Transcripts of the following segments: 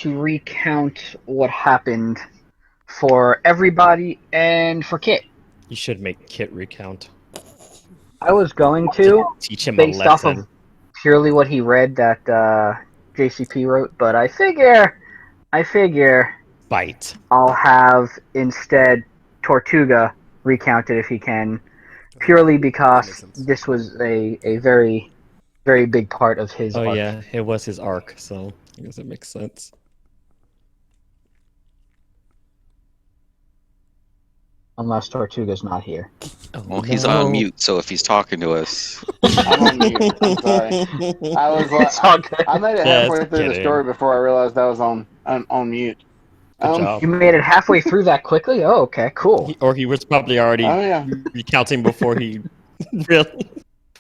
to recount what happened for everybody and for Kit. You should make Kit recount. I was going to, Teach him a based off of lesson. purely what he read that JCP wrote, but I figure Bite. I'll have instead Tortuga recount it if he can, purely because this was a very, very big part of his Oh arc. yeah, it was his arc, so I guess it makes sense. Unless Tortuga's not here. Oh, Well, he's on mute, so if he's talking to us, I'm on mute. I'm sorry. I was like, It's all good. I made it Just halfway through the kidding. story before I realized I was on mute. Good job. You made it halfway through that quickly? Oh, okay, cool. Or he was probably already Oh yeah. recounting before he really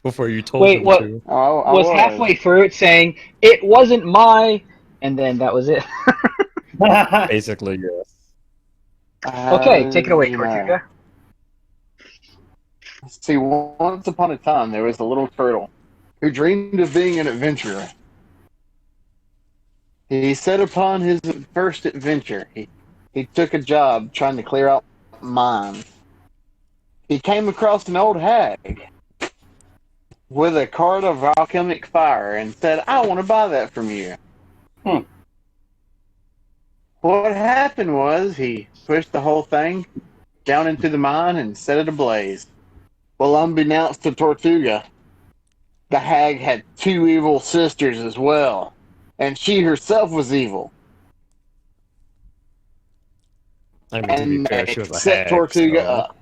before you told Wait, him what? to. Oh, I Was halfway through it saying, it wasn't my... And then that was it. Basically, yes. Okay, take it away, You know. Tortuga. See, once upon a time, there was a little turtle who dreamed of being an adventurer. He set upon his first adventure. He took a job trying to clear out mines. He came across an old hag with a card of volcanic fire and said, I want to buy that from you. What happened was he pushed the whole thing down into the mine and set it ablaze. Well, unbeknownst to Tortuga, the hag had two evil sisters as well, and she herself was evil. I mean, to be And fair, they she was a set hag, Tortuga so... up.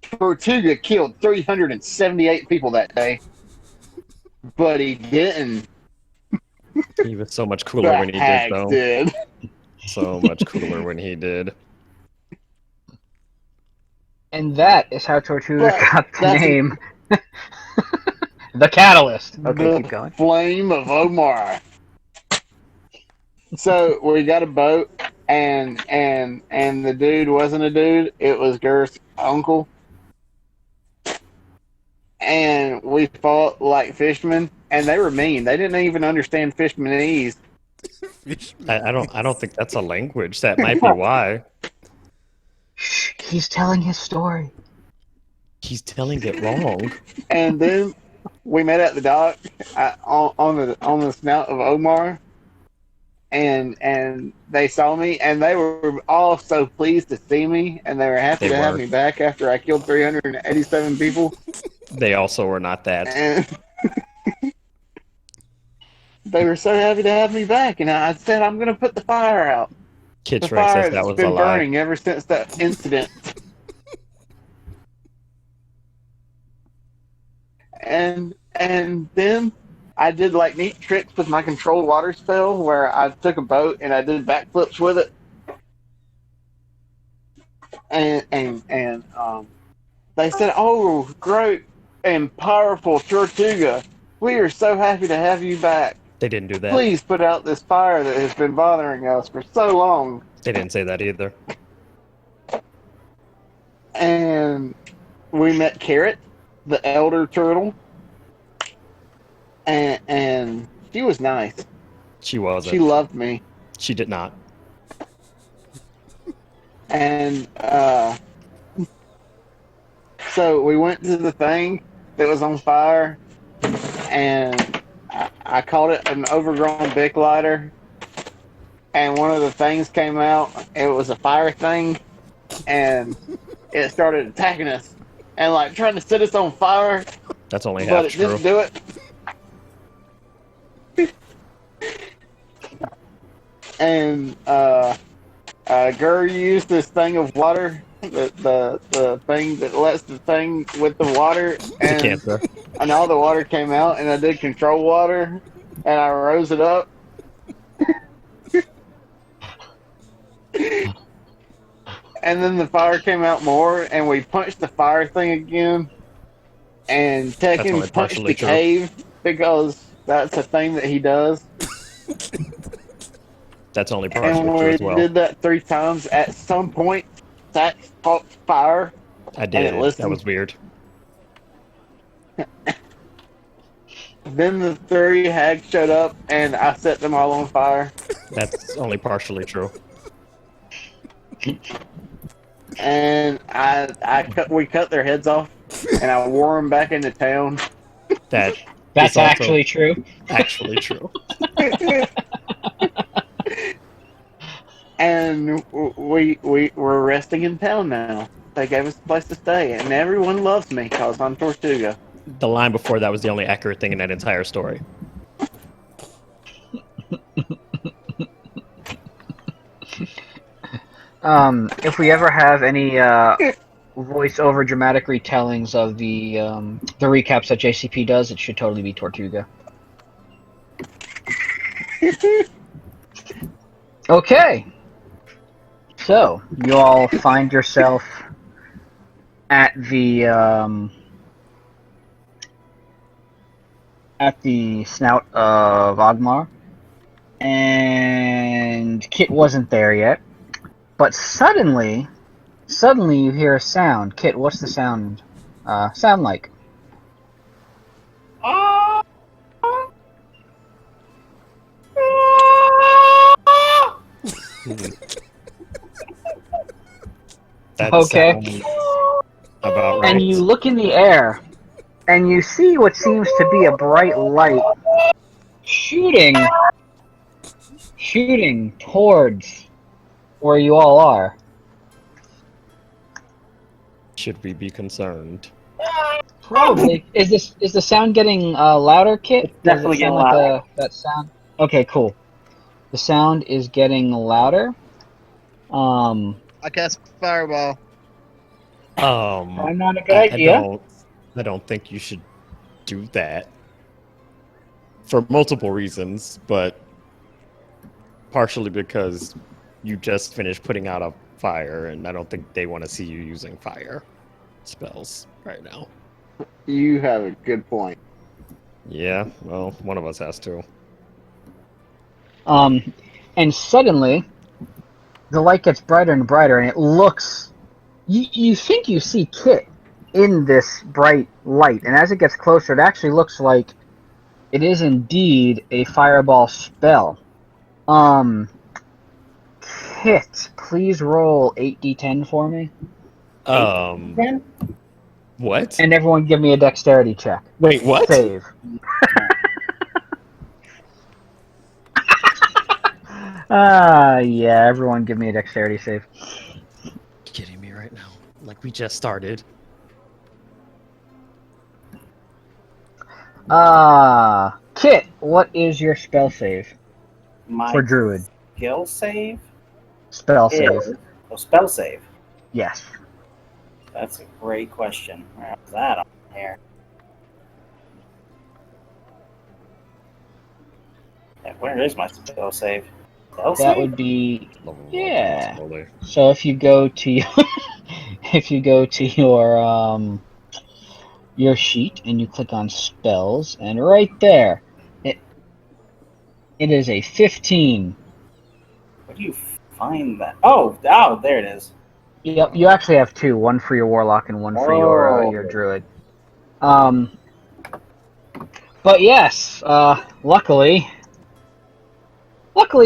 Tortuga killed 378 people that day, but he didn't. He was so much cooler The when he did, hag though. did. So much cooler when he did. And that is how Tortuga But got the that's name. The Catalyst. Okay, the keep going. Flame of Omar. So we got a boat, and the dude wasn't a dude. It was Gareth's uncle, and we fought like fishermen, and they were mean. They didn't even understand fishmanese. I don't think that's a language. That might be why. Shh, he's telling his story. He's telling it wrong. And then we met at the dock on the snout of Omar, and they saw me, and they were all so pleased to see me, and they were happy to have me back after I killed 387 people. They also were not that. And they were so happy to have me back, and I said, I'm going to put the fire out. Kid The Shrek fire says that that's was a been lie. burning ever since that incident. And then I did like neat tricks with my controlled water spell where I took a boat and I did backflips with it. And they said, "Oh, great and powerful Tortuga, we are so happy to have you back. They didn't do that. Please put out this fire that has been bothering us for so long." They didn't say that either. And we met Carrot, the elder turtle, and she was nice. She wasn't. She loved me. She did not. And so we went to the thing that was on fire, and I called it an overgrown Bic lighter. And one of the things came out. It was a fire thing, and it started attacking us and like trying to set us on fire. That's only But half it true. didn't do it. And Gur used this thing of water, the thing that lets the thing with the water, and Decanter. and all the water came out, and I did control water, and I rose it up. And then the fire came out more, and we punched the fire thing again. And only Tekken punched partially the true. cave because that's a thing that he does. That's only And partially when true we as well. did that 3 times, at some point, that caught fire. I did. and it listened. That was weird. Then the 3 hags showed up, and I set them all on fire. That's only partially true. And we cut their heads off, and I wore them back into town. That's actually true. Actually true. And we're resting in town now. They gave us a place to stay, and everyone loves me because I'm Tortuga. The line before that was the only accurate thing in that entire story. If we ever have any voice-over dramatic retellings of the recaps that JCP does, it should totally be Tortuga. Okay. So, you all find yourself at the snout of Ogmar, and Kit wasn't there yet, but suddenly you hear a sound. Kit, what's the sound sound like? That Okay. sounds about right. And you look in the air, and you see what seems to be a bright light shooting towards where you all are. Should we be concerned? Probably. Is the sound getting louder, Kit? It's definitely Does it sound getting like louder. that sound? Okay, cool. The sound is getting louder. I cast Fireball. Probably not a good idea. I don't think you should do that. For multiple reasons, but partially because you just finished putting out a fire, and I don't think they want to see you using fire spells right now. You have a good point. Yeah, well, one of us has to. And suddenly, the light gets brighter and brighter, and it looks... You think you see Kit in this bright light, and as it gets closer, it actually looks like it is indeed a Fireball spell. Kit, please roll 8d10 for me. What? And everyone give me a dexterity check. Wait, what? Save. Yeah, everyone give me a dexterity save. Kidding me right now? Like we just started. Kit, what is your spell save My for Druid? skill save? Spell save. Oh, spell save. Yes. That's a great question. Where's that on here? Yeah, where is my spell save? Spell That save? would be yeah. Slowly. So if you go to your sheet and you click on spells, and right there, it is a 15. Where do you find that? Oh, there it is. Yep, you actually have two, one for your warlock and one for your druid. But yes, luckily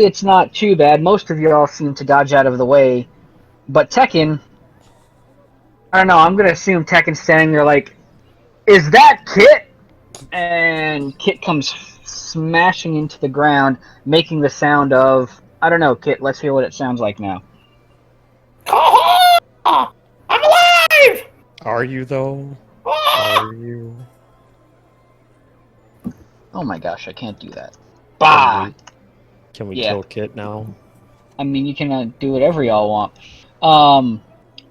it's not too bad. Most of you all seem to dodge out of the way, but Tekken, I don't know, I'm gonna assume Tekken's standing there like, is that Kit? And Kit comes smashing into the ground, making the sound of, I don't know, Kit, let's hear what it sounds like now. I'm alive! Are you though? Are you? Oh my gosh, I can't do that. Bah! Can we Yeah. kill Kit now? I mean, you can do whatever y'all want.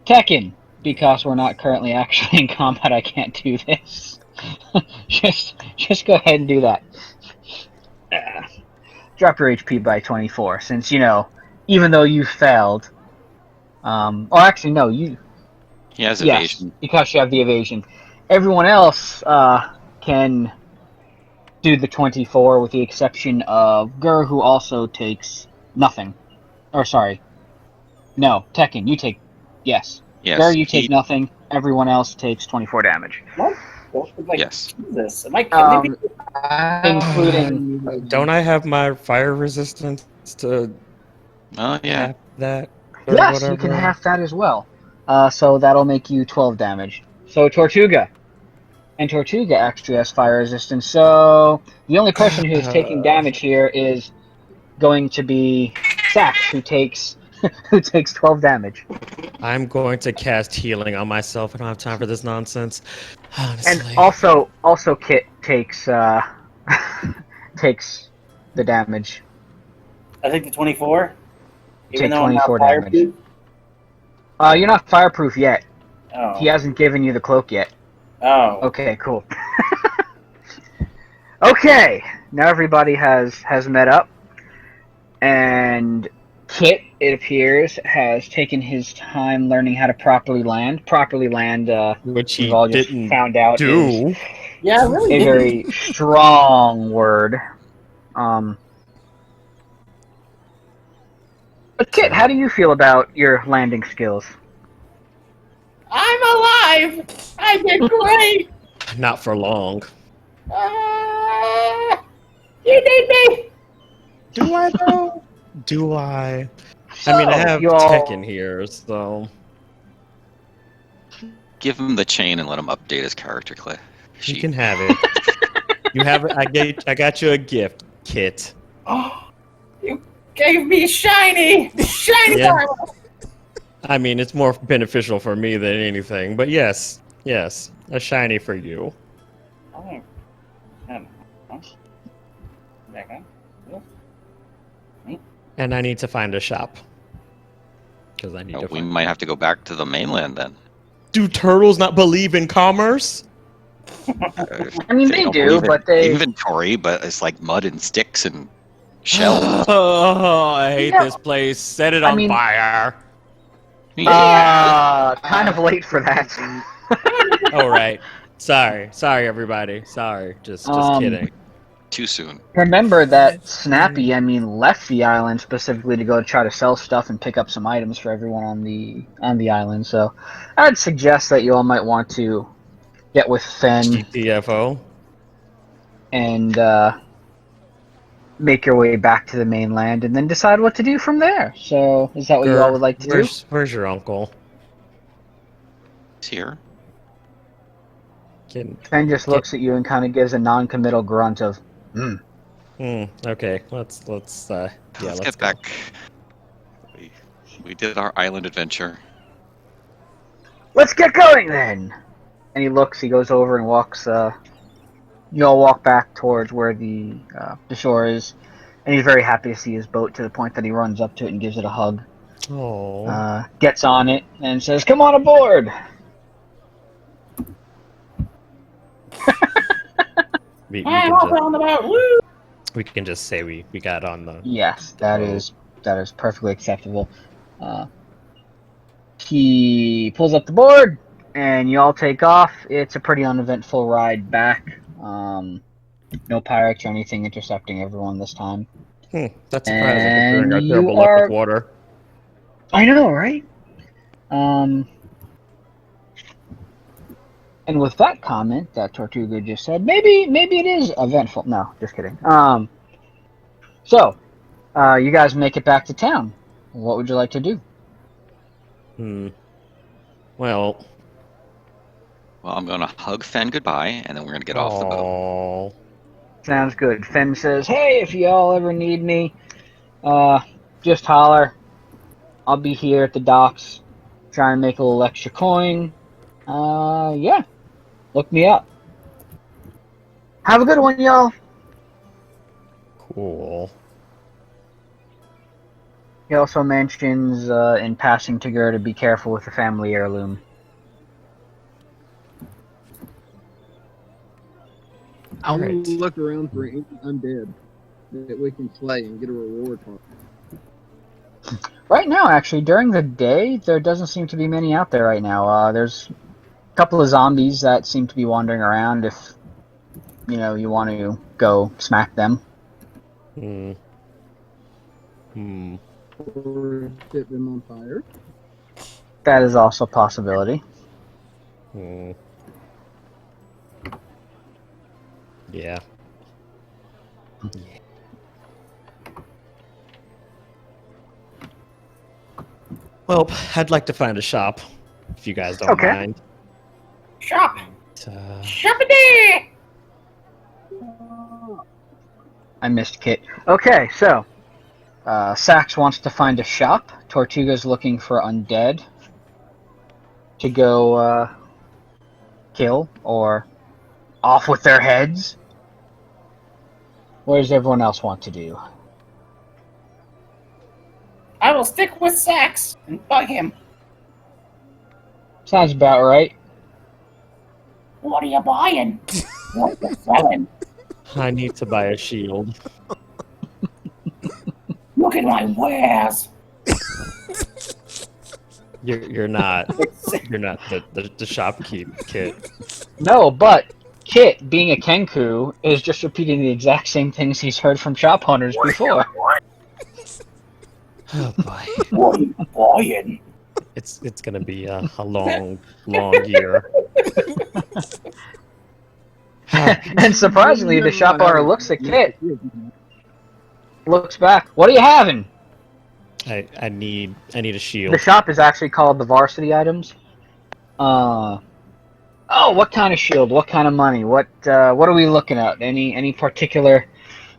Tekken, because we're not currently actually in combat, I can't do this. just go ahead and do that. Drop your HP by 24, since, even though you failed, or actually, no, He has evasion. Yes, because you have the evasion. Everyone else can do the 24, with the exception of Gur, who also takes nothing. Or, sorry. No, Tekken, you take... Yes. Yes. Gur, you take nothing. Everyone else takes 24 damage. What? Like, Yes. Jesus, am I killing people? Including- Don't I have my fire resistance to Oh yeah. have that? Or Yes, you whatever? can half that as well. So that'll make you 12 damage. So Tortuga. And Tortuga actually has fire resistance. So the only person who's taking damage here is going to be Sax, who takes 12 damage. I'm going to cast healing on myself. I don't have time for this nonsense. And Honestly. also Kit takes takes the damage. I think the 24. Take Even though I'm not 24 damage. fireproof. You're not fireproof yet. Oh. He hasn't given you the cloak yet. Oh. Okay, cool. Okay, now everybody has met up, and Kit, it appears, has taken his time learning how to properly land. Properly land, Which we've he all just didn't found out do. is Yeah, I really a didn't. very strong word. But Kit, how do you feel about your landing skills? I'm alive! I did great! Not for long. You need me! Do I though? Do I? I mean, I have you all- Tekken here, so Give him the chain and let him update his character you can have it. You have it. I got you a gift, Kit. Oh, you gave me shiny! Shiny Yeah. armor! I mean, it's more beneficial for me than anything, but yes, a shiny for you. Oh. Okay. And I need to find a shop because I need to. We Find... might have to go back to the mainland then. Do turtles not believe in commerce? I mean, they don't do, believe in but they- inventory, but it's like mud and sticks and shells. Oh, I hate Yeah. this place. Set it I on mean- fire. Kind of late for that. Oh, right. Sorry, everybody. Sorry, just kidding. Too soon. Remember that Snappy, left the island specifically to go try to sell stuff and pick up some items for everyone on the island. So, I'd suggest that you all might want to get with Fen GTFO. and make your way back to the mainland, and then decide what to do from there. So, is that what you all would like to do? Where's your uncle? He's here. Fen just looks at you and kind of gives a non-committal grunt of, Okay, let's Let's go. get back. We did our island adventure. Let's get going then! And he goes over and walks, you all walk back towards where the shore is, and he's very happy to see his boat to the point that he runs up to it and gives it a hug. Oh. Gets on it and says, "Come on aboard!" We can just say we got on the. Yes, that is perfectly acceptable. He pulls up the board, and you all take off. It's a pretty uneventful ride back. No pirates or anything intercepting everyone this time. That's surprising considering our And terrible you luck are- with water. I know, right? And with that comment that Tortuga just said, maybe it is eventful. No, just kidding. So, you guys make it back to town. What would you like to do? Well, I'm gonna hug Fen goodbye, and then we're gonna get off the boat. oh, Sounds good. Fen says, "Hey, if y'all ever need me, just holler. I'll be here at the docks, trying to make a little extra coin. Yeah, look me up. Have a good one, y'all." cool. He also mentions in passing to Gur to be careful with the family heirloom. I'll Alright. look around for any undead that we can slay and get a reward for. Right now, actually, during the day, there doesn't seem to be many out there right now. There's a couple of zombies that seem to be wandering around if, you want to go smack them. Or set them on fire. That is also a possibility. Yeah. Well, I'd like to find a shop, if you guys don't Okay. mind. Shop! Uh, Shoppity! I missed Kit. Okay, so Sax wants to find a shop. Tortuga's looking for undead to go kill or off with their heads. What does everyone else want to do? I will stick with Sax and bug him. Sounds about right. What are you buying? What are you selling? I need to buy a shield. Look at my wares. You're not the shopkeep, Kit. No, but Kit, being a Kenku, is just repeating the exact same things he's heard from shop owners before. Oh boy, What are you buying? it's gonna be a long year. And surprisingly, the shop owner looks at Kit, looks back. What are you having? I need a shield. The shop is actually called the Varsity Items. Oh, what kind of shield? What kind of money? What are we looking at? Any particular?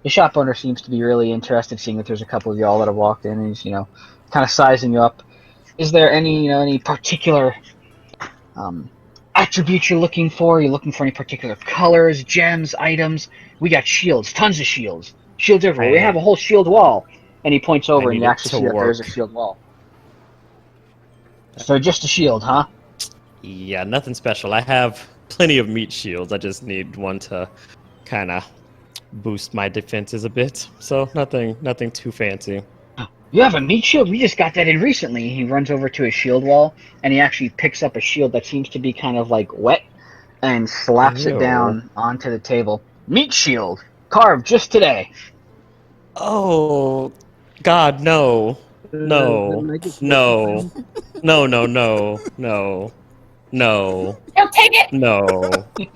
The shop owner seems to be really interested, seeing that there's a couple of y'all that have walked in, and he's kind of sizing you up. Is there any particular attributes you're looking for? Are you looking for any particular colors, gems, items? We got shields, tons of shields. Shields everywhere. We have a whole shield wall. And he points over, and you actually see that there's a shield wall. So just a shield, huh? Yeah, nothing special. I have plenty of meat shields. I just need one to kind of boost my defenses a bit. So nothing too fancy. You have a meat shield? We just got that in recently. He runs over to his shield wall, and he actually picks up a shield that seems to be kind of like wet, and slaps it down onto the table. Meat shield, carved just today. Oh, God, no. No. No. No, no, no. No. No. He'll take it! No. Who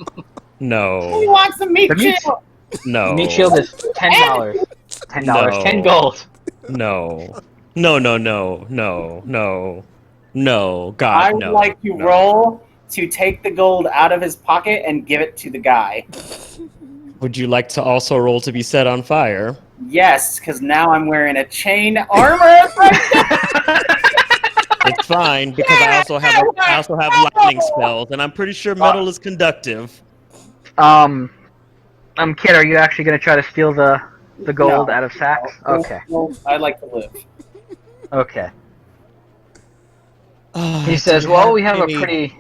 No. wants the meat The meat- shield? No. The meat shield is $10. $10. No. 10 gold. No. No, no, no, no, no. No. God, I would no. like to no. roll to take the gold out of his pocket and give it to the guy. Would you like to also roll to be set on fire? Yes, because now I'm wearing a chain armor. It's fine because I also have lightning spells, and I'm pretty sure metal is conductive. Kid, are you actually going to try to steal the gold out of Sax? Okay. Well, I'd like to live. Okay. He says, well, we have a pretty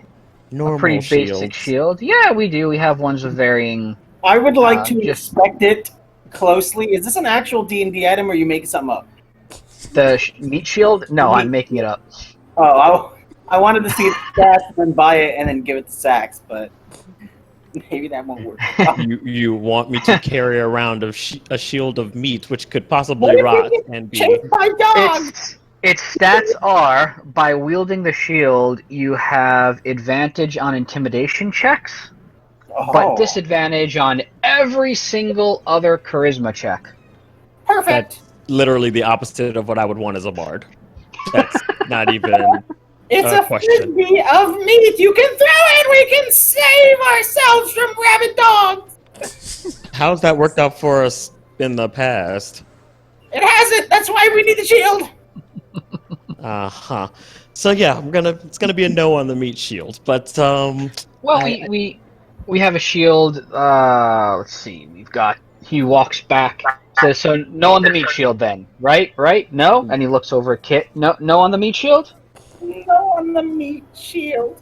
basic shield. Yeah, we do. We have ones of varying... I would like to just- inspect it closely. Is this an actual D&D item, or are you making something up? The meat shield? No, I'm making it up. Oh, I wanted to see it fast and then buy it and then give it to Sax, but maybe that won't work. You want me to carry around a shield of meat, which could possibly What if rot we get and be... chased by dogs? Its stats are, by wielding the shield, you have advantage on intimidation checks, but disadvantage on every single other charisma check. Perfect. That's literally the opposite of what I would want as a bard. That's not even It's a a question. frisbee of meat. You can throw it. We can save ourselves from rabid dogs. How's that worked out for us in the past? It hasn't. That's why we need the shield. Uh-huh. So yeah, it's gonna be a no on the meat shield, but Well, we have a shield. Let's see. He walks back. Says, so no on the meat shield then, right? No? And he looks over at Kit. No on the meat shield? No on the meat shield.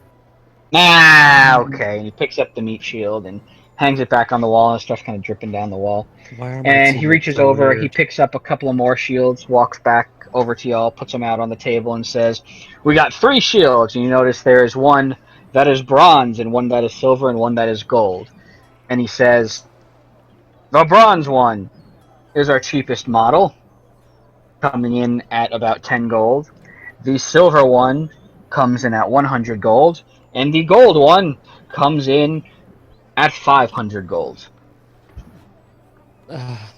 Okay. And he picks up the meat shield and hangs it back on the wall, and stuff's kind of dripping down the wall. And he reaches over, he picks up a couple of more shields, walks back over to y'all, puts them out on the table, and says, we got 3 shields, and you notice there is one that is bronze, and one that is silver, and one that is gold. And he says, the bronze one is our cheapest model, coming in at about 10 gold. The silver one comes in at 100 gold, and the gold one comes in at 500 gold.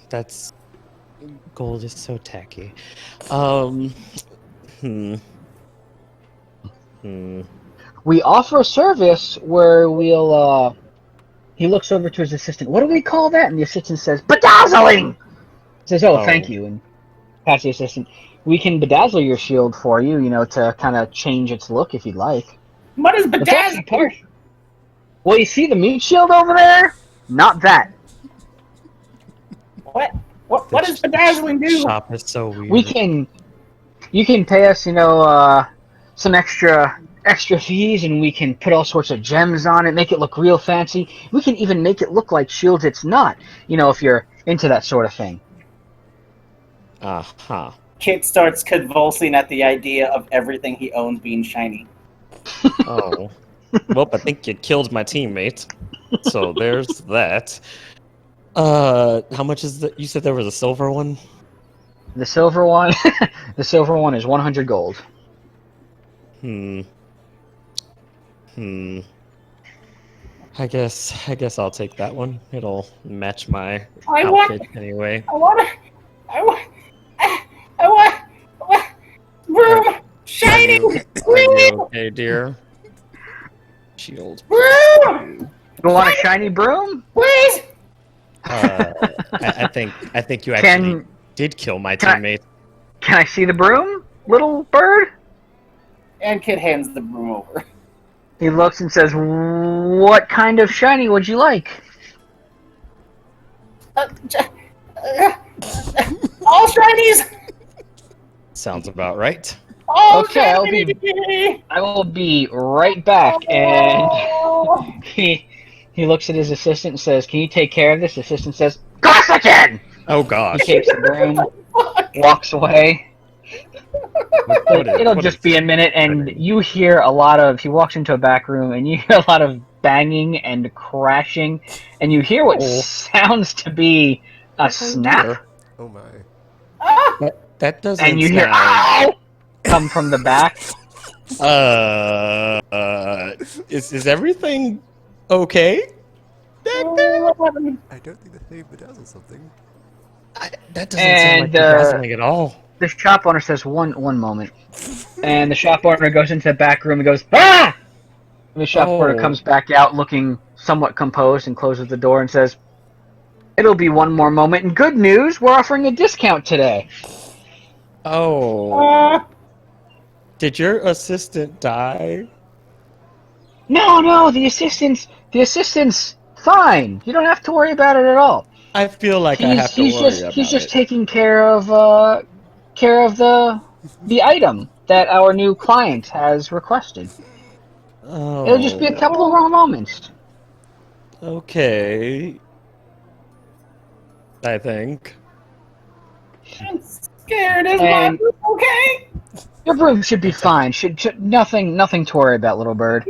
That's gold is so tacky. Hmm. We offer a service where we'll. He looks over to his assistant. What do we call that? And the assistant says, "Bedazzling." He says, "Oh, thank you," and pats the assistant. We can bedazzle your shield for you, to kind of change its look if you'd like. What is But that's the bedazzling? part. Well, you see the meat shield over there? Not that. What does bedazzling do? Shop is so weird. You can pay us, some extra fees, and we can put all sorts of gems on it, make it look real fancy. We can even make it look like shields it's not, if you're into that sort of thing. Uh-huh. Kit starts convulsing at the idea of everything he owns being shiny. Oh. Well, I think you killed my teammate. So there's that. How much is that? You said there was a silver one? The silver one, is 100 gold. I guess I'll take that one. It'll match my I outfit anyway. I want broom, shiny Are you okay, dear? Shield. broom, You want a shiny broom? please. I think you actually did kill my teammate. Can I see the broom, little bird? And Kit hands the broom over. He looks and says, "What kind of shiny would you like?" All shinies. Sounds about right. All Okay, shiny. I will be right back. And he looks at his assistant and says, "Can you take care of this?" The assistant says, "Course I can!" Oh He gosh. takes the broom, walks away. It'll just be a minute, and you hear a lot of. He walks into a back room, and you hear a lot of banging and crashing, and you hear what sounds to be a snap, Oh my. That doesn't and you hear sound... "Ow!" come from the back. Is everything okay back there? I don't think that they bedazzle something. That doesn't sound like bedazzling at all. The shop owner says, one moment. And the shop owner goes into the back room and goes, "Ah!" And the shop owner comes back out looking somewhat composed and closes the door and says, "It'll be one more moment. And good news, we're offering a discount today." Oh. Did your assistant die? No, the assistant's fine. You don't have to worry about it at all. I feel like I have to worry about He's just it. taking care of the item that our new client has requested. Oh. It'll just be a couple of more moments. Okay. I think. I'm scared. Is my And- broom okay? Your broom should be fine. Should nothing to worry about, little bird.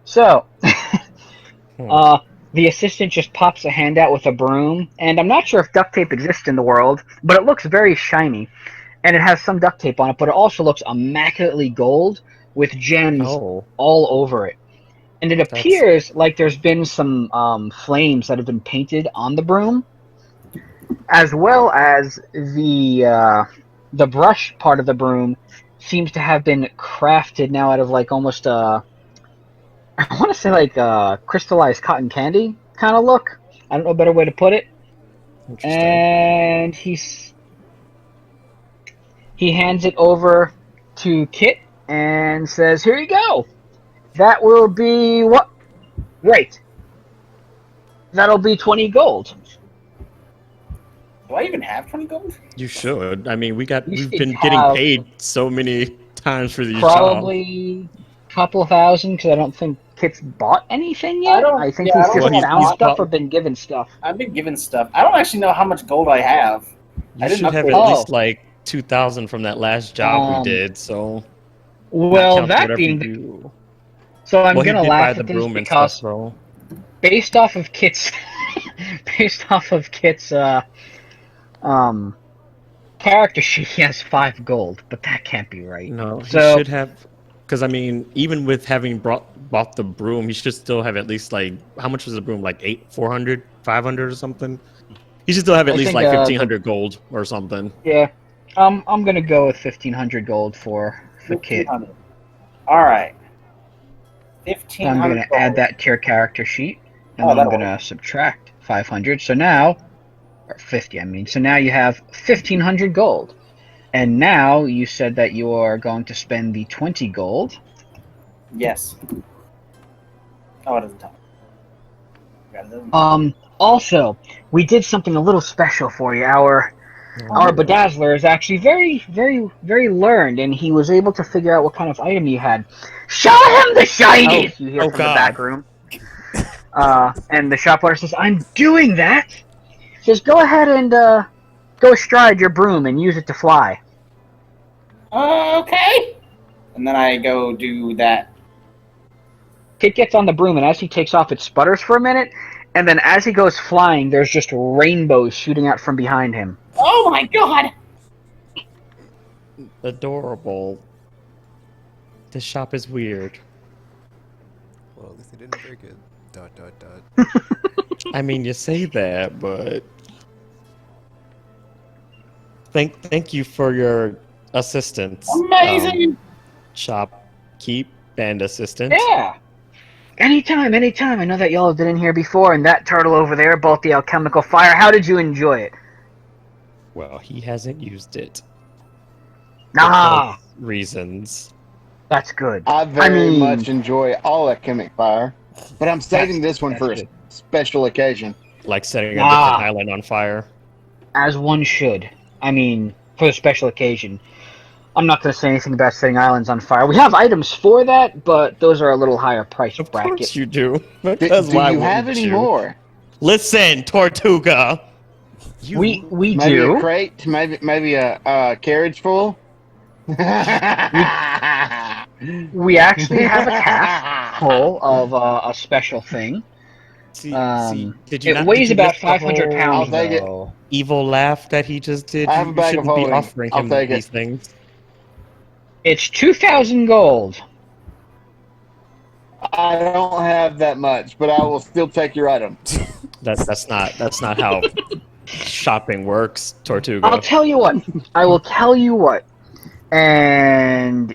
So, the assistant just pops a hand out with a broom, and I'm not sure if duct tape exists in the world, but it looks very shiny, and it has some duct tape on it, but it also looks immaculately gold with gems all over it. And it appears like there's been some flames that have been painted on the broom, as well as the brush part of the broom seems to have been crafted now out of like almost I want to say like crystallized cotton candy kind of look. I don't know a better way to put it. And he hands it over to Kit and says, "Here you go. That will be what? Right. That'll be 20 gold." Do I even have 20 gold? You should. I mean, we've should been getting have paid so many times for these jobs. Probably a couple thousand, because I don't think Kit's bought anything yet. I think he's just found stuff or been given stuff. I've been given stuff. I don't actually know how much gold I have. You should have at least like 2,000 from that last job we did. So, well, that being so, I'm gonna laugh at this because based off of Kit's character sheet, he has 5 gold, but that can't be right. No, he should have, because I mean, even with having bought the broom, he should still have at least like, how much was the broom? Like 400, 500 or something? You should still have at I least think, like 1,500 gold or something. Yeah. I'm gonna go with 1,500 gold for the kit. 1,500. All right. I'm 1,500. gonna add that to your character sheet, and Oh, then I'm that'll gonna subtract 500. So now, or 50, I mean. So now you have 1,500 gold. And now you said that you are going to spend the 20 gold. Yes. Oh, it doesn't tell me. Also, we did something a little special for you. Our bedazzler is actually very, very, very learned, and he was able to figure out what kind of item you had. Show him the shinies! You hear from the back room. And the shop owner says, I'm doing that! Just go ahead and go astride your broom and use it to fly. Okay. And then I go do that. Kit gets on the broom, and as he takes off, it sputters for a minute, and then as he goes flying, there's just rainbows shooting out from behind him. Oh my god! Adorable. This shop is weird. Well, at least they didn't break it. ... I mean, you say that, but thank you for your assistance. Amazing! Shop keep and assistance. Yeah! Anytime. I know that y'all have been in here before, and that turtle over there bought the alchemical fire. How did you enjoy it? Well, he hasn't used it. Ah! Because reasons. That's good. I very mean- much enjoy all alchemic fire, but I'm saving this one for a good. special occasion. Like setting a Ah. different island on fire. As one should. I mean, for a special occasion. I'm not going to say anything about setting islands on fire. We have items for that, but those are a little higher price Of bracket. course you do. Do, Because do why you have wouldn't any you? more? Listen, Tortuga. We Maybe do. a crate, maybe a carriage full. We actually have a cask full of a special thing. See, It did you not, weighs did you about miss the 500 whole pounds, I'll take it. though. evil laugh that he just did? I have You a bag of shouldn't be holding. offering I'll him take it. these things. It's 2,000 gold. I don't have that much, but I will still take your item. That's not how shopping works, Tortuga. I'll tell you what. I will tell you what. And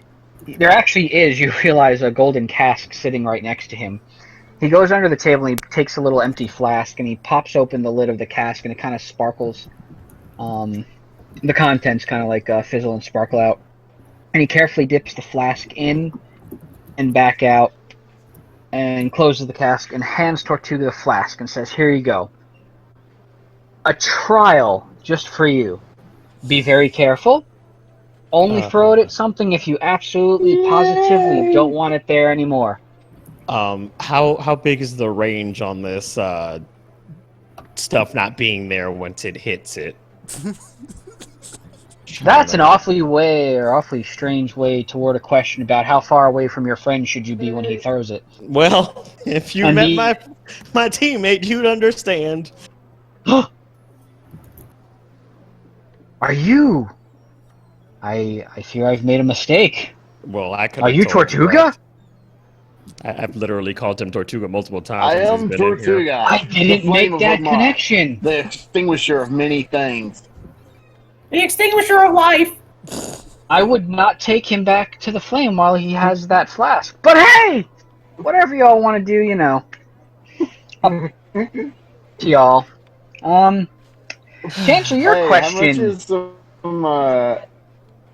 there actually is, you realize, a golden cask sitting right next to him. He goes under the table and he takes a little empty flask and he pops open the lid of the cask and it kind of sparkles. The contents kind of like fizzle and sparkle out. And he carefully dips the flask in and back out and closes the cask and hands Tortuga the flask and says, here you go. A trial just for you. Be very careful. Only throw it at something if you absolutely, positively don't want it there anymore. How big is the range on this stuff not being there once it hits it? That's an awfully strange way toward a question about how far away from your friend should you be when he throws it. Well, if you And met he- my teammate, you'd understand. Are you? I fear I've made a mistake. Well, I could. Are you Tortuga? I've literally called him Tortuga multiple times. I since am he's been in here. Tortuga. I the didn't flame make of that Lamar, connection. The extinguisher of many things. The extinguisher of life! I would not take him back to the flame while he has that flask. But hey! Whatever y'all want to do, you know. To y'all. To answer your Hey, question...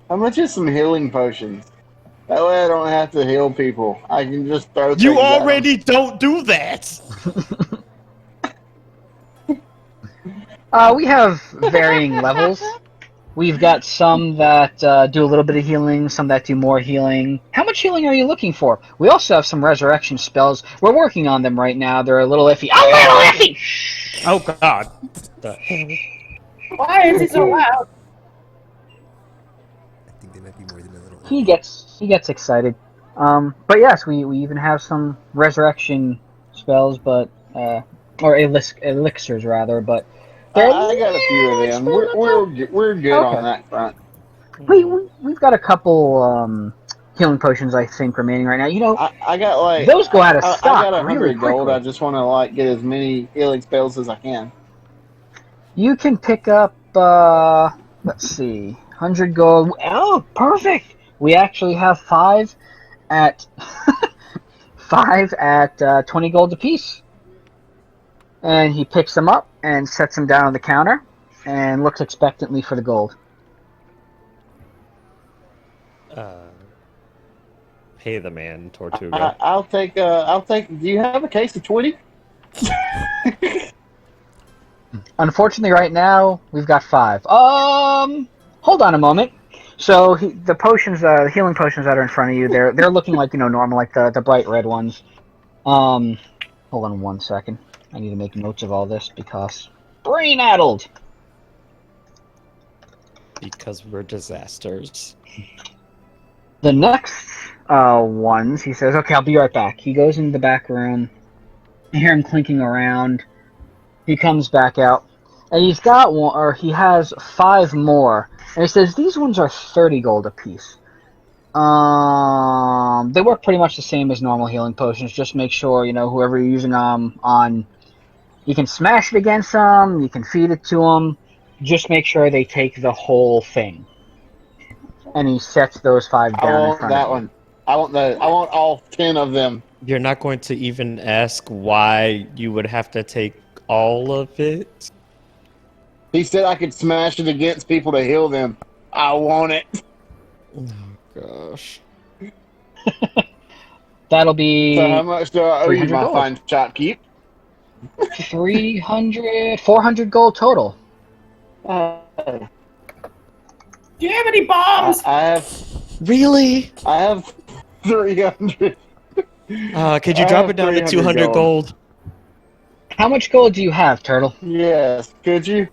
How much is some healing potions? That way I don't have to heal people. I can just throw You things at 'em. already don't do that. We have varying levels. We've got some that do a little bit of healing, some that do more healing. How much healing are you looking for? We also have some resurrection spells. We're working on them right now. They're a little iffy. A little iffy! Oh God. The hell? Why is he so loud? I think they might be more than a little. He gets excited. But yes, we even have some resurrection spells, but or elixirs rather, but they're I got a few of them. We're good Okay. on that front. we've got a couple healing potions I think remaining right now. You know, I got like those go out of I stock got 100 really gold. quickly. I just want to like get as many healing spells as I can. You can pick up, let's see, 100 gold. Oh, perfect! We actually have 5 at 20 gold apiece. And he picks them up and sets them down on the counter and looks expectantly for the gold. Pay the man, Tortuga. I'll take. Do you have a case of 20? Unfortunately, right now we've got 5. Hold on a moment. So the potions, the healing potions that are in front of you, they're looking like normal, like the bright red ones. Hold on 1 second. I need to make notes of all this because brain addled. Because we're disasters. The next ones, he says, "Okay, I'll be right back." He goes into the back room. You hear him clinking around. He comes back out, and he has 5 more. And he says these ones are 30 gold apiece. They work pretty much the same as normal healing potions. Just make sure whoever you're using on, you can smash it against them. You can feed it to them. Just make sure they take the whole thing. And he sets those 5 I down in want front that of you. one. I want all 10 of them. You're not going to even ask why you would have to take all of it? He said I could smash it against people to heal them. I want it. Oh, gosh. That'll be So how much do I owe you, 300 my gold. fine shopkeep? 400 gold total. Do you have any bombs? I Really? have 300. Could you I drop have it down to 300 200 gold? How much gold do you have, Turtle? Yes, could you?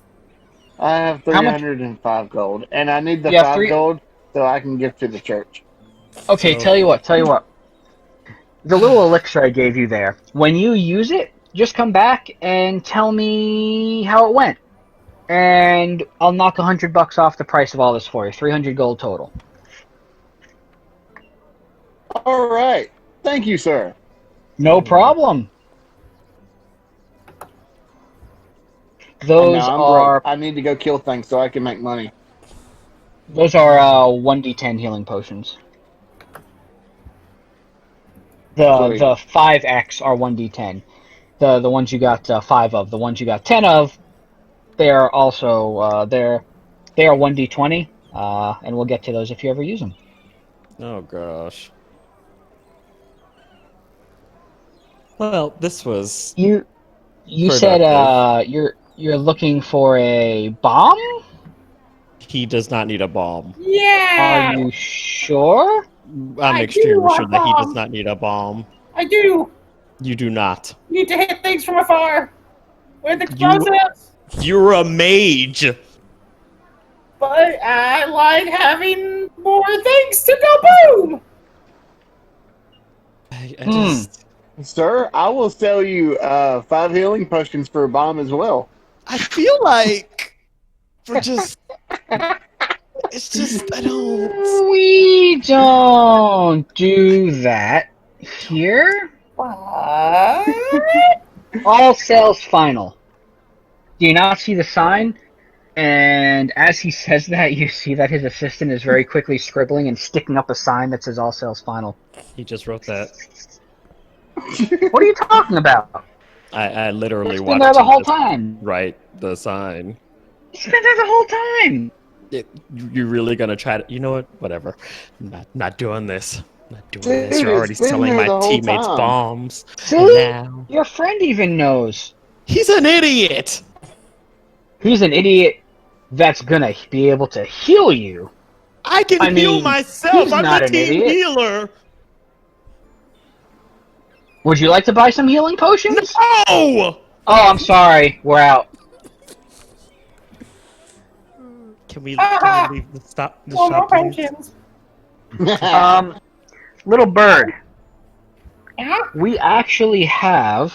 I have How much? 305 gold, and I need the You have 5 gold so I can give to the church. Okay, So- tell you what. The little elixir I gave you there, when you use it, just come back and tell me how it went. And I'll knock $100 off the price of all this for you. 300 gold total. All right. Thank you, sir. No problem. And Those now I'm are broke. I need to go kill things so I can make money. 1d10 healing potions. Sweet. The 5x are 1d10. The ones you got 5 of. The ones you got 10 of, they are also they are 1d20. And we'll get to those if you ever use them. Oh, gosh. Well, this was... You said productive. you're looking for a bomb? He does not need a bomb. Yeah. Are you sure? I'm I extremely do want sure a that he does bomb. not need a bomb. I do. You do not. Need to hit things from afar with explosives. You're a mage! But I like having more things to go boom. I just... Sir, I will sell you 5 healing potions for a bomb as well. I feel like... We're just... It's just... I don't... We don't do that here. What? All sales final. Do you not see the sign? And as he says that, you see that his assistant is very quickly scribbling and sticking up a sign that says all sales final. He just wrote that. What are you talking about? I literally He's been watched there the him whole just time. write the sign. He's been there the whole time. You're really gonna try to... You know what? Whatever. Not doing this. Not doing Dude, this. You're already it's been selling there my the whole teammates time. bombs. See? And now... Your friend even knows. He's an idiot! He's an idiot that's gonna be able to heal you. I can I heal mean, myself! he's I'm not the an team idiot. healer! Would you like to buy some healing potions? No! Oh, I'm sorry. We're out. Can we Ah! leave the shop, More please? potions. Little bird. Yeah. We actually have.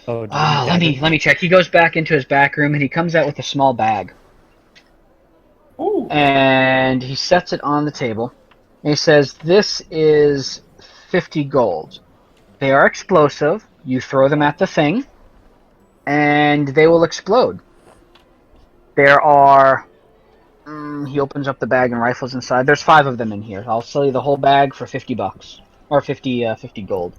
Oh, do we Let have me check. He goes back into his back room and he comes out with a small bag Ooh. and he sets it on the table. And he says, "This is 50 gold. They are explosive. You throw them at the thing, and they will explode. There are. He opens up the bag and rifles inside. There's 5 of them in here. I'll sell you the whole bag for $50 or 50 gold.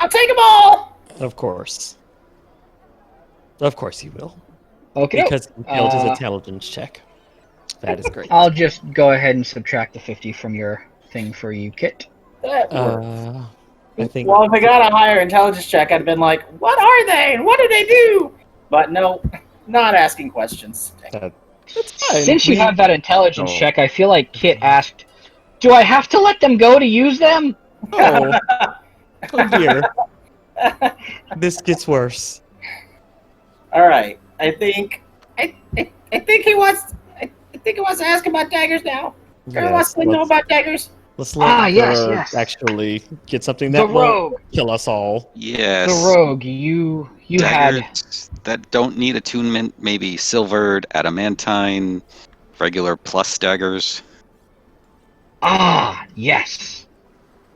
I'll take them all. Of course. Of course he will. Okay. Because he failed his intelligence check. That is great. I'll just go ahead and subtract the 50 from your thing for you, Kit. That works. I think. Well, if I got a higher intelligence check, I'd have been like, "What are they? And what do they do?" But no, not asking questions. That's fine. Since you have that intelligence Oh. check, I feel like Kit asked, "Do I have to let them go to use them?" Oh, oh dear. This gets worse. All right, I think he wants. I think he wants to ask about daggers now. Everyone wants to know about daggers. Let's let yes. actually get something The that rogue. won't kill us all. Yes. The rogue. You had. Daggers that don't need attunement, maybe silvered, adamantine, regular plus daggers. Yes.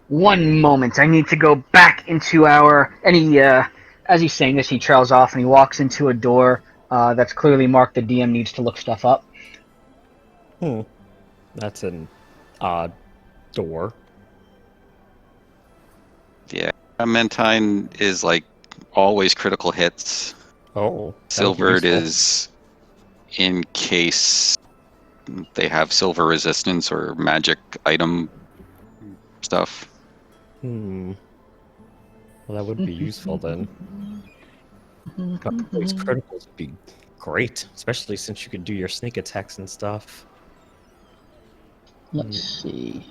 One moment. I need to go back into our. And he, as he's saying this, he trails off and he walks into a door that's clearly marked the DM needs to look stuff up. That's an odd door. Yeah. Adamantine is like always critical hits. Oh. Silvered is in case they have silver resistance or magic item stuff. Well, that would be useful then. But these criticals would be great, especially since you could do your sneak attacks and stuff. Let's see.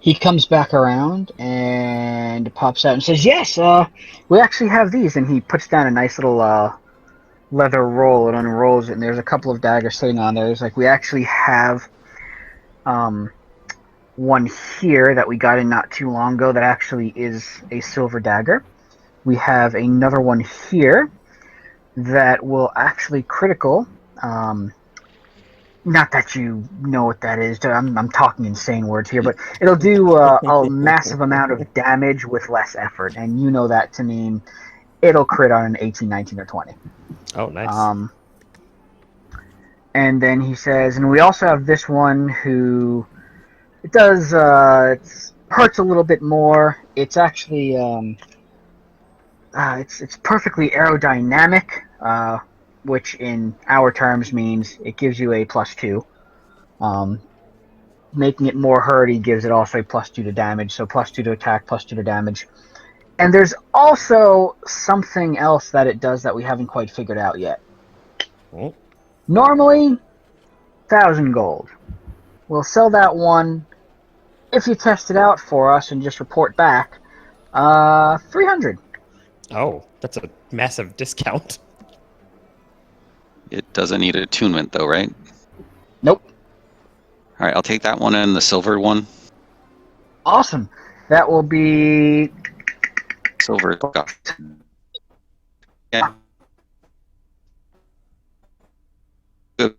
He comes back around and pops out and says, "Yes, we actually have these." And he puts down a nice little leather roll and unrolls it. And there's a couple of daggers sitting on there. There's like, we actually have one here that we got in not too long ago that actually is a silver dagger. We have another one here that will actually critical. Not that you know what that is. I'm talking insane words here, but it'll do a massive amount of damage with less effort, and you know that to mean it'll crit on an 18, 19, or 20. Oh, nice. And then he says, and we also have this one who it does it hurts a little bit more. It's actually it's perfectly aerodynamic. Which in our terms means it gives you a +2. Making it more hurty gives it also a +2 to damage, so +2 to attack, +2 to damage. And there's also something else that it does that we haven't quite figured out yet. Oh. Normally, 1,000 gold. We'll sell that one if you test it out for us and just report back. 300. Oh, that's a massive discount. It doesn't need attunement though, right? Nope. All right, I'll take that one and the silver one. Awesome. That will be Silver. Yeah. Good.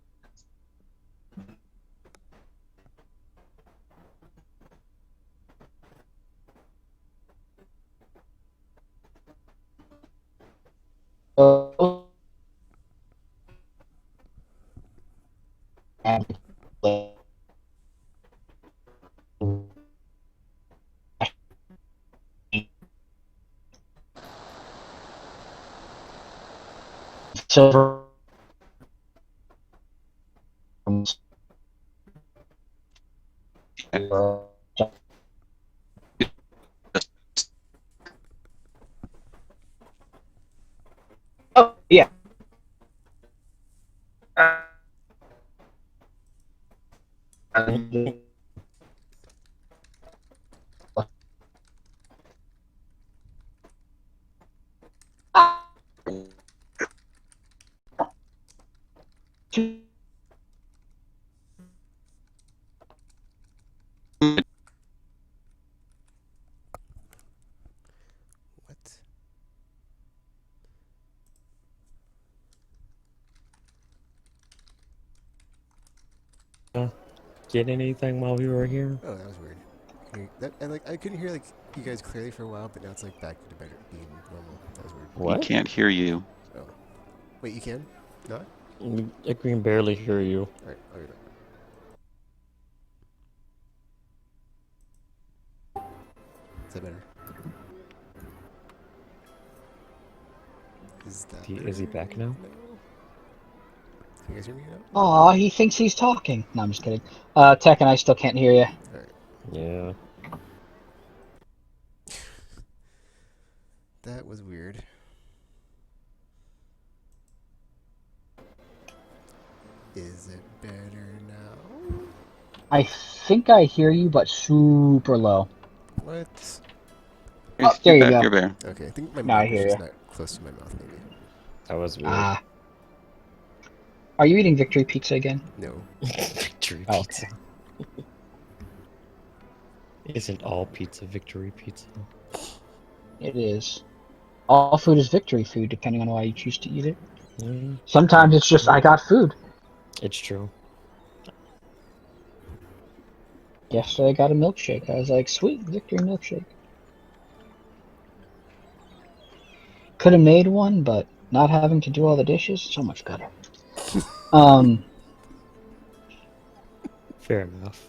silver. Oh, yeah. What? Get anything while we were here? Oh, that was weird. And like I couldn't hear like you guys clearly for a while, but now it's like back to being normal. That was weird. We What? can't hear you. Oh, Wait, you can? Not? I can barely hear you. Alright, I'll be back. Is that better? Is that Is he back now? No. Can you guys hear me now? Aw, he thinks he's talking. No, I'm just kidding. Tech and I still can't hear you. Alright. Yeah. That was weird. Is it better now? I think I hear you, but super low. What? Oh, there you go. You're better. Okay, I think my Now I mic was hear just ya. not close to my mouth, maybe. That was weird. Ah. Are you eating Victory Pizza again? No. Victory Oh, pizza. Isn't all pizza victory pizza? It is. All food is victory food, depending on why you choose to eat it. Mm, Sometimes it's just, I got food. it's true. Yesterday I got a milkshake. I was like, sweet, victory milkshake. Could have made one, but not having to do all the dishes, so much better. Fair enough.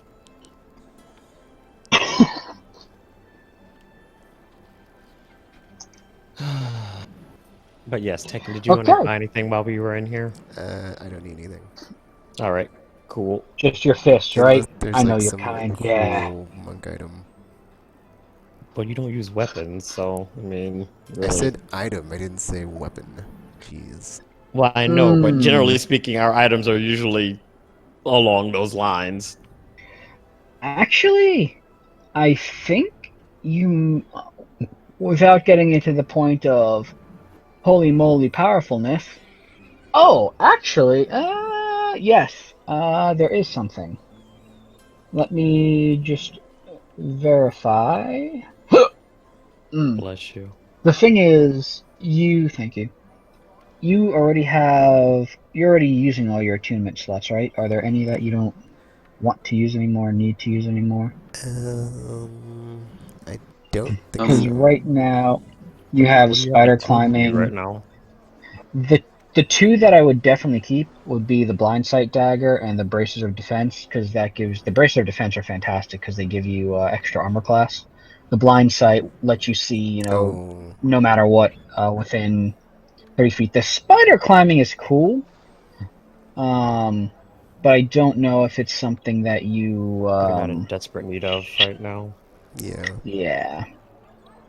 But yes, Tekken, did you want to Okay. buy anything while we were in here? I don't need anything. Alright, cool. Just your fists, Unless right? there's I know like you're some kind, cool yeah. monk item. But you don't use weapons, so, I mean, really. I said item, I didn't say weapon. Jeez. Well, I know, but generally speaking, our items are usually along those lines. Actually, I think you, without getting into the point of holy moly powerfulness. Oh, actually, yes, there is something. Let me just verify. Bless you. The thing is, thank you. You're already using all your attunement slots, right? Are there any that you don't want to use anymore, need to use anymore? I don't think Because so. right now, you have What do you spider have attuned to climbing. right now? The two that I would definitely keep would be the blind sight dagger and the braces of defense, because the braces of defense are fantastic because they give you extra armor class. The blind sight lets you see, Oh. no matter what, within 30 feet. The spider climbing is cool, but I don't know if it's something that you. You're not in desperate need of right now. Yeah. Yeah,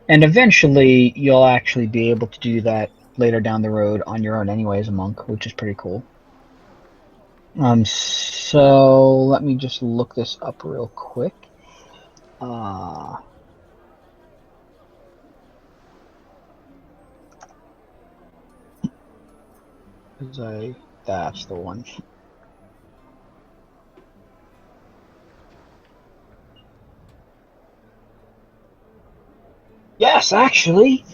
and eventually you'll actually be able to do that later down the road on your own anyway as a monk, which is pretty cool. So let me just look this up real quick. That's the one. Yes, actually,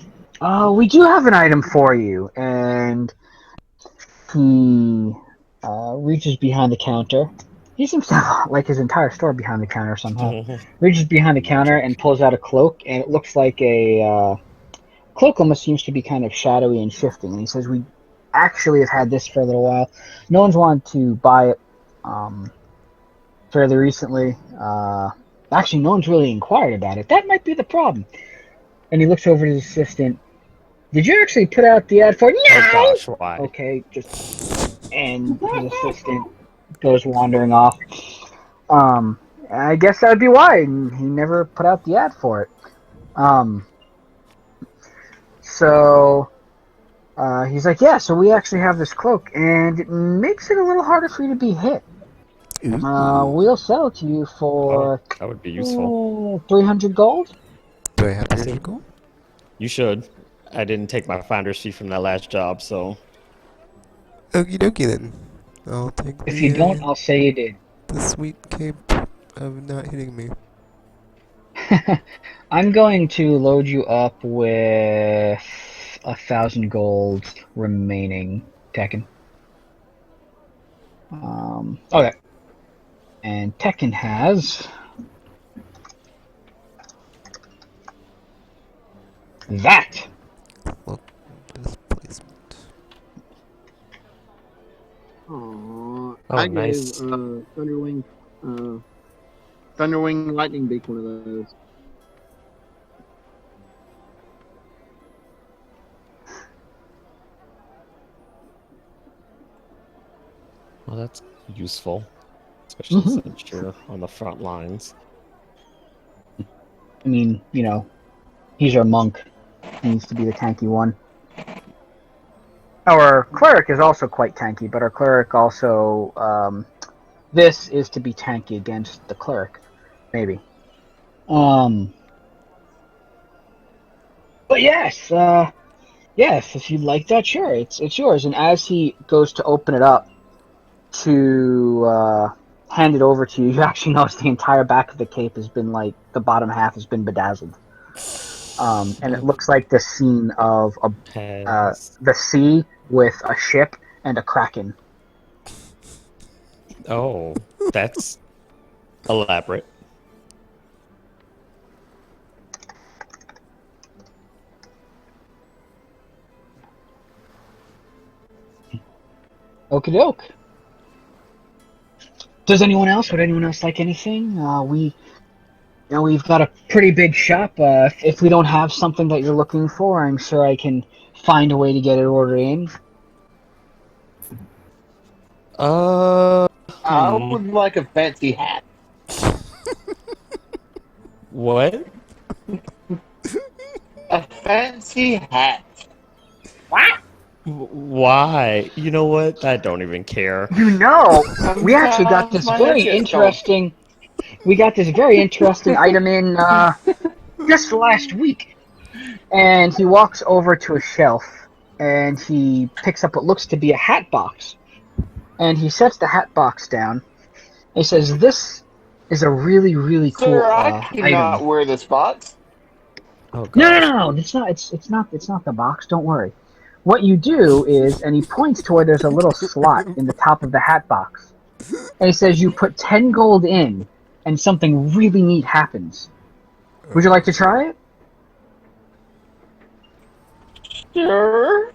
we do have an item for you, and he reaches behind the counter. He seems to have like his entire store behind the counter somehow. Reaches behind the counter and pulls out a cloak, and it looks like a cloak almost seems to be kind of shadowy and shifting. And he says, "We actually have had this for a little while. No one's wanted to buy it fairly recently. Actually, no one's really inquired about it. That might be the problem." And he looks over to his assistant. "Did you actually put out the ad for it?" "No!" Oh gosh, why? Okay, and his assistant goes wandering off. I guess that would be why he never put out the ad for it. So he's like, "Yeah, so we actually have this cloak, and it makes it a little harder for you to be hit. We'll sell it to you for that would be useful. 300 gold." Do I have to go? You should. I didn't take my finder's fee from that last job, so. Okie dokie then. I'll take If you don't, I'll say you did. the sweet cape of not hitting me. I'm going to load you up with 1,000 gold remaining, Tekken. Okay. And Tekken has that. Look, displacement. Aww. Oh, I nice. gave Thunderwing Lightning Beak one of those. Well, that's useful, especially Mhm. since you're on the front lines. I mean, you know, he's our monk. He needs to be the tanky one. Our cleric is also quite tanky, but our cleric also, this is to be tanky against the cleric, maybe. But yes, if you'd like that, sure, it's yours. And as he goes to open it up to hand it over to you, you actually notice the entire back of the cape has been like the bottom half has been bedazzled. And it looks like the scene of the sea with a ship and a kraken. Oh, that's elaborate. Okie doke. Would anyone else like anything? We've got a pretty big shop. If we don't have something that you're looking for, I'm sure I can find a way to get it ordered in. I would like a fancy hat. What? A fancy hat. What? Why? You know what? I don't even care. You know, we actually got this Sometimes my very head gets cold. interesting. We got this very interesting item in just last week. And he walks over to a shelf and he picks up what looks to be a hat box. And he sets the hat box down. He says, "This is a really, really cool Sir, I cannot item." wear this box. Oh gosh. No. It's not the box. Don't worry. What you do is, and he points to where there's a little slot in the top of the hat box. And he says, "You put 10 gold in, and something really neat happens. Would you like to try it?" Sure.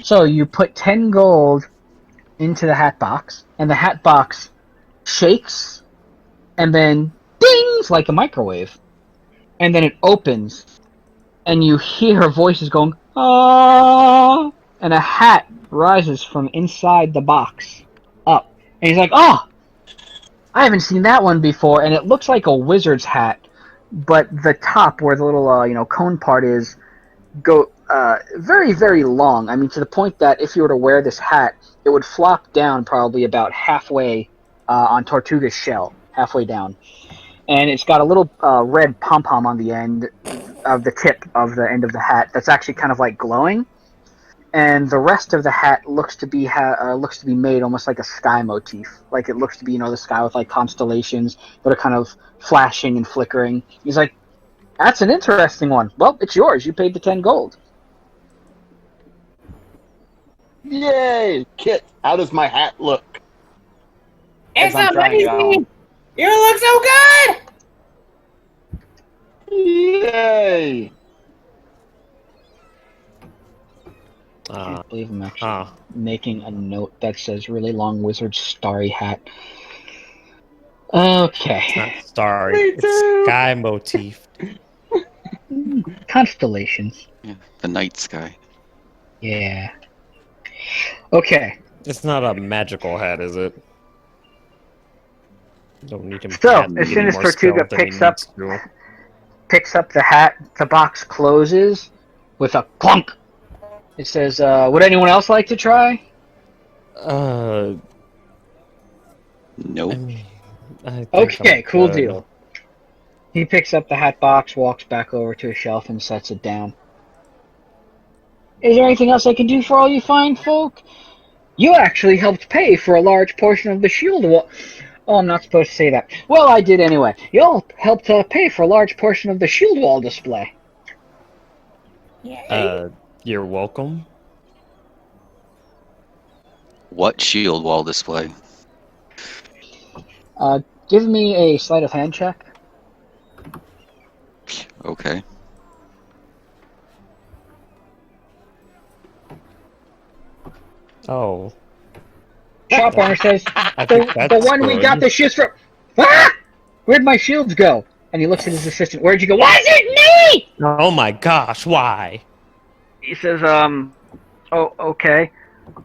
So you put 10 gold into the hat box, and the hat box shakes, and then dings like a microwave. And then it opens, and you hear voices going, "Ah!" And a hat rises from inside the box up. And he's like, "Oh, I haven't seen that one before." And it looks like a wizard's hat, but the top where the little cone part is go very, very long. I mean, to the point that if you were to wear this hat, it would flop down probably about halfway on Tortuga's shell, halfway down. And it's got a little red pom-pom on the end of the tip of the end of the hat that's actually kind of like glowing. And the rest of the hat looks to be made almost like a sky motif. Like it looks to be, the sky with like constellations that are kind of flashing and flickering. He's like, "That's an interesting one. Well, it's yours. You paid the 10 gold." Yay! Kit, how does my hat look? It's As I'm trying it amazing! You look so good! Yay! I can't believe I'm actually making a note that says "really long wizard starry hat." Okay. It's not starry. Me It's too. sky motif. Constellations. Yeah, the night sky. Yeah. Okay. It's not a magical hat, is it? Don't need him. So, as soon as Tortuga picks up the hat, the box closes with a clunk. It says, "Would anyone else like to try?" Nope. I mean, I think Okay, I'm cool good. deal. He picks up the hat box, walks back over to a shelf, and sets it down. "Is there anything else I can do for all you fine folk? You actually helped pay for a large portion of the shield wall." Oh, I'm not supposed to say that. Well, I did anyway. You all helped pay for a large portion of the shield wall display. You're welcome. What shield wall display? Give me a sleight of hand check. Okay. Oh, Shop owner says, I think the that's one we got good. the shoes from. Ah! Where'd my shields go? And he looks at his assistant. Where'd you go? Why is it me? Oh my gosh, why? He says, oh, okay.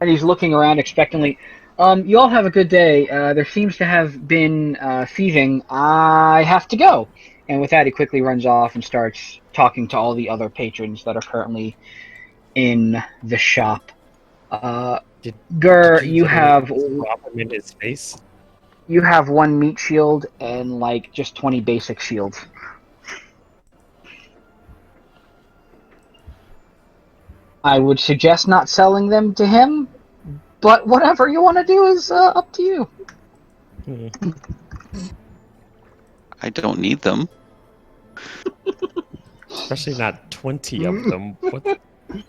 And he's looking around expectantly. You all have a good day. There seems to have been thieving. I have to go. And with that, he quickly runs off and starts talking to all the other patrons that are currently in the shop. Did Gur, you you have drop him in his face? one meat shield and like just 20 basic shields. I would suggest not selling them to him, but whatever you want to do is up to you. Hmm. I don't need them. Especially not 20 of them. What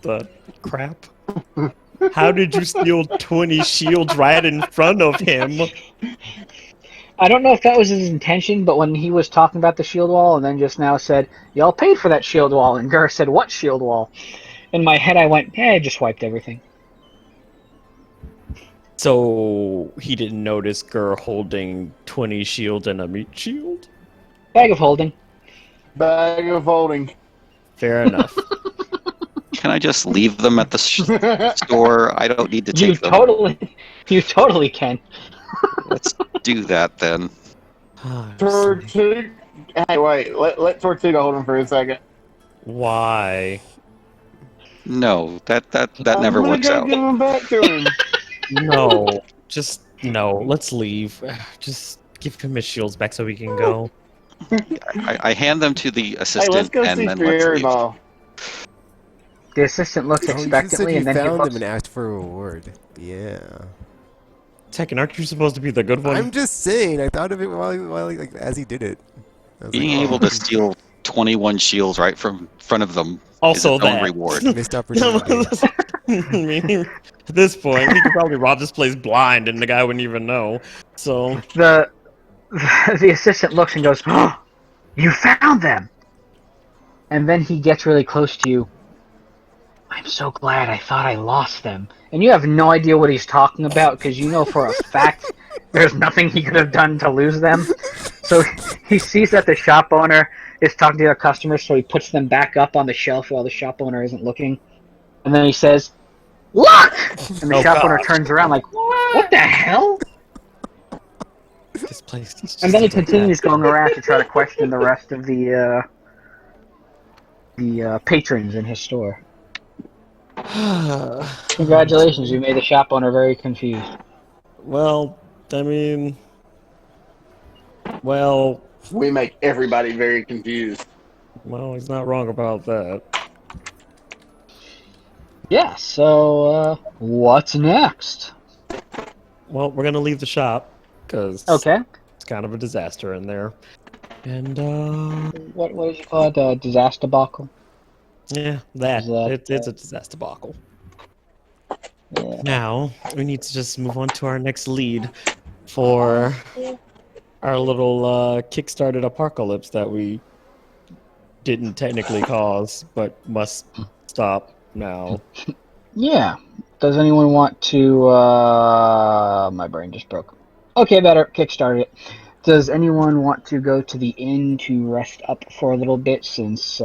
the crap? How did you steal 20 shields right in front of him? I don't know if that was his intention, but when he was talking about the shield wall and then just now said, y'all paid for that shield wall, and Gur said, what shield wall? In my head I went, I just wiped everything. So he didn't notice Gur holding 20 shields and a meat shield? Bag of holding. Bag of holding. Fair enough. Can I just leave them at the store? I don't need to You take them. totally can. Let's do that then. Tortuga. Hey, wait. Let Tortuga hold him for a second. Why? No, that never I'm gonna works go out. give him back to him. No. Just no. Let's leave. Just give him his shields back so we can go. I hand them to the Hey, assistant let's go and see then let's leave. Fieriball. The assistant looks Oh, you just said expectantly you and then he found looks... him and asked for a reward. Yeah. Tekken, aren't you supposed to be the good one? I'm just saying. I thought of it while like as he did it. I was Being like, able oh, to steal 21 shields right from front of them Also is its own that. reward. missed opportunity. I mean, at this point, he could probably rob this place blind and the guy wouldn't even know. So, The assistant looks and goes, oh, you found them! And then he gets really close to you. I'm so glad, I thought I lost them. And you have no idea what he's talking about because you know for a fact there's nothing he could have done to lose them. So he sees that the shop owner is talking to their customers, so he puts them back up on the shelf while the shop owner isn't looking. And then he says, look! And the Oh, shop owner gosh. turns around like, what the hell? this place is just And then he like that. continues going around to try to question the rest of the patrons in his store. Congratulations, you made the shop owner very confused. Well, I mean, well, We make everybody very confused. he's not wrong about that. Yeah, so, what's next? Well, we're gonna leave the shop because Okay. it's kind of a disaster in there, and What did you call it? Disaster debacle? yeah, that Is that, it's a disaster debacle. Yeah. Now we need to just move on to our next lead for our little kickstarted apocalypse that we didn't technically cause, but must stop now. Yeah. Does anyone want to, my brain just broke. Okay, better. Kickstart it. Does anyone want to go to the inn to rest up for a little bit since,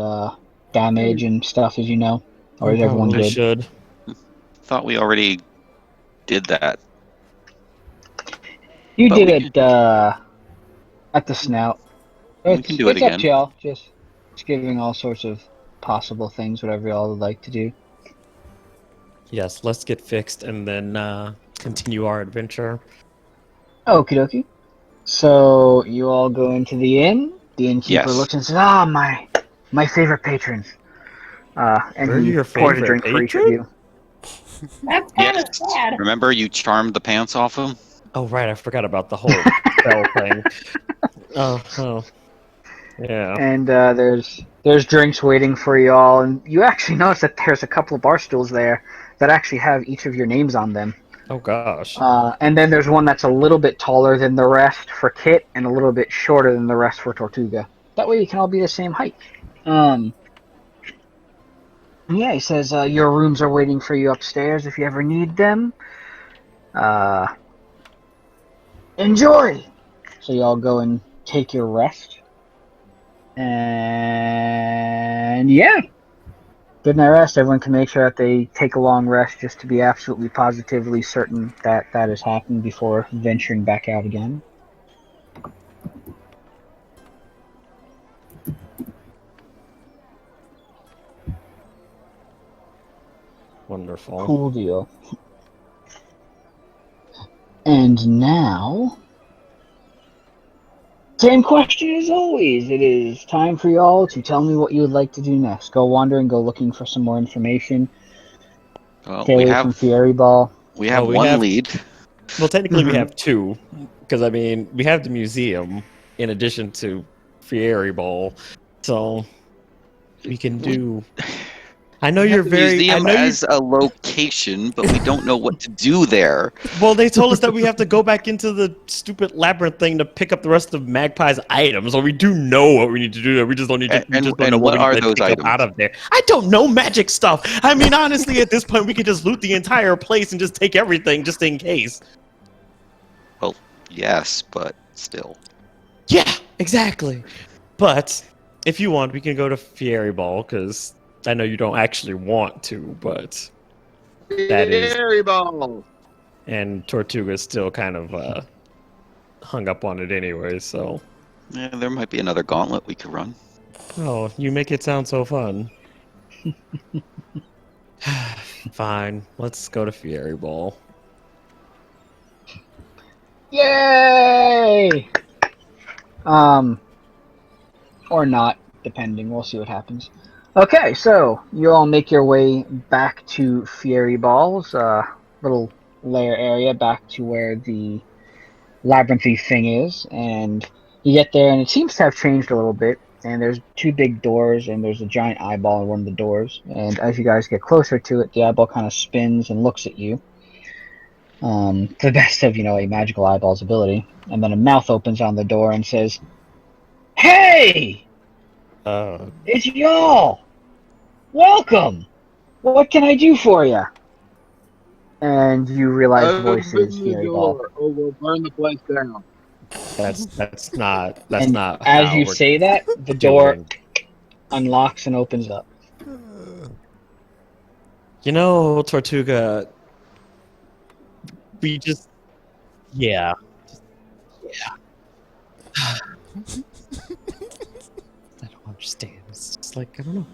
damage and stuff, as you know? Or is everyone Probably good? should. Thought we already did that. You But did we it, at the snout. We can do it It's up again. to y'all. Just giving all sorts of possible things, whatever y'all would like to do. Yes, let's get fixed and then continue our adventure. Okie dokie. So you all go into the inn. The innkeeper Yes. looks and says, "Ah, my favorite patrons." And We're he your pours a favorite drink for each of patron? you. That's kind of Yes. sad. Remember you charmed the pants off him? Oh right, I forgot about the whole spell thing. Oh, yeah. And there's drinks waiting for you all. And you actually notice that there's a couple of bar stools there that actually have each of your names on them. Oh gosh. And then there's one that's a little bit taller than the rest for Kit and a little bit shorter than the rest for Tortuga. That way you can all be the same height. Yeah, he says your rooms are waiting for you upstairs if you ever need them. Enjoy! So you all go and take your rest. And yeah. Good night rest. Everyone can make sure that they take a long rest just to be absolutely positively certain that that is happening before venturing back out again. Wonderful. Cool deal. And now, same question as always. It is time for y'all to tell me what you would like to do next. Go wandering, go looking for some more information. Well, Stay away from Fieriball. we have we one have- lead. Well, technically, we Mhm. have two, because I mean, we have the museum in addition to Fieriball, so we can do. I know We you're have the very. I museum know you. as a location, but we don't know what to do there. Well, they told us that we have to go back into the stupid labyrinth thing to pick up the rest of Magpie's items. So we do know what we need to do there. We just don't need to. We just don't know what we what are need to those pick up items? out of there. I don't know magic stuff. I mean, honestly, at this point, we could just loot the entire place and just take everything, just in case. Well, yes, but still. Yeah, exactly. But if you want, we can go to Fieriball because I know you don't actually want to, but that is. Fieriball. And Tortuga's still kind of hung up on it anyway, so. Yeah, there might be another gauntlet we could run. Oh, you make it sound so fun. Fine, let's go to Fieriball. Yay! Or not, depending. We'll see what happens. Okay, so you all make your way back to Fieriball's little lair area, back to where the labyrinthy thing is, and you get there, and it seems to have changed a little bit. And there's two big doors, and there's a giant eyeball in one of the doors. And as you guys get closer to it, the eyeball kind of spins and looks at you. To the best of, a magical eyeball's ability. And then a mouth opens on the door and says, "Hey! It's y'all! Welcome! What can I do for you?" And you realize the voice is Open the Fieriball. door, or we'll burn the place down. That's not And not as how you we're say that, the door doing. unlocks and opens up. You know, Tortuga, we just yeah. I don't understand. It's just like I don't know.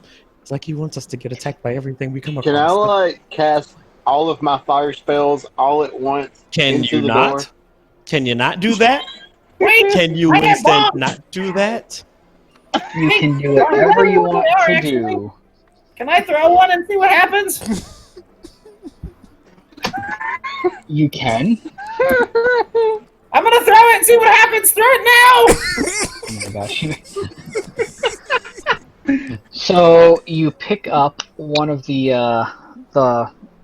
It's like he wants us to get attacked by everything we come across. Can I cast all of my fire spells all at once Can into you the not? door? Can you not do that? Wait, Can you I have instead bombs! not do that? You can do whatever you want to do. Can I throw one and see what happens? You can. I'm gonna throw it and see what happens. Throw it now! Oh my gosh. So you pick up one of the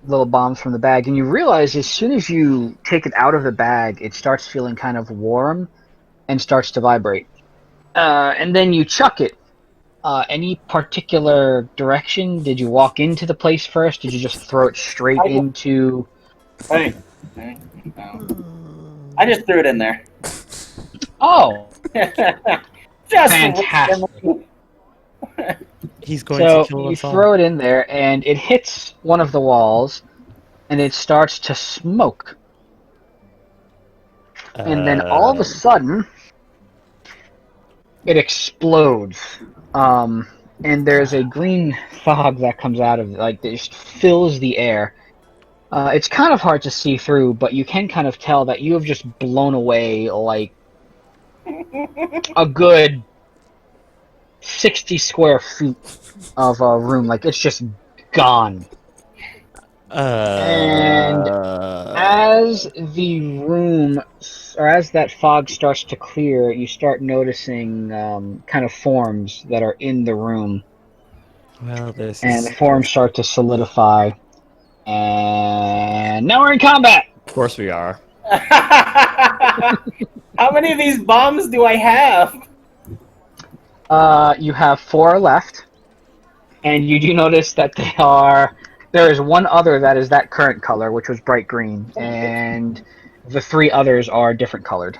little bombs from the bag, and you realize as soon as you take it out of the bag, it starts feeling kind of warm and starts to vibrate. And then you chuck it. Any particular direction? Did you walk into the place first? Did you just throw it straight into... Hey. I just threw it in there. Oh! Just Fantastic. He's going So to kill you us all. throw it in there, and it hits one of the walls, and it starts to smoke. And then all of a sudden, it explodes. And there's a green fog that comes out of it, like it just fills the air. It's kind of hard to see through, but you can kind of tell that you have just blown away like a good 60 square feet of a room. Like it's just gone. And as the room, or as that fog starts to clear, you start noticing kind of forms that are in the room. Well, this And is... the forms start to solidify. And now we're in combat! Of course we are. How many of these bombs do I have? You have 4 left. And you do notice that there is one other that is that current color, which was bright green, and the 3 others are different colored.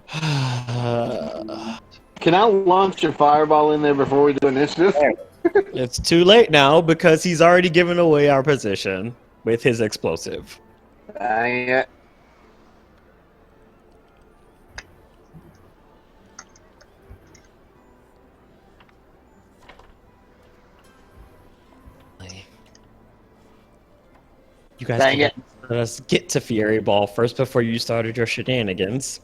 Can I launch a fireball in there before we do initiative? It's too late now because he's already given away our position with his explosive. Dang it. You guys Dang can it. let us get to Fieriball first before you started your shenanigans.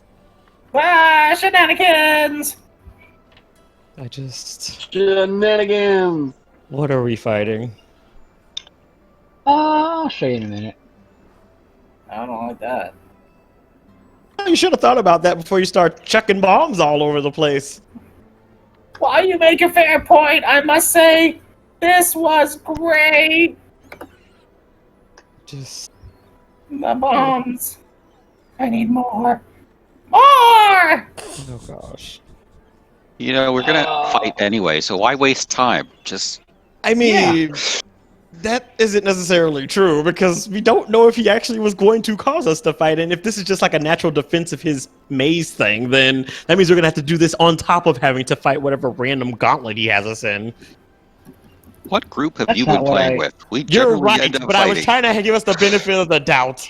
Ah, shenanigans! I just... Shenanigans. What are we fighting? I'll show you in a minute. I don't like that. You should have thought about that before you start chucking bombs all over the place. While you make a fair point, I must say, this was great. Just... The bombs. I need more. More! Oh gosh. You know, we're gonna fight anyway, so why waste time? Just I mean, that isn't necessarily true because we don't know if he actually was going to cause us to fight. And if this is just like a natural defense of his maze thing, then that means we're going to have to do this on top of having to fight whatever random gauntlet he has us in. what group have That's you not been what playing I- with? We You're generally right, end up but I was fighting. trying to give us the benefit of the doubt.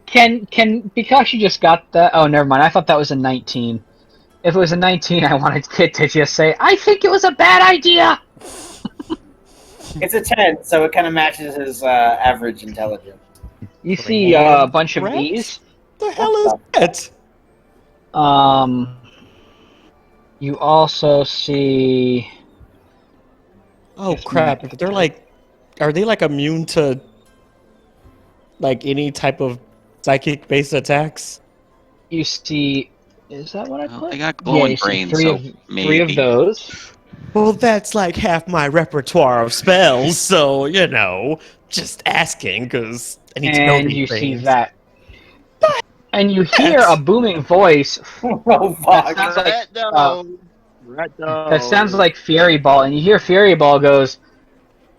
Can because you just got that? Oh, never mind. I thought that was a 19. If it was a 19, I wanted Kit to just say, "I think it was a bad idea." It's a 10, so it kind of matches his average intelligence. You see a bunch of Rats? bees. The hell is that? You also see. Oh crap! They're like, are they like immune to like any type of psychic-based attacks? You see. Is that what I Well, put? I got glowing you see brain, three so of maybe. those. Well, that's like half my repertoire of spells, so you know, just asking because I need to know And these you see things. that. And you hear a booming voice Oh, that fuck. sounds like Rat dog. Rat dog. that sounds like Fieriball, and you hear Fieriball goes,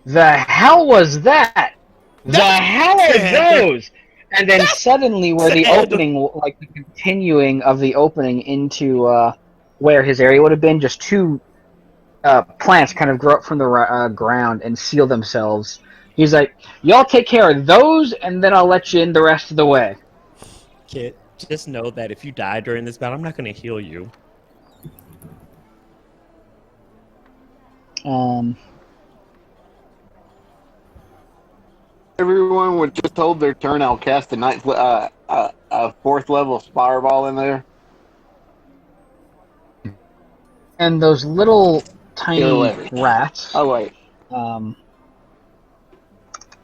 "The hell was that? The hell are Ed. those?" And then suddenly, where the Ed. opening, like the continuing of the opening into where his area would have been, just 2 plants kind of grow up from the ground and seal themselves. He's like, "Y'all take care of those, and then I'll let you in the rest of the way." Kit, just know that if you die during this battle, I'm not going to heal you. Everyone would just hold their turn. I'll cast a 4th level fireball in there. And those little tiny 11. rats. Oh wait.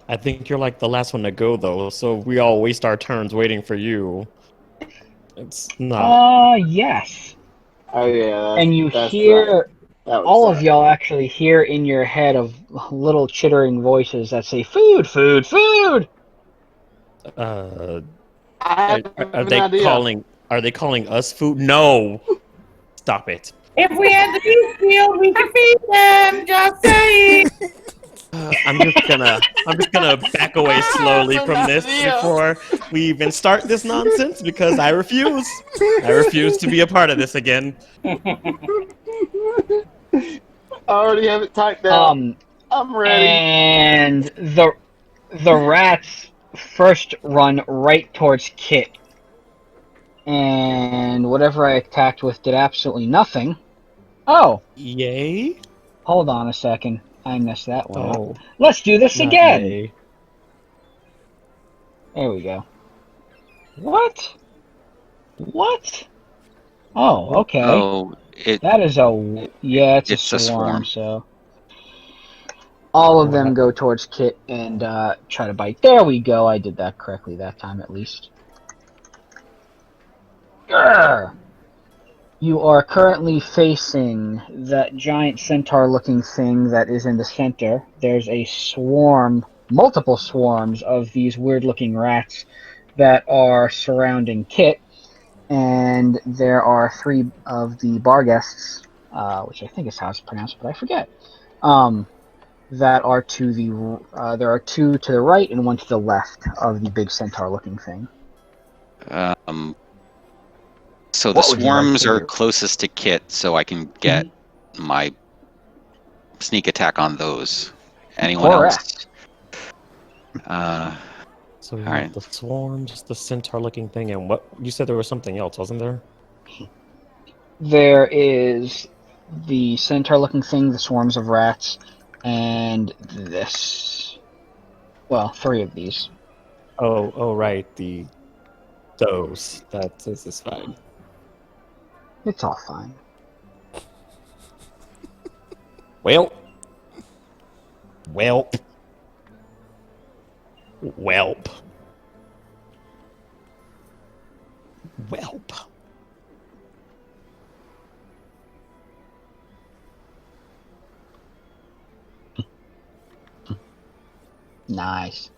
I think you're like the last one to go, though, so we all waste our turns waiting for you. It's not. Yes. Oh yeah. And you that's hear That was all of sad. y'all actually hear in your head of little chittering voices that say, "Food, food, food." I Are, have are an they idea. calling? Are they calling us food? No. Stop it. If we had the beef field, we could feed them. Just saying. I'm just gonna back away slowly from this before we even start this nonsense because I refuse. I refuse to be a part of this again. I already have it typed out. I'm ready. And the rats first run right towards Kit, and whatever I attacked with did absolutely nothing. Oh, Yay? hold on a second. I messed that one up. Oh, Let's do this not again. yay. There we go. What? What? Oh, okay. Oh, That is it's it's a a swarm, swarm. so all of them go towards Kit and try to bite. There we go. I did that correctly that time, at least. Grr! You are currently facing that giant centaur-looking thing that is in the center. There's a swarm, multiple swarms of these weird-looking rats that are surrounding Kit. and there are 3 of the bar guests, which I think is how it's pronounced, but I forget. That are to the there are 2 to the right and 1 to the left of the big centaur-looking thing. So the What would you like swarms to are do? closest to Kit, so I can get my sneak attack on those. Anyone Correct. else? So we All have right. the swarms, the centaur-looking thing, and what you said there was something else, wasn't there? There is the centaur-looking thing, the swarms of rats, and this. Well, 3 of these. Oh, right, those. This is fine. It's all fine. Welp. Welp. Welp. Welp. Nice.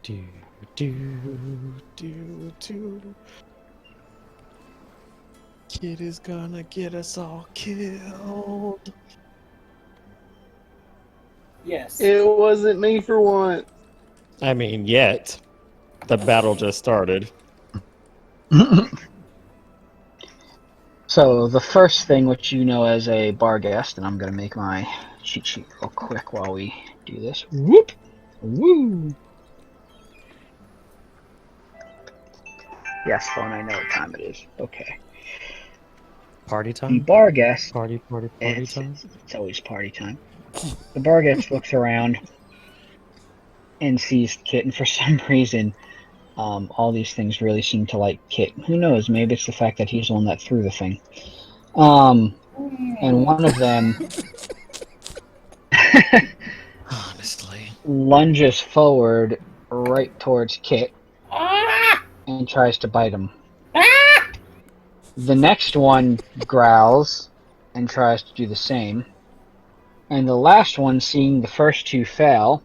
Do, do. Kid is gonna get us all killed. Yes. It wasn't me for once. I mean, yet. The battle just started. So the first thing, which you know as a bar guest, and I'm going to make my cheat sheet real quick while we do this. Whoop! Woo! Yes, phone, I know what time it is. Okay. Party The time? bar guest, Party it's, time? it's always party time. The bar guest looks around and sees Kit, and for some reason, all these things really seem to like Kit. Who knows? Maybe it's the fact that he's the one that threw the thing. And one of them Honestly. lunges forward right towards Kit Ah! and tries to bite him. Ah! The next one growls and tries to do the same. And the last one, seeing the first 2 fail,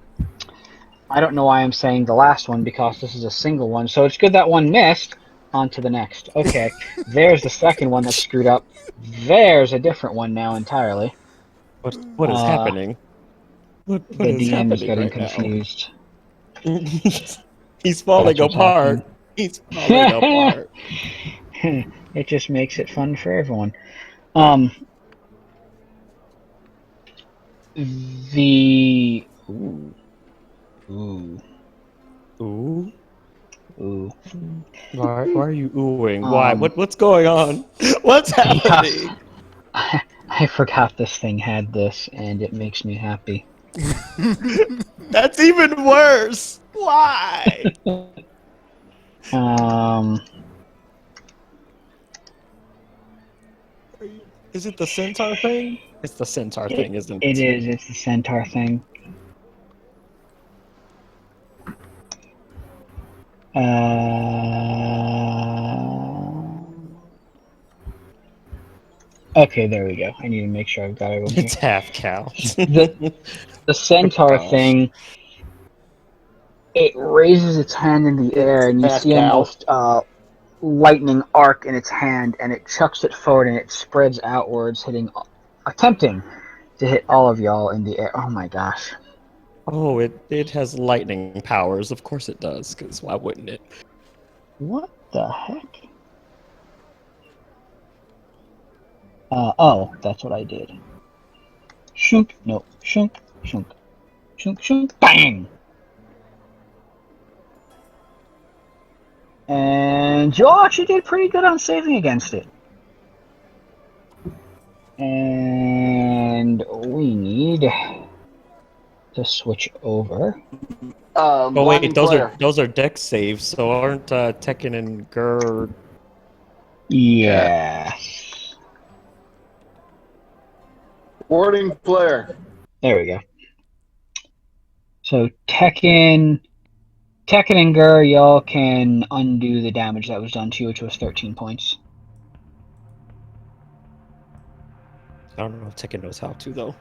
I don't know why I'm saying the last one because this is a single one, so it's good that one missed. On to the next. Okay, there's the second one that screwed up. There's a different one now entirely. What is happening? What The is DM is happening getting right now? confused. He's falling That's what's apart. happening. He's falling apart. It just makes it fun for everyone. The ooh. Ooh. Why are you oohing? Why? What's going on? What's happening? I forgot this thing had this, and it makes me happy. That's even worse. Why? Is it the centaur thing? It's the centaur thing, isn't it? It is. It's the centaur thing. Okay, there we go. I need to make sure I've got everyone here. It's half cow. The centaur Gosh. thing, it raises its hand in the air, and you Half see cow. almost lightning arc in its hand, and it chucks it forward, and it spreads outwards, attempting to hit all of y'all in the air. Oh my gosh. Oh, it has lightning powers. Of course it does, because why wouldn't it? What the heck? Oh, that's what I did. Shunk, no, shunk, shunk, shunk, shunk, bang! And you all actually did pretty good on saving against it. And we need to switch over. Oh Blind wait, player. those are deck saves, so aren't Tekken and Gur? Yes. Warding player. There we go. So Tekken and Gur, y'all can undo the damage that was done to you, which was 13 points. I don't know if Tekken knows how to though.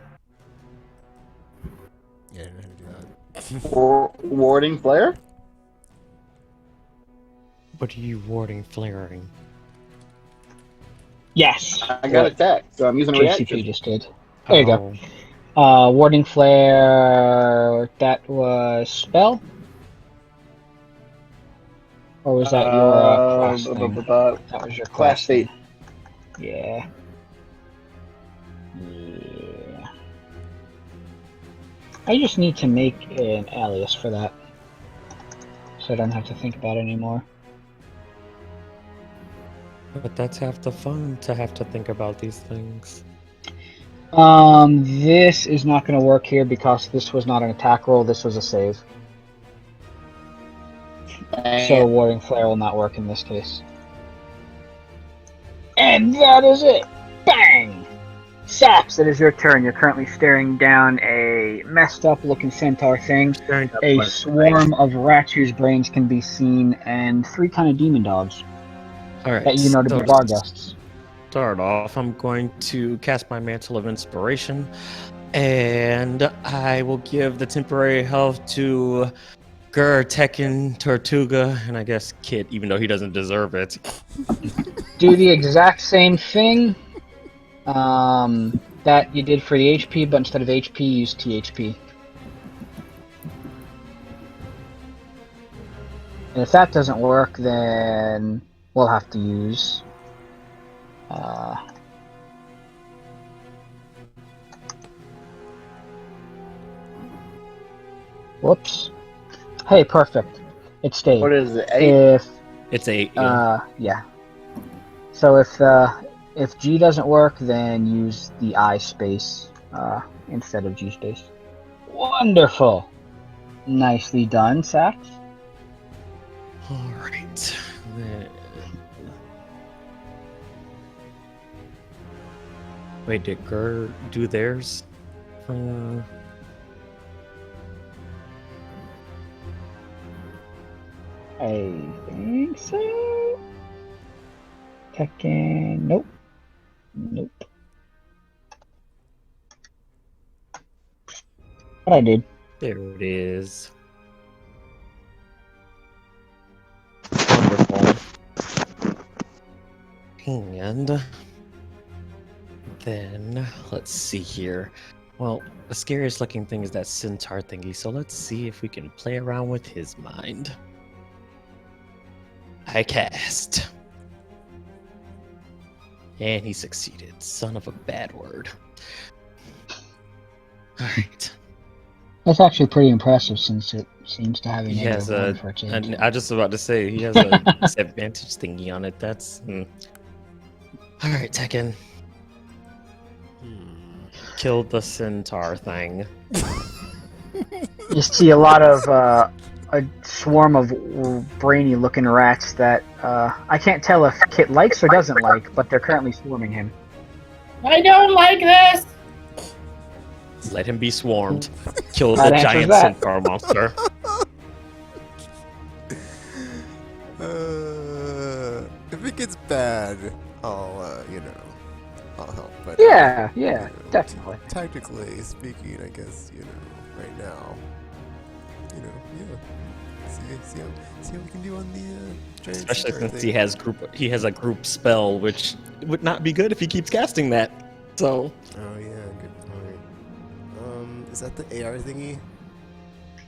Yeah, I didn't know how to do that. Warding flare? What are you warding, flaring? Yes. I got attacked, so I'm using a JCP reaction. just did. There you go. Oh, Warding Flare, that was spell? Or was that your class thing? That was your class feat. thing. Yeah. Yeah. I just need to make an alias for that. So I don't have to think about it anymore. But that's half the fun, to have to think about these things. This is not going to work here because this was not an attack roll, this was a save. So Warding Flare will not work in this case. And that is it! Bang! Sax, it is your turn. You're currently staring down a messed up looking centaur thing. A swarm of rats whose brains can be seen, and 3 kind of demon dogs Alright, that you know to be bar guests. Start off, I'm going to cast my Mantle of Inspiration, and I will give the temporary health to Gur, Tekken, Tortuga, and I guess Kit, even though he doesn't deserve it. Do the exact same thing that you did for the HP, but instead of HP, use THP. And if that doesn't work, then we'll have to use... whoops. Hey, perfect. It stayed. What is it, 8? It's 8. Yeah. So if G doesn't work, then use the I space instead of G space. Wonderful. Nicely done, Sax. Alright. Wait, did Gur do theirs? I think so. Tekken. Nope. Nope. What I did. There it is. Wonderful. And then, let's see here. Well, the scariest looking thing is that centaur thingy, so let's see if we can play around with his mind. I cast. And he succeeded. Son of a bad word. Alright. That's actually pretty impressive since it seems to have a He has negative 1 for a change. and I just about to say, he has a disadvantage thingy on it. That's... Alright, Tekken. Killed the centaur thing. You see a lot of a swarm of brainy looking rats that I can't tell if Kit likes or doesn't like, but they're currently swarming him. I don't like this. Let him be swarmed. Kill That the answers giant that. centaur monster. If it gets bad, I'll, I'll help. But Yeah, you know, definitely. Tactically speaking, I guess, right now, yeah. See how we can do on the giant Especially centaur since thing. he has a group spell, which would not be good if he keeps casting that. So Oh yeah, good point. Is that the AR thingy?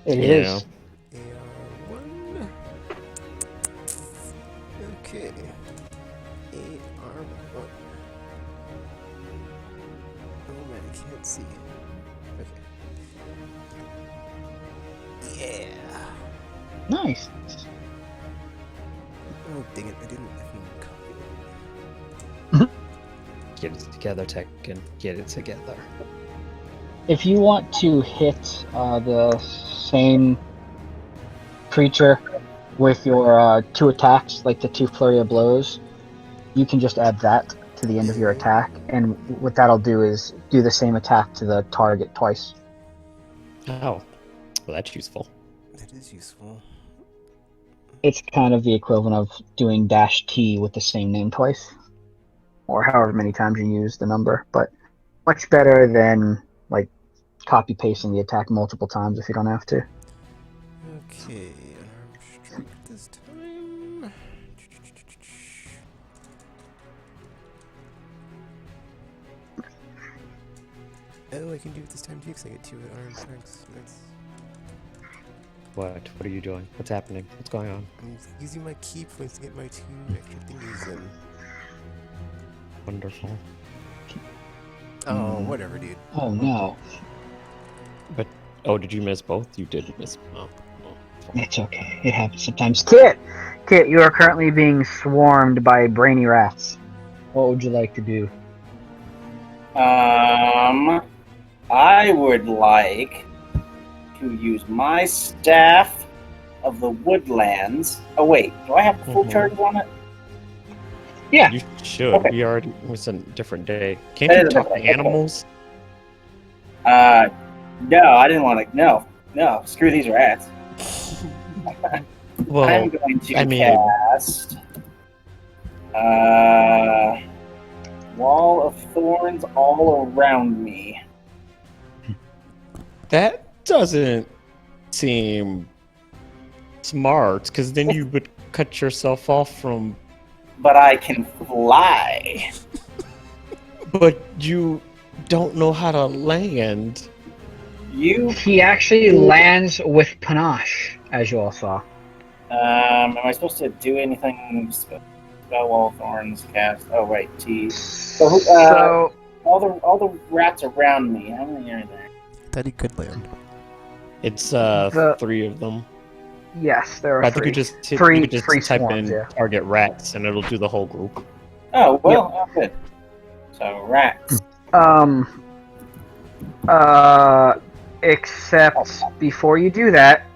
It yeah. is. AR1. Okay. AR1. Oh man, I can't see. Okay. Yeah. Nice. Oh dang it! I didn't copy it. Get it together, Tekken. Get it together. If you want to hit the same creature with your 2 attacks, like the 2 flurry of blows, you can just add that to the end of your attack, and what that'll do is do the same attack to the target twice. Oh, well, that's useful. That is useful. It's kind of the equivalent of doing -T with the same name twice, or however many times you use the number, but much better than like copy pasting the attack multiple times if you don't have to. Okay, unarmed strike this time. Oh, I can do it this time too because I get 2 unarmed strikes. Nice. What? What are you doing? What's happening? What's going on? I'm using my key points to get my 2 extra thingies in. Wonderful. Oh, whatever, dude. Oh no, But oh, did you miss both? You did miss. Oh. it's okay. It happens sometimes. Kit, you are currently being swarmed by brainy rats. What would you like to do? I would like to use my staff of the woodlands. Oh wait, do I have full Mhm. charges on it? Yeah. You should. Okay. We already. It was a different day. Can't That you is a talk to different day, okay. animals? No, I didn't want to. No, screw these rats. Well, I'm going to I mean- cast Wall of Thorns all around me. that doesn't seem smart, because then you would cut yourself off from. But I can fly. But you don't know how to land. He actually lands with panache, as you all saw. Am I supposed to do anything? Spell Wall of Thorns cast. Oh right, T. So, So all the rats around me. How many are there? Thought he could land. It's The- 3 of them. yes, there are I think three. you just Three- you could just three type swarms, in yeah. target rats and it'll do the whole group. Oh well, oh, good. So rats. Except before you do that,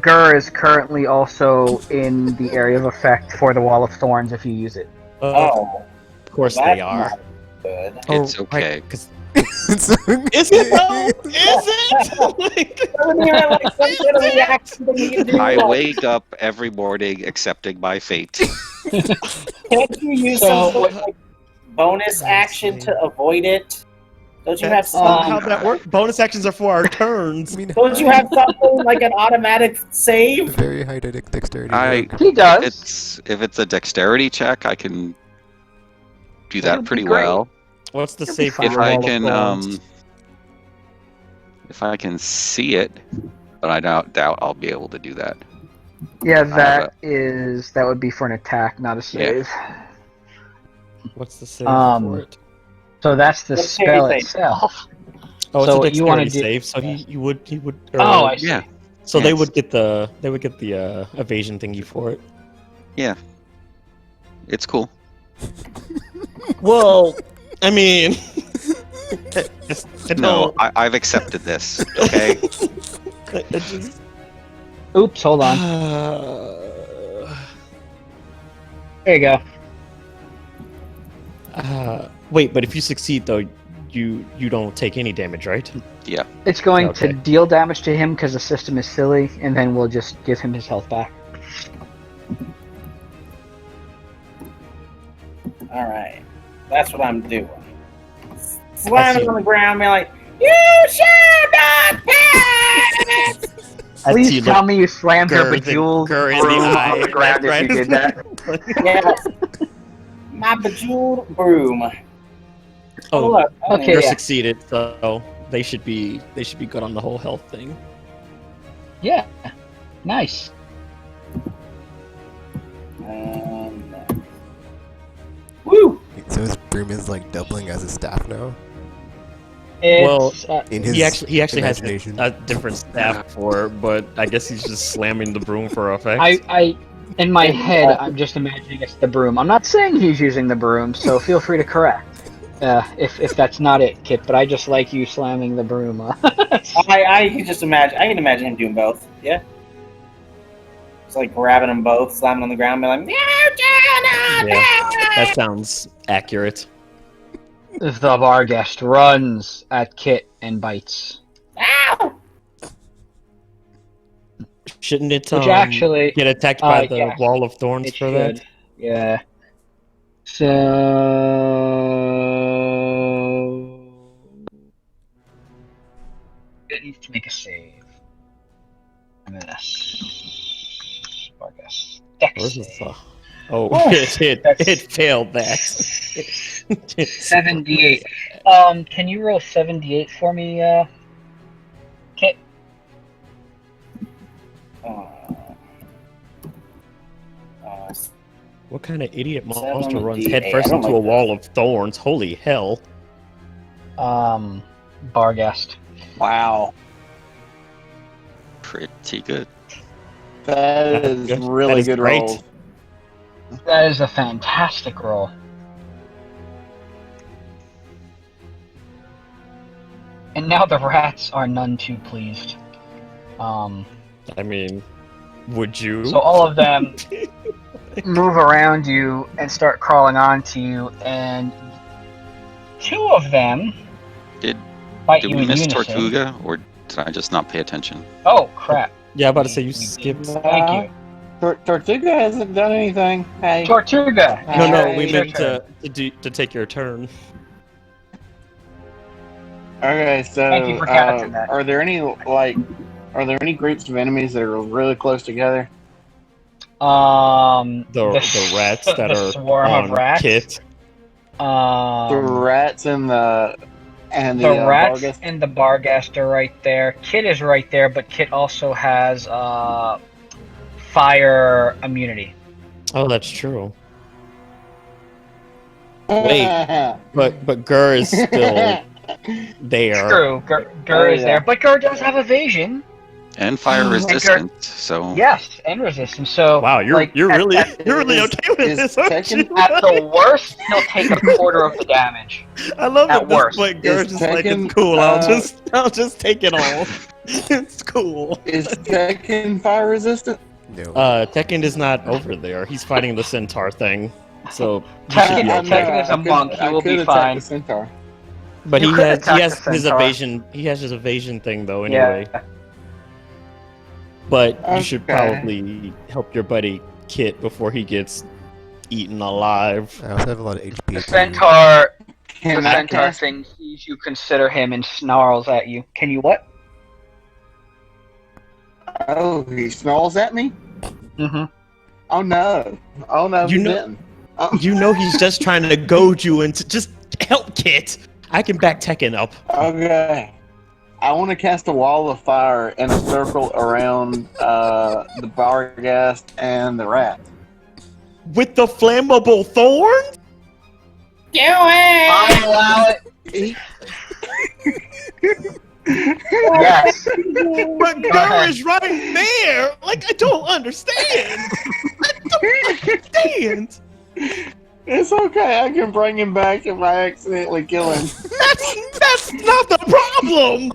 Gur is currently also in the area of effect for the Wall of Thorns if you use it. Oh, Of course that's they are. not good. It's okay. Right, 'cause- It's is it though? Is it? Doesn't he have like some sort of reaction thing you can do? I Like, wake up every morning accepting my fate. can't you use So, some sort of like bonus action to avoid it? Don't you have That's not some? how that works. Bonus actions are for our turns. I mean, Don't you have something like an automatic save? very high dexterity. I- rogue. He does. If it's a dexterity check, I can do That would that be pretty great. well. What's the You'll be safe for fine. If your I Wall of can Thorns? if I can see it, but I doubt I'll be able to do that. Yeah, have that would be for an attack, not a save. What's the save um, for it? So that's the Let's spell save. itself. Oh, it's so a you wanna dexterity do- save. So he would. Oh, I see. Yeah. So they yes. would get the evasion thingy for it. Yeah. It's cool. Well, I mean, I No, don't. I've accepted this. Okay. I just, Oops, hold on. There you go. wait, but if you succeed though, you don't take any damage, right? It's going Okay. to deal damage to him because the system is silly, and then we'll just give him his health back. All right, that's what I'm doing. Slamming see. on the ground, being like, "You shall not pass!" I see Please you tell look me you slammed your Gur in- bejeweled Gur in the broom eye, on the ground if right? you did that. Yes, my bejeweled broom. Oh, look. okay. Gur yeah. succeeded, so they should be good on the whole health thing. Yeah. Nice. Woo! So his broom is like doubling as a staff now. It's, In his He actually has imagination. a different staff for it, but I guess he's just slamming the broom for effect. I in my head, I'm just imagining it's the broom. I'm not saying he's using the broom, so feel free to correct. If that's not it, Kit, but I just like you slamming the broom. I can just imagine. I can imagine him doing both. Yeah. It's like grabbing them both, slamming on the ground, being like, "You shall not Yeah, pass!" that sounds accurate. The Varghest runs at Kit and bites. Ow! Shouldn't it Which actually, get attacked by the yeah, Wall of Thorns it for should. that? Yeah. So it needs to make a save. Miss. Bargas. This Dex. is, oh, Oof, that's- it failed that. 78. Can you roll 78 for me, Kit? What kind of idiot monster 78. runs headfirst I don't into like a wall of thorns? Holy hell. Bargast. Wow. Pretty good. That That's is good. really That is good great. rolls. That is a fantastic roll. And now the rats are none too pleased. I mean, would you? So all of them move around you and start crawling onto you, and 2 of them Did fight Did you we in miss unison. Tortuga, or did I just not pay attention? Oh crap! Yeah, I'm about to say you We- skipped. Thank you, Tortuga hasn't done anything. Hey. Tortuga. No, no, we it's your meant turn. to take your turn. Okay, so Thank you for catching that. are there any groups of enemies that are really close together? The rats that the are swarm on of rats. Kit. The rats and the rats Bargus? and the Bargast are right there. Kit is right there, but Kit also has fire immunity. Oh, that's true. Wait. But Gur is still there. True, Gur is there, but Gur does have evasion. And fire resistant, so Yes, and resistance. So Wow, you're like, really at okay with is this, aren't Tekken- you? at the worst, he'll take a quarter of the damage. I love at at this worst. point Gur's Is just like, Tekken, it's cool. I'll just take it all. It's cool. Is Tekken fire resistant? No. Tekken is not over there. He's fighting the centaur thing. So he Tekken- should be Tekken okay. is a monk. He will be attack fine. The centaur. But You he could has attack the his centaur. evasion. He has his evasion thing though. Anyway, Yeah. but you should Okay. probably help your buddy Kit before he gets eaten alive. I also have a lot of HP. The too. centaur, Can the I centaur cast? thing sees you consider him and snarls at you. Can you what? Oh, he snarls at me. Mm-hmm. Oh no! Oh no! You he know- didn't. You know he's just trying to goad you into just help Kit. I can back Tekken up. Okay. I want to cast a wall of fire in a circle around the Bargast and the rat. With the flammable thorn? Do it! I allow it. Yes. But Gur is right there. Like, I don't understand. I don't understand. It's okay. I can bring him back if I accidentally kill him. That's not the problem.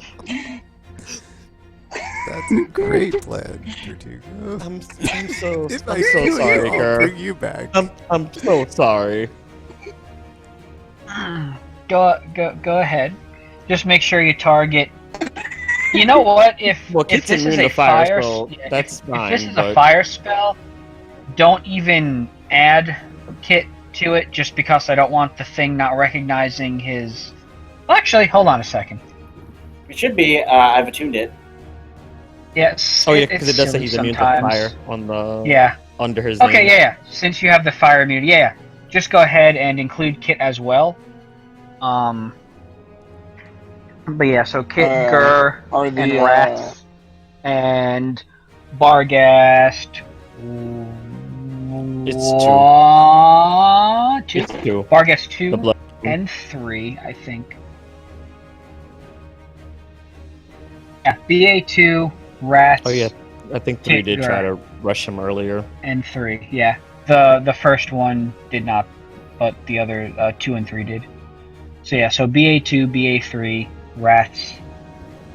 That's a great plan, Tortuga. I'm so If I I'm so kill you, sorry, I'll Gur. bring you back. I'm so sorry. Go ahead. Just make sure you target. You know what? If Well, if Kit's this is immune a to fire, fire, so yeah, that's if fine. this is but a fire spell, don't even add Kit to it, just because I don't want the thing not recognizing his. Well, actually, hold on a second. It should be. I've attuned it. Yes. Oh yeah, because it does say silly he's immune to sometimes. fire on the Yeah. under his Okay. name. Yeah. Since you have the fire immunity, yeah. Just go ahead and include Kit as well. But yeah, so Kit, Gur, Are the and Rats, and Bargast. It's two. It's two. Bargast 2 The blood. and 3, I think. Yeah, BA2, Rats. Oh yeah, I think 3 did Gur. try to rush him earlier. And 3, yeah. The first one did not, but the other 2 and 3 did. So yeah, so BA2, BA3, Rats,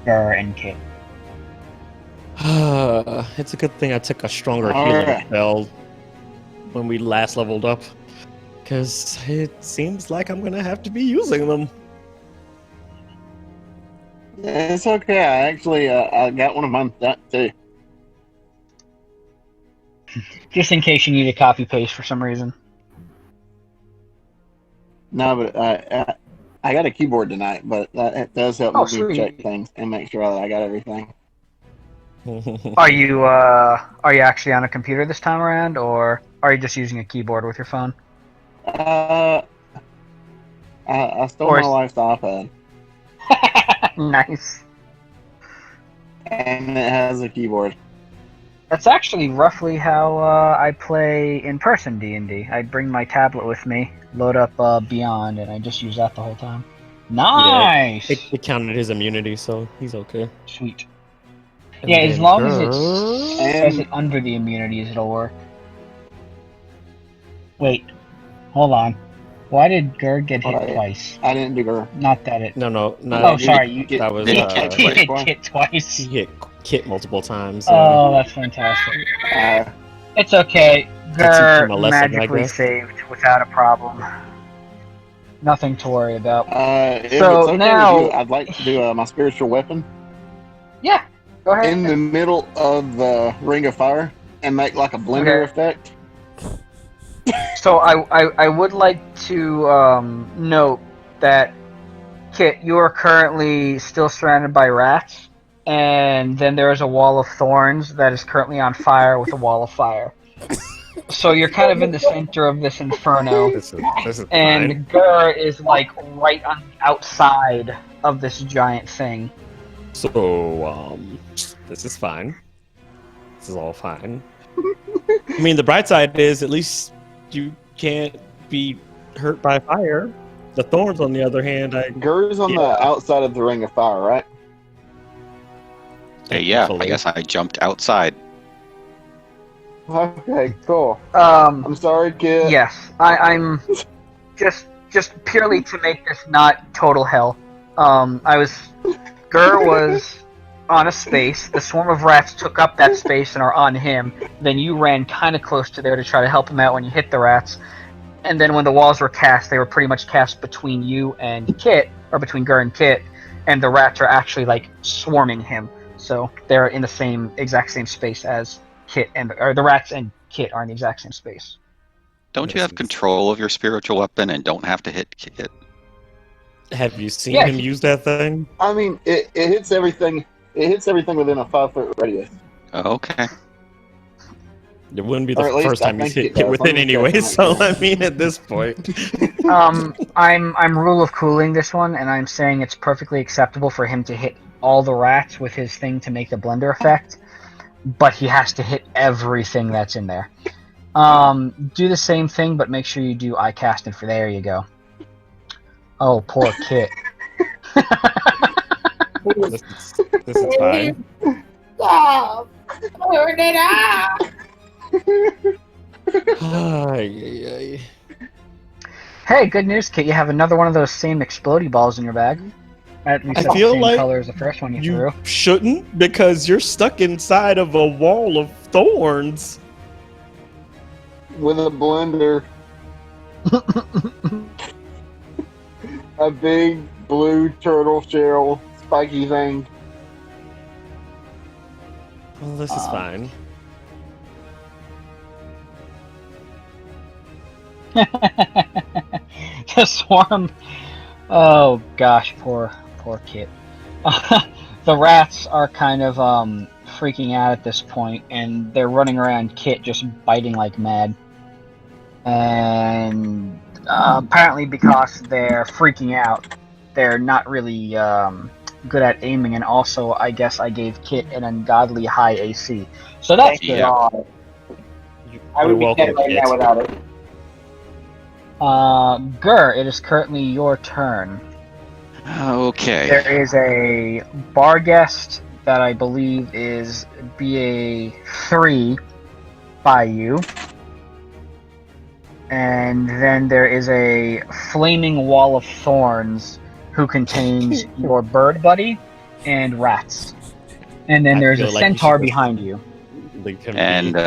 Gur, and Kit. It's a good thing I took a stronger All healing right. spell when we last leveled up, because it seems like I'm gonna have to be using them. It's okay. I actually I got one of mine that too. Just in case you need a copy paste for some reason. No, but I got a keyboard tonight, but it does help Oh, me sweet. check things and make sure that I got everything. Are you actually on a computer this time around, or are you just using a keyboard with your phone? I stole Or my is- wife's iPad, Nice. and it has a keyboard. That's actually roughly how I play in person D&D. I bring my tablet with me, load up Beyond, and I just use that the whole time. Nice. It counted his immunity, so he's okay. Sweet. And Yeah, as then long as it Grr. says it under the immunities, it'll work. Wait, hold on. Why did Gerd get hit Alright. twice? I didn't do her. Not that it. No, Oh, sorry. You that was Did he hit hit he twice? hit Kit twice. he hit Kit multiple times. Oh, that's fantastic. Uh, It's okay. teach Gur him a lesson, I magically guess. saved without a problem. Nothing to worry about. if So it's okay now- with you, I'd like to do my spiritual weapon Yeah, go ahead. in the middle of the ring of fire and make like a blender Okay. effect. So I would like to note that, Kit, you are currently still surrounded by rats, and then there is a wall of thorns that is currently on fire with a wall of fire. So you're kind of in the center of this inferno, This is fine. and Gur is like right on the outside of this giant thing. So, this is fine. This is all fine. I mean, the bright side is at least you can't be hurt by fire. The thorns, on the other hand, Gur's on the outside of the ring of fire, right? Hey, yeah, I Thankfully. guess I jumped outside. Okay, cool. Um, I'm sorry, kid. Yes, I'm just purely to make this not total hell. Gur was on a space. The swarm of rats took up that space and are on him. Then you ran kind of close to there to try to help him out when you hit the rats. And then when the walls were cast, they were pretty much cast between you and Kit, or between Gur and Kit, and the rats are actually like swarming him. So they're in the exact same space as Kit, or the rats and Kit are in the exact same space. Don't you have control of your spiritual weapon and don't have to hit Kit? Have you seen Yeah, him use that thing? I mean, it hits everything. It hits everything within a 5-foot radius. Okay. It wouldn't be Or at the least first I time he's think hit it Kit does. with Let it me check anyway, on so that. I mean, at this point. I'm rule of cooling this one, and I'm saying it's perfectly acceptable for him to hit all the rats with his thing to make the blender effect, but he has to hit everything that's in there. Do the same thing, but make sure you do eye casting for there you go. Oh, poor Kit. This is fine. Stop! Turn it off! Ay. Hey, good news, Kit. You have another one of those same explodey balls in your bag. At least I that's the feel same like color as the first one you You threw. shouldn't, because you're stuck inside of a wall of thorns. With a blender. A big blue turtle shell spiky thing. Well, this is fine. The swarm. Oh gosh, poor Kit. The rats are kind of freaking out at this point, and they're running around Kit, just biting like mad. And apparently, because they're freaking out, they're not really good at aiming. And also, I guess I gave Kit an ungodly high AC, so that's good. Yeah. I You're would be welcome, dead right Kit. now without it. Gur, it is currently your turn. Okay. There is a bar guest that I believe is BA3 by you. And then there is a flaming wall of thorns who contains your bird buddy and rats. And then I there's a feel like you centaur should just behind you. Leave him And be.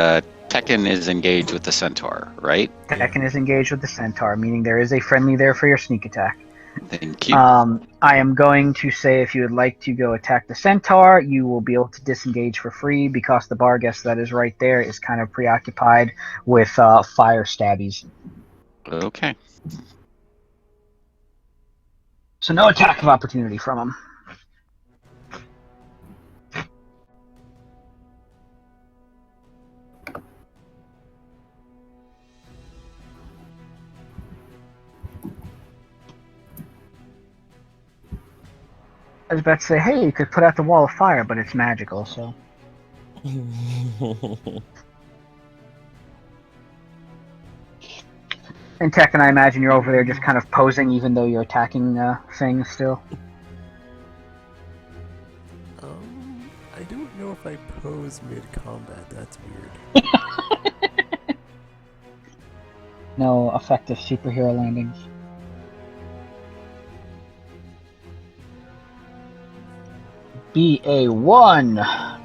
Tekken is engaged with the centaur, right? Tekken is engaged with the centaur, meaning there is a friendly there for your sneak attack. Thank you. I am going to say if you would like to go attack the centaur, you will be able to disengage for free because the bar guest that is right there is kind of preoccupied with fire stabbies. Okay. So no attack of opportunity from him. was about to say, hey, you could put out the wall of fire, but it's magical, so. And Tekken, I imagine you're over there just kind of posing, even though you're attacking things still. I don't know if I pose mid-combat. That's weird. No effective superhero landings. BA1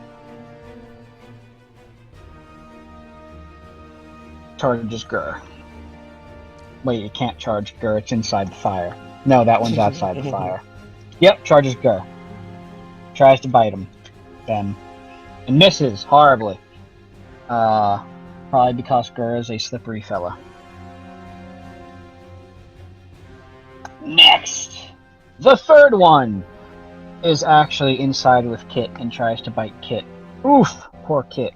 charges Gur. Wait, it can't charge Gur, it's inside the fire. No, that one's outside the fire. Yep, charges Gur. Tries to bite him. Then. And misses horribly. Probably because Gur is a slippery fella. Next! The third one is actually inside with Kit and tries to bite Kit. Oof! Poor Kit.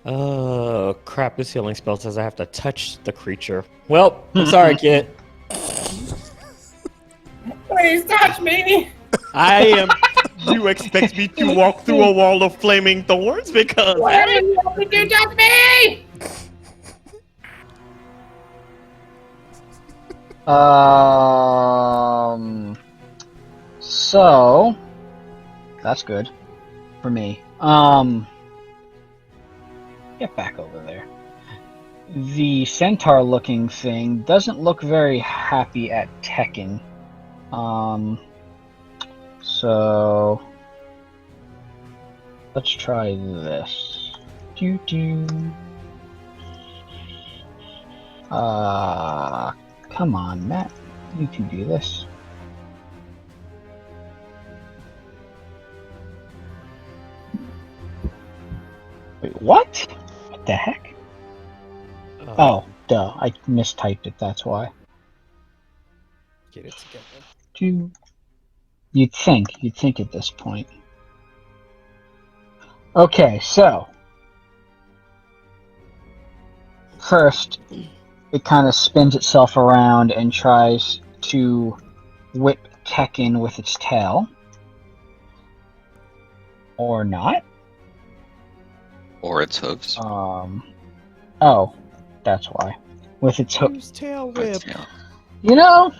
Oh, crap, this healing spell says I have to touch the creature. Well, I'm sorry, Kit. Please touch me! I am... You expect me to walk through a wall of flaming thorns? Because... Why did you touch me? So... That's good. For me. Get back over there. The centaur-looking thing doesn't look very happy at Tekken. So let's try this. Come on, Matt. You can do this. Wait, what? What the heck? Oh, duh. I mistyped it, that's why. Get it together. You'd think at this point. Okay, so first it kind of spins itself around and tries to whip Tekken with its tail. Or not. Or its hooves. Oh, that's why. With its hook. Use tail whip. Yeah. You know.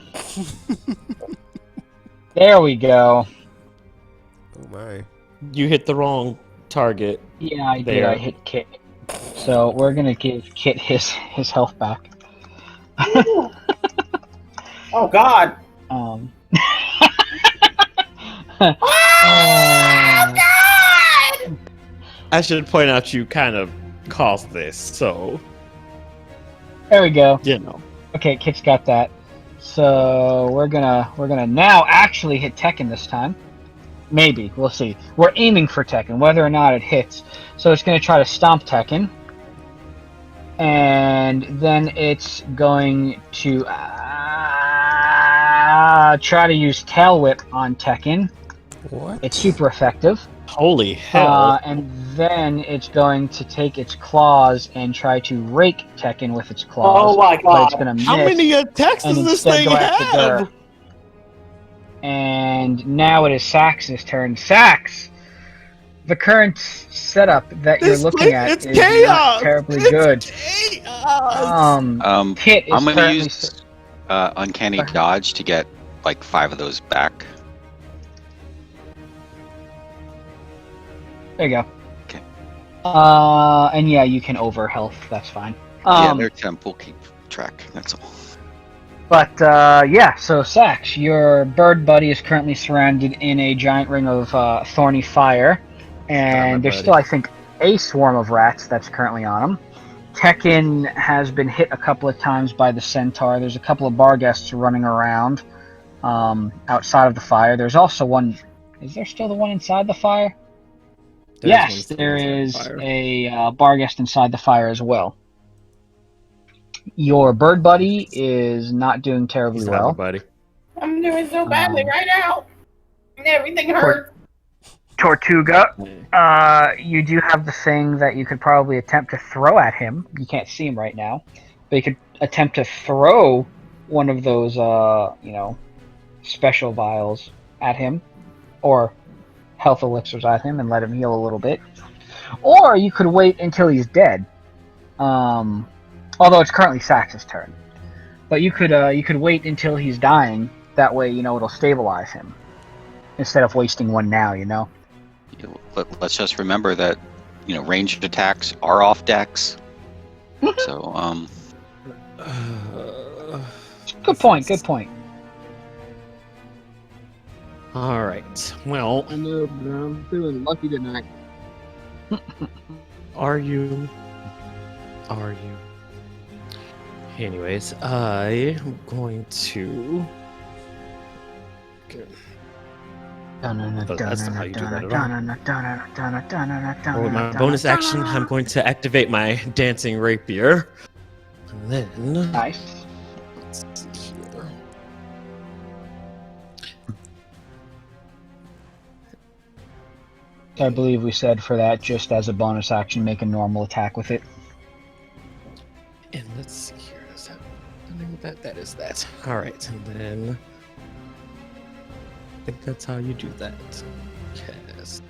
There we go. Oh my. You hit the wrong target. Yeah, I did. There. I hit Kit. So we're gonna give Kit his health back. Oh God! Oh God! I should point out you kind of caused this, so... There we go. You know. Okay, Kit's got that. So we're gonna now actually hit Tekken this time. Maybe, we'll see. We're aiming for Tekken, whether or not it hits. So it's gonna try to stomp Tekken. And then it's going to try to use Tail Whip on Tekken. What? It's super effective. Holy hell. And then it's going to take its claws and try to rake Tekken with its claws. Oh my But God! it's gonna miss. How many attacks and does this instead thing go after have? Dur. And now it is Sax's turn. Sax! The current setup that you're This looking place, at it's is chaos! not terribly It's good. chaos! Kit is I'm gonna currently use Uncanny Dodge to get like 5 of those back. There you go. Okay. And yeah, you can over health. That's fine. Yeah, they're temp. We'll keep track. That's all. But yeah, so Sax, your bird buddy is currently surrounded in a giant ring of thorny fire, and there's still, I think, a swarm of rats that's currently on him. Tekken has been hit a couple of times by the centaur. There's a couple of bar guests running around outside of the fire. There's also one. Is there still the one inside the fire? Yes, there is a bar guest inside the fire as well. Your bird buddy is not doing terribly well. Buddy. I'm doing so badly right now. Everything hurts. Tortuga, you do have the thing that you could probably attempt to throw at him. You can't see him right now, but you could attempt to throw one of those, special vials at him, or health elixirs at him and let him heal a little bit. Or you could wait until he's dead. Although it's currently Sax's turn. But you could wait until he's dying. That way, it'll stabilize him. Instead of wasting one now, Let's just remember that, ranged attacks are off decks. So, Good point. All right. Well, I know, but I'm feeling lucky tonight. are you? Anyways, I am going to. Okay. That's not how you do that at all. With my bonus action, I'm going to activate my dancing rapier. And then. Nice. Let's see here. I believe we said for that, just as a bonus action, make a normal attack with it. And let's see here. Is that the name of that? That is that. All right, and then I think that's how you do that. Cast.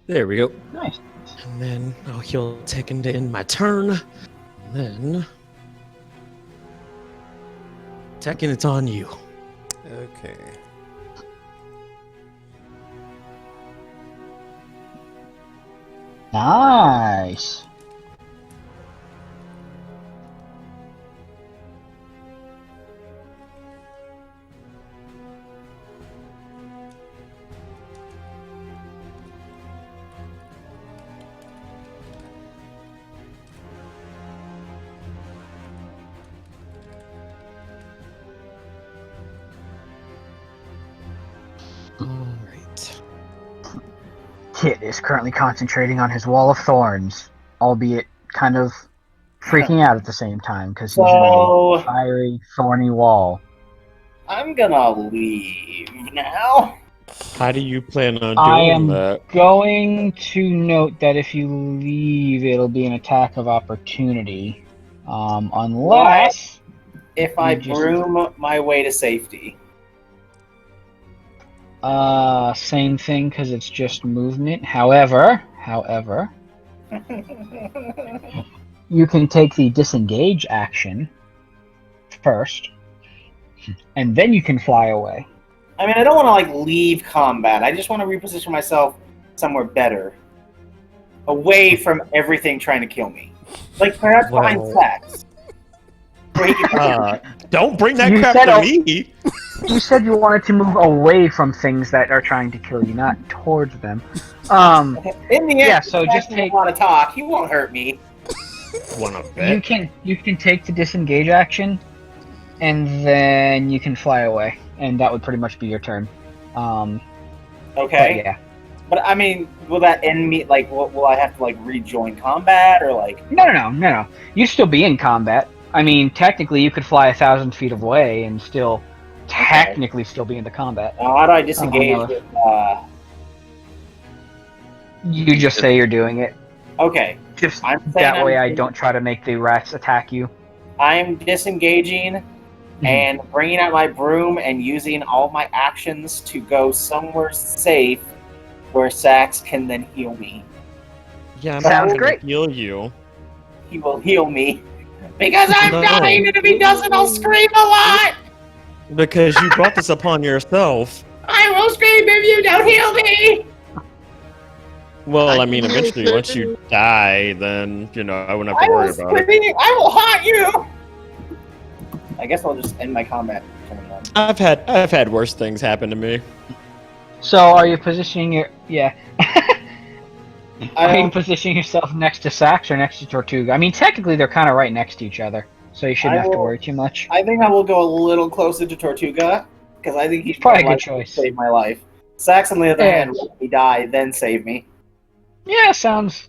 There we go. Nice. And then I'll heal Tekken to end my turn. And then Tekken, it's on you. Okay. Nice. All right. Kit is currently concentrating on his wall of thorns, albeit kind of freaking out at the same time because he's in a fiery, thorny wall. I'm gonna leave now. How do you plan on I doing am that? going to note that if you leave, it'll be an attack of opportunity. Unless... If I You just- broom my way to safety. Same thing because it's just movement. However, you can take the disengage action first, and then you can fly away. I mean, I don't want to leave combat. I just want to reposition myself somewhere better, away from everything trying to kill me. Perhaps behind Well- Sax. Where he can- Don't bring that You crap said to I'll- me. You said you wanted to move away from things that are trying to kill you, not towards them. In the end, Yeah, so Sax just doesn't take- want to talk. He won't hurt me. Wanna bet? you can take the disengage action, and then you can fly away, and that would pretty much be your turn. But Okay. yeah. But I mean, will that end me? Will I have to rejoin combat or No. You'd still be in combat. I mean, technically, you could fly 1,000 feet away and still technically still be in the combat. How do I disengage no. with? You just say you're doing it. Okay. Just I'm saying that way, I I'm- don't try to make the rats attack you. I'm disengaging and bringing out my broom and using all my actions to go somewhere safe where Sax can then heal me. Yeah, I'm Sounds not gonna great. heal you. He will heal me. Because I'm No. dying, and if he doesn't, I'll scream a lot! Because you brought this upon yourself. I will scream if you don't heal me! Well, I mean, eventually, once you die, then, I wouldn't have I to will worry about it. scream! I will haunt you! I guess I'll just end my combat turn then. I've had worse things happen to me. So, are you positioning your... Yeah. Are you don't- positioning yourself next to Sax or next to Tortuga? I mean, technically, they're kind of right next to each other, so you shouldn't I have to will- worry too much. I think I will go a little closer to Tortuga, because I think he's Probably a more good likely to choice. save my life. Sax, on the other Yeah. hand, will let me die, then save me. Yeah, sounds...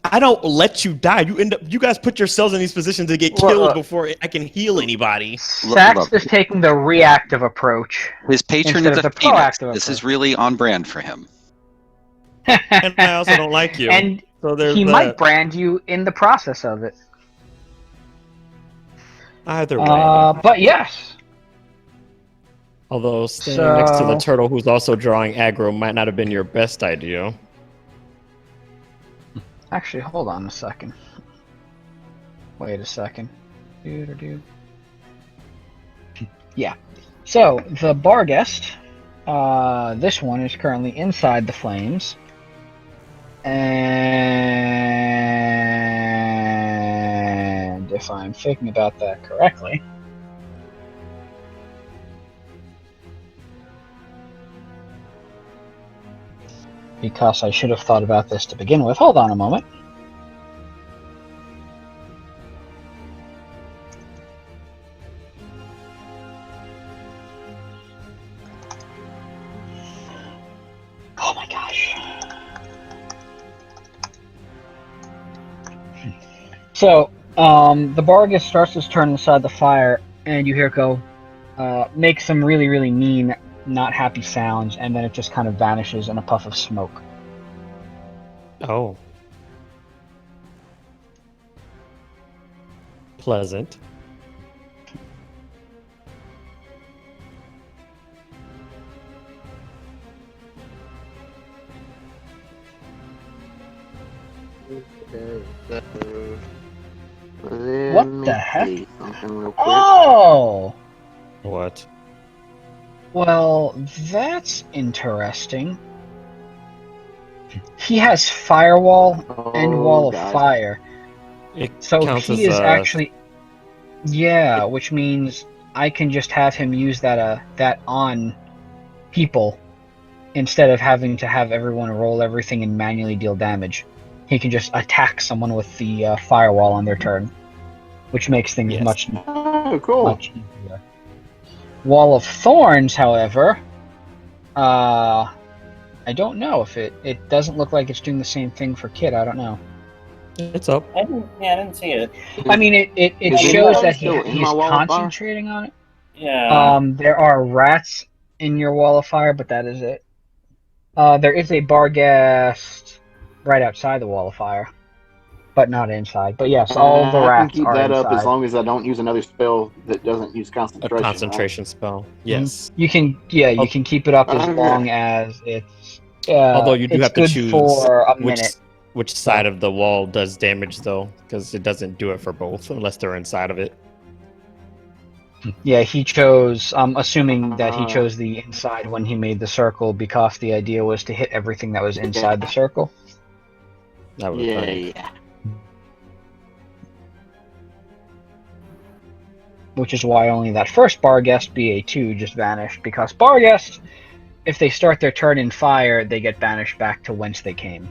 I don't let you die. You guys put yourselves in these positions to get Well, killed before I can heal anybody. Sax look. is taking the reactive approach. His patron Instead is of a the phoenix. proactive This is approach. really on brand for him. And I also don't like you. And So there's he that. might brand you in the process of it. Either way. But yes. Although standing next to the So- turtle who's also drawing aggro might not have been your best idea. Actually, hold on a second. Wait a second. Doo-doo-doo. Yeah. So, the Barghest, this one is currently inside the flames. And if I'm thinking about that correctly, because I should have thought about this to begin with. Hold on a moment. Oh my gosh. So, the Bargus starts his turn inside the fire, and you hear it go, make some really, really mean, not happy sounds, and then it just kind of vanishes in a puff of smoke. Oh. Pleasant. Okay, so What let me the heck? see something real quick. Oh! What? Well, that's interesting. He has Firewall and Wall of God. Fire. It So counts he as is a... actually... Yeah, which means I can just have him use that on people instead of having to have everyone roll everything and manually deal damage. He can just attack someone with the Firewall on their turn, which makes things Yes. much Oh, cool. much easier. Wall of Thorns, however, I don't know if it doesn't look like it's doing the same thing for Kid. I don't know. It's up. I didn't see it. I mean, it Is shows anybody that still in he's my wall of fire? concentrating on it. Yeah. There are rats in your wall of fire, but that is it. There is a Barghest right outside the wall of fire, but not inside. But yes, all the I can rats keep are that inside. up as long as I don't use another spell that doesn't use A concentration. concentration spell. Yes. You can, you can keep it up as Okay. long as it's. Although you do it's have to good choose for a minute. which side of the wall does damage, though, because it doesn't do it for both unless they're inside of it. Yeah, he chose. I'm assuming that he Uh, chose the inside when he made the circle because the idea was to hit everything that was inside the circle. I would Yeah, think. yeah. Which is why only that first Barghest BA2 just vanished, because Barghest, if they start their turn in fire, they get banished back to whence they came.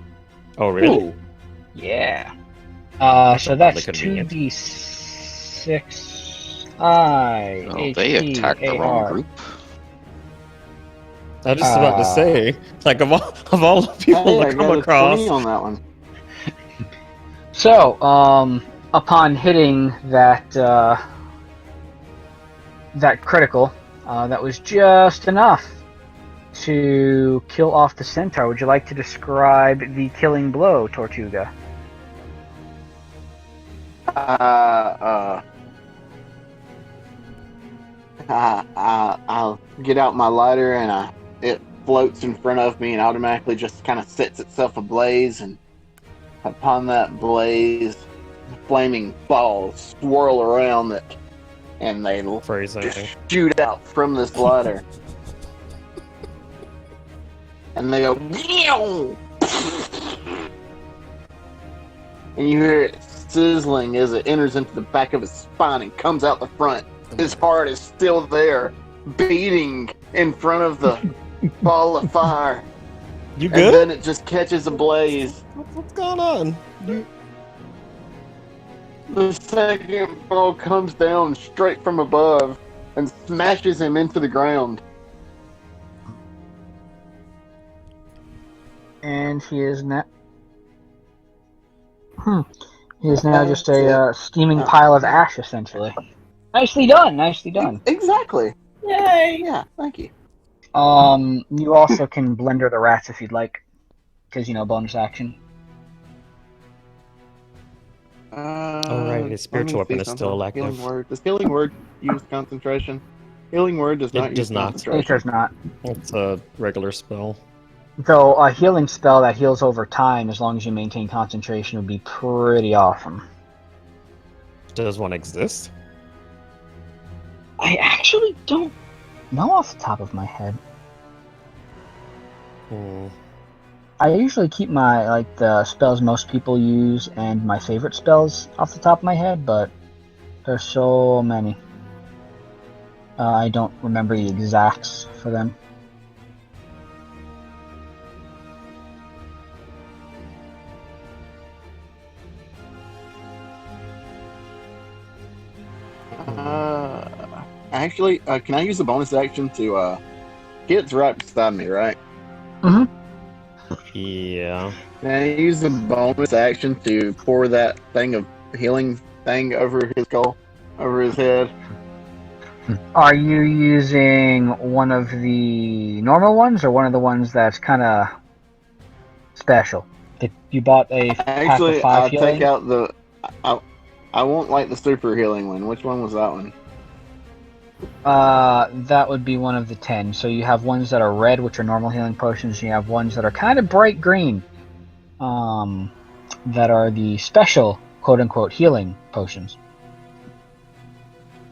Oh, really? Ooh. Yeah. That's So that's oddly convenient. 2d6 I Oh, they attacked the wrong HPAR. group. I was just about to say, like, of all the people Hey, I to come got a 20 across, on that one. So, upon hitting that that critical, that was just enough to kill off the centaur. Would you like to describe the killing blow, Tortuga? I'll get out my lighter and it floats in front of me and automatically just kind of sets itself ablaze, and upon that blaze, flaming balls swirl around it, and they phrasing. just shoot out from this lighter. And they go, "Meow!" And you hear it sizzling as it enters into the back of his spine and comes out the front. His heart is still there, beating in front of the ball of fire. You And good? then it just catches ablaze. What's going on? The second ball comes down straight from above and smashes him into the ground. And he is now. He is now just a steaming pile of ash, essentially. Nicely done. Nicely done. Exactly. Yay! Yeah, thank you. You also can blender the rats if you'd like, because bonus action. Oh, right, his spiritual let me see weapon is still something. active. Healing word. Does healing word use concentration? Healing word does It not does use not. It concentration. does not. It's a regular spell. Though a healing spell that heals over time, as long as you maintain concentration, would be pretty awesome. Does one exist? I actually don't know off the top of my head. Hmm. I usually keep my the spells most people use and my favorite spells off the top of my head, but there's so many. I don't remember the exacts for them. Actually, can I use a bonus action to Kit's right beside me, right? Yeah. Can I use a bonus action to pour that thing of healing thing over his skull, over his head? Are you using one of the normal ones or one of the ones that's kind of special? If you bought a pack of Actually, 5 I'll healing, take out the. I won't like the super healing one. Which one was that one? that would be one of the 10. So you have ones that are red, which are normal healing potions. You have ones that are kind of bright green, that are the special quote-unquote healing potions.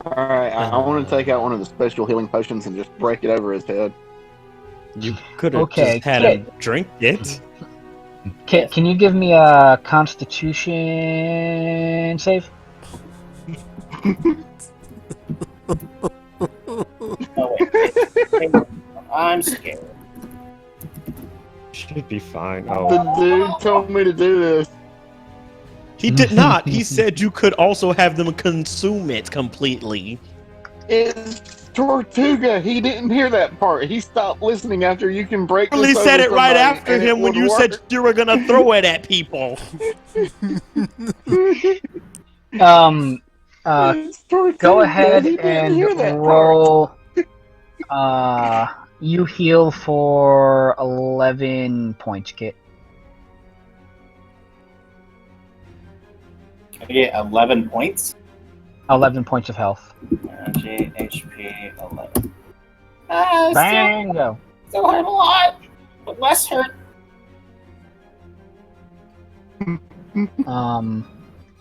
Alright, I want to take out one of the special healing potions and just break it over his head. You could have Okay, just had Kit. him drink it. Kit, can you give me a Constitution save? Oh, wait. I'm scared. Should be fine. The Oh, dude told me to do this. he did not. He said you could also have them consume it completely. It's Tortuga. He didn't hear that part. He stopped listening after you can break this Really over said it right somebody after and it him when would you said work. you were gonna throw it at people. It's Tortuga. Go ahead He didn't and hear that roll. You heal for 11 points, Kit. I get 11 points. 11 points of health. Energy, HP, 11. Bango! Still hurt a lot, but less hurt.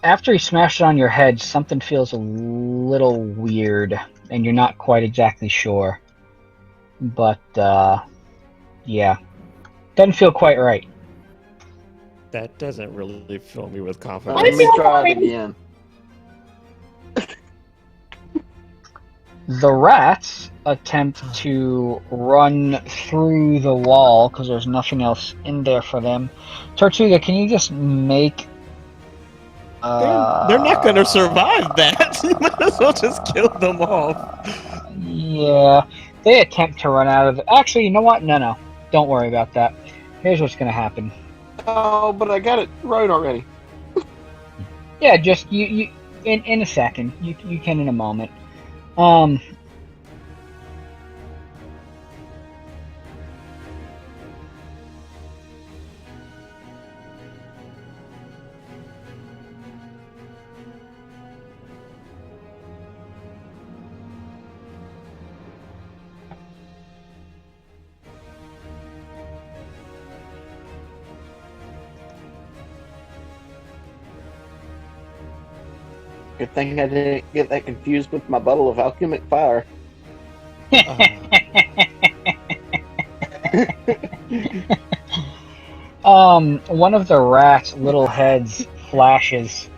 After he smashed it on your head, something feels a little weird, and you're not quite exactly sure. But, yeah. Doesn't feel quite right. That doesn't really fill me with part. confidence. Let me try it again. The rats attempt to run through the wall because there's nothing else in there for them. Tortuga, can you just make... They're not gonna survive that. You might as well just kill them off. Yeah, they attempt to run out of it. Actually, you know what? No. Don't worry about that. Here's what's going to happen. Oh, but I got it right already. Yeah, just you in a second. You can in a moment. Good thing I didn't get that confused with my bottle of alchemic fire. One of the rats' little heads flashes,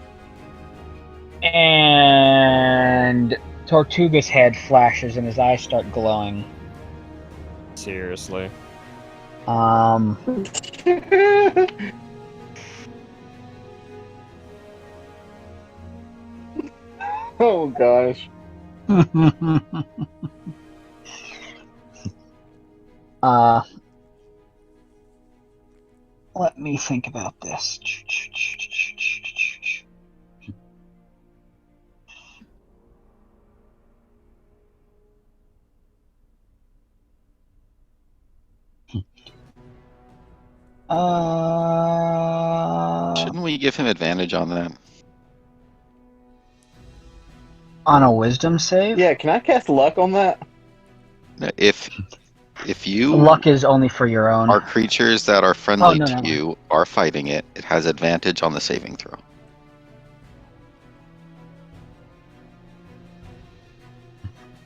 and Tortuga's head flashes, and his eyes start glowing. Seriously. Oh gosh. Let me think about this. Shouldn't we give him advantage on that? On a wisdom save? Yeah, can I cast luck on that? If you Luck is only for your own. are creatures that are friendly no, to no. you are fighting it, it has advantage on the saving throw.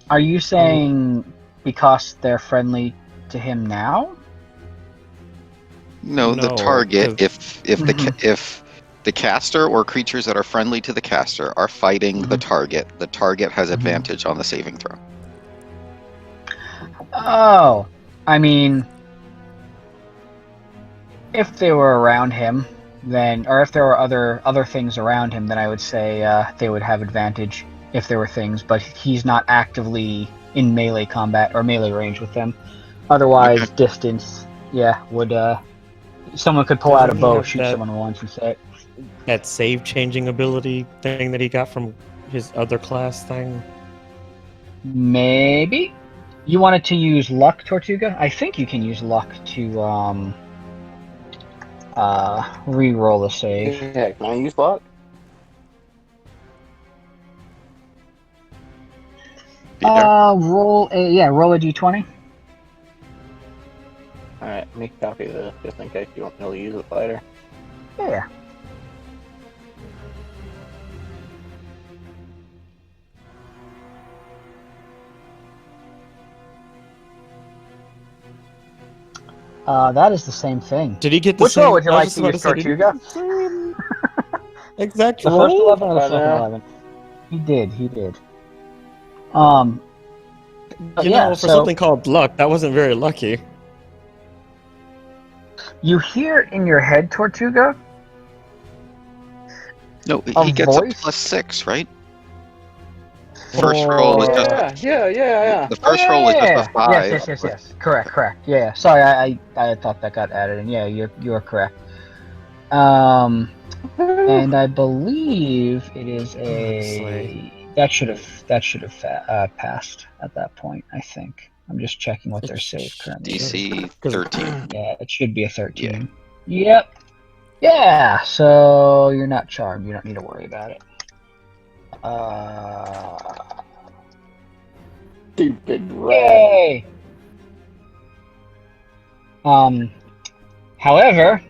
Are you saying because they're friendly to him now? No, the No, target. 'cause- If the caster or creatures that are friendly to the caster are fighting the target has advantage on the saving throw. Oh, I mean, if they were around him, then, or if there were other things around him, then I would say they would have advantage if there were things. But he's not actively in melee combat or melee range with them. Otherwise, Okay. distance, would someone could pull out a Doesn't he bow, have shoot that- someone once, and say, That save changing ability thing that he got from his other class thing. maybe you wanted to use luck, Tortuga. I think you can use luck to re-roll a save. Yeah, can I use luck? Roll a d20. Alright, let me copy this just in case you want me to use it later. Yeah. That is the same thing. Did he get the Which same? roll would you I was like just to about use, say, did he Tortuga? get the same exact The roll? first 11 or the second Yeah. 11? He did. You know, for something called luck, that wasn't very lucky. You hear in your head, Tortuga, No, A he gets voice? a +6, right? First roll is just Yeah. the first roll is just a 5. Yes. Correct. Yeah. Sorry, I thought that got added in. Yeah, you're correct. And I believe it is Honestly. that should have passed at that point. I think. I'm just checking what their save currently is. DC 13. Yeah, it should be a 13. Yep. Yeah. So you're not charmed. You don't need to worry about it. Stupid rat. Yay! However,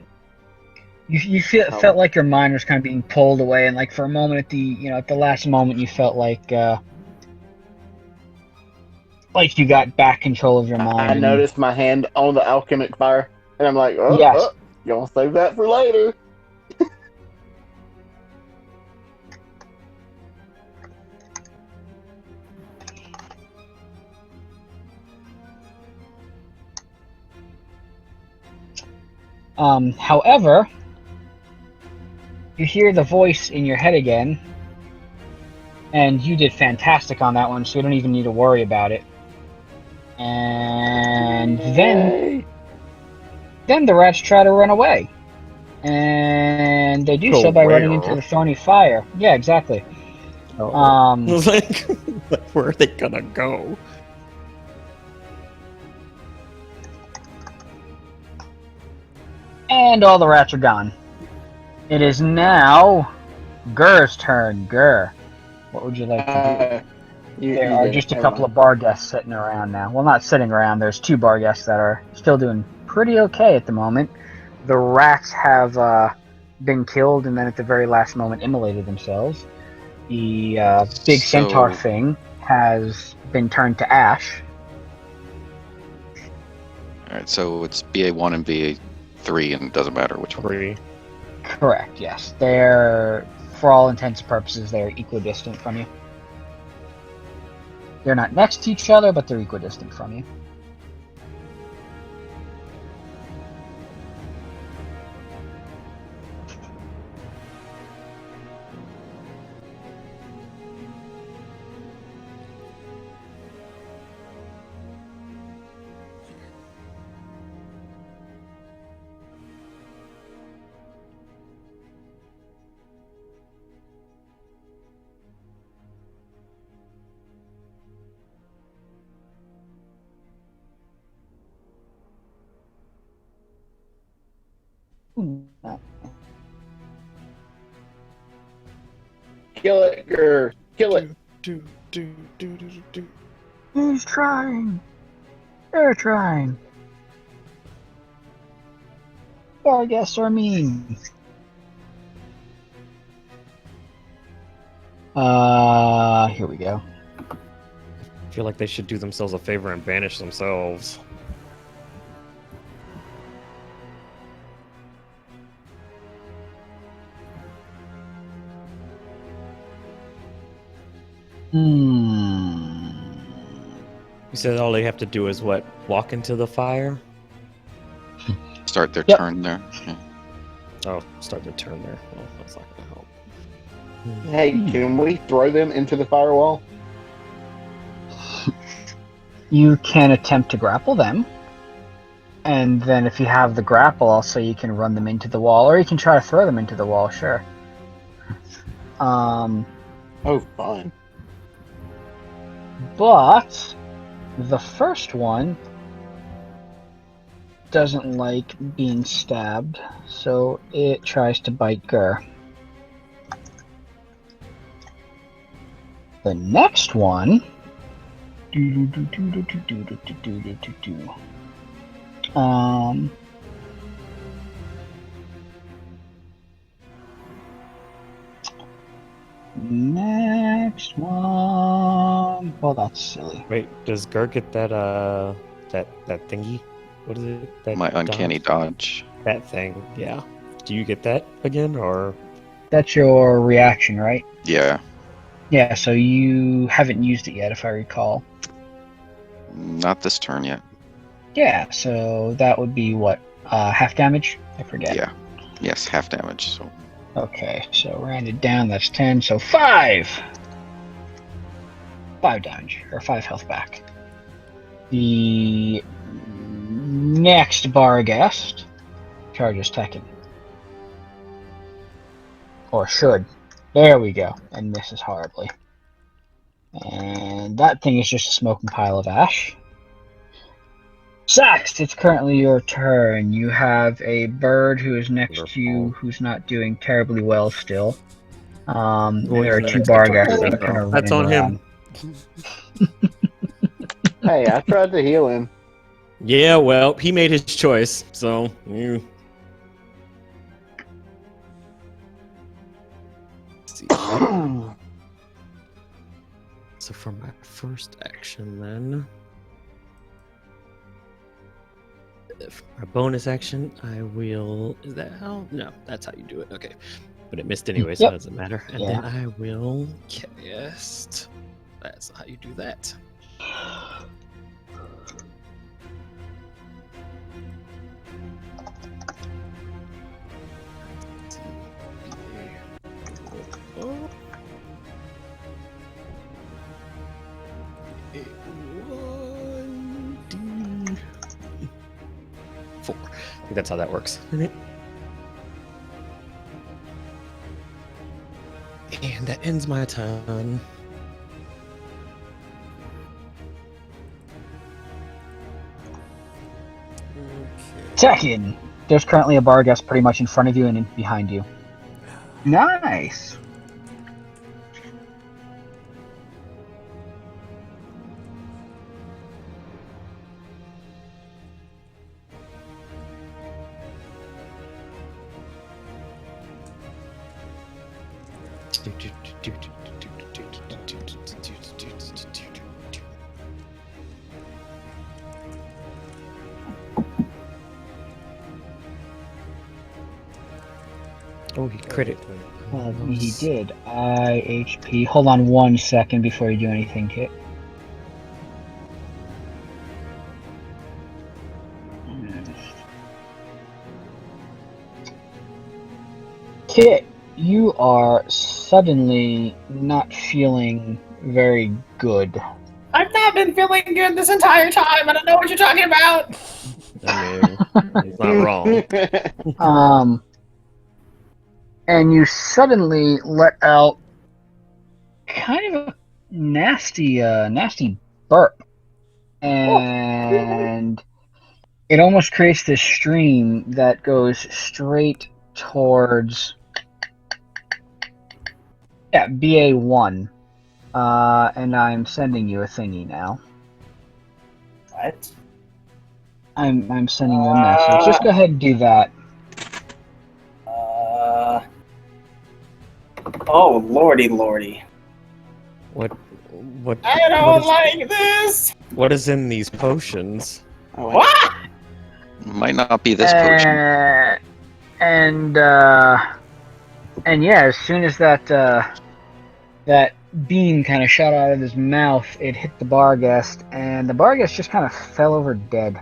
you felt like your mind was kind of being pulled away, and like for a moment at the last moment, you felt like you got back control of your mind. I noticed my hand on the alchemic fire, and I'm like, Yes. you want to save that for later? However, you hear the voice in your head again, and you did fantastic on that one, so you don't even need to worry about it. And then the rats try to run away, and they do Go so by running where? into the thorny fire. Yeah, exactly. like, where are they gonna go? And all the rats are gone. It is now Gur's turn. Gur, what would you like to do? There are just a couple of bar guests sitting around now. Well, not sitting around. There's 2 bar guests that are still doing pretty okay at the moment. The rats have been killed and then at the very last moment immolated themselves. The big centaur thing has been turned to ash. Alright, so it's BA1 and BA3, and it doesn't matter which one. 3. Correct, yes. They're, for all intents and purposes, they're equidistant from you. They're not next to each other, but they're equidistant from you. Kill it, Gur. Kill it. Do. He's trying. They're trying. Our guests are mean. Here we go. I feel like they should do themselves a favor and banish themselves. You said all they have to do is what? Walk into the fire? Start their Yep. turn there. Yeah. Oh, start their turn there. Well, that's not gonna help. Hey, can we throw them into the firewall? You can attempt to grapple them. And then if you have the grapple, also you can run them into the wall. Or you can try to throw them into the wall, sure. Oh, fun. But the first one doesn't like being stabbed, so it tries to bite Gur. The next one next one. Oh, that's silly. Wait, does Gur get that that thingy? What is it? That My uncanny dodge. That thing, yeah. Do you get that again, or? That's your reaction, right? Yeah. Yeah, so you haven't used it yet, if I recall. Not this turn yet. Yeah, so that would be what? Half damage? I forget. Yeah. Yes, half damage. So Okay, so rounded down, that's 10, so 5! 5 damage, or 5 health back. The next Barghest charges Tekken. Or should. There we go, and misses horribly. And that thing is just a smoking pile of ash. Sax, it's currently your turn. You have a bird who is next to you who's not doing terribly well still. There are 2 Barghests that are kind of That's running on around. him. Hey, I tried to heal him. Yeah, well, he made his choice, so you. Let's see. So for my first action, then. For my bonus action, I will. Is that how? No, that's how you do it. Okay. But it missed anyway, so Yep. it doesn't matter. And Yeah. then I will cast. That's how you do that. Oh. Four. I think that's how that works. And that ends my turn. Tekken! There's currently a Barghest pretty much in front of you and in behind you. Nice! Oh, he crit. He did. IHP. Hold on 1 second before you do anything, Kit. Kit, you are suddenly not feeling very good. I've not been feeling good this entire time. I don't know what you're talking about. I mean, he's not wrong. And you suddenly let out kind of a nasty burp. And it almost creates this stream that goes straight towards BA1. And I'm sending you a thingy now. What? I'm sending you a message. Just go ahead and do that. Oh, lordy. What? I don't like this! What is in these potions? Oh, wait. What? Might not be this potion. And yeah, as soon as that beam kind of shot out of his mouth, it hit the Barghest, and the Barghest just kind of fell over dead.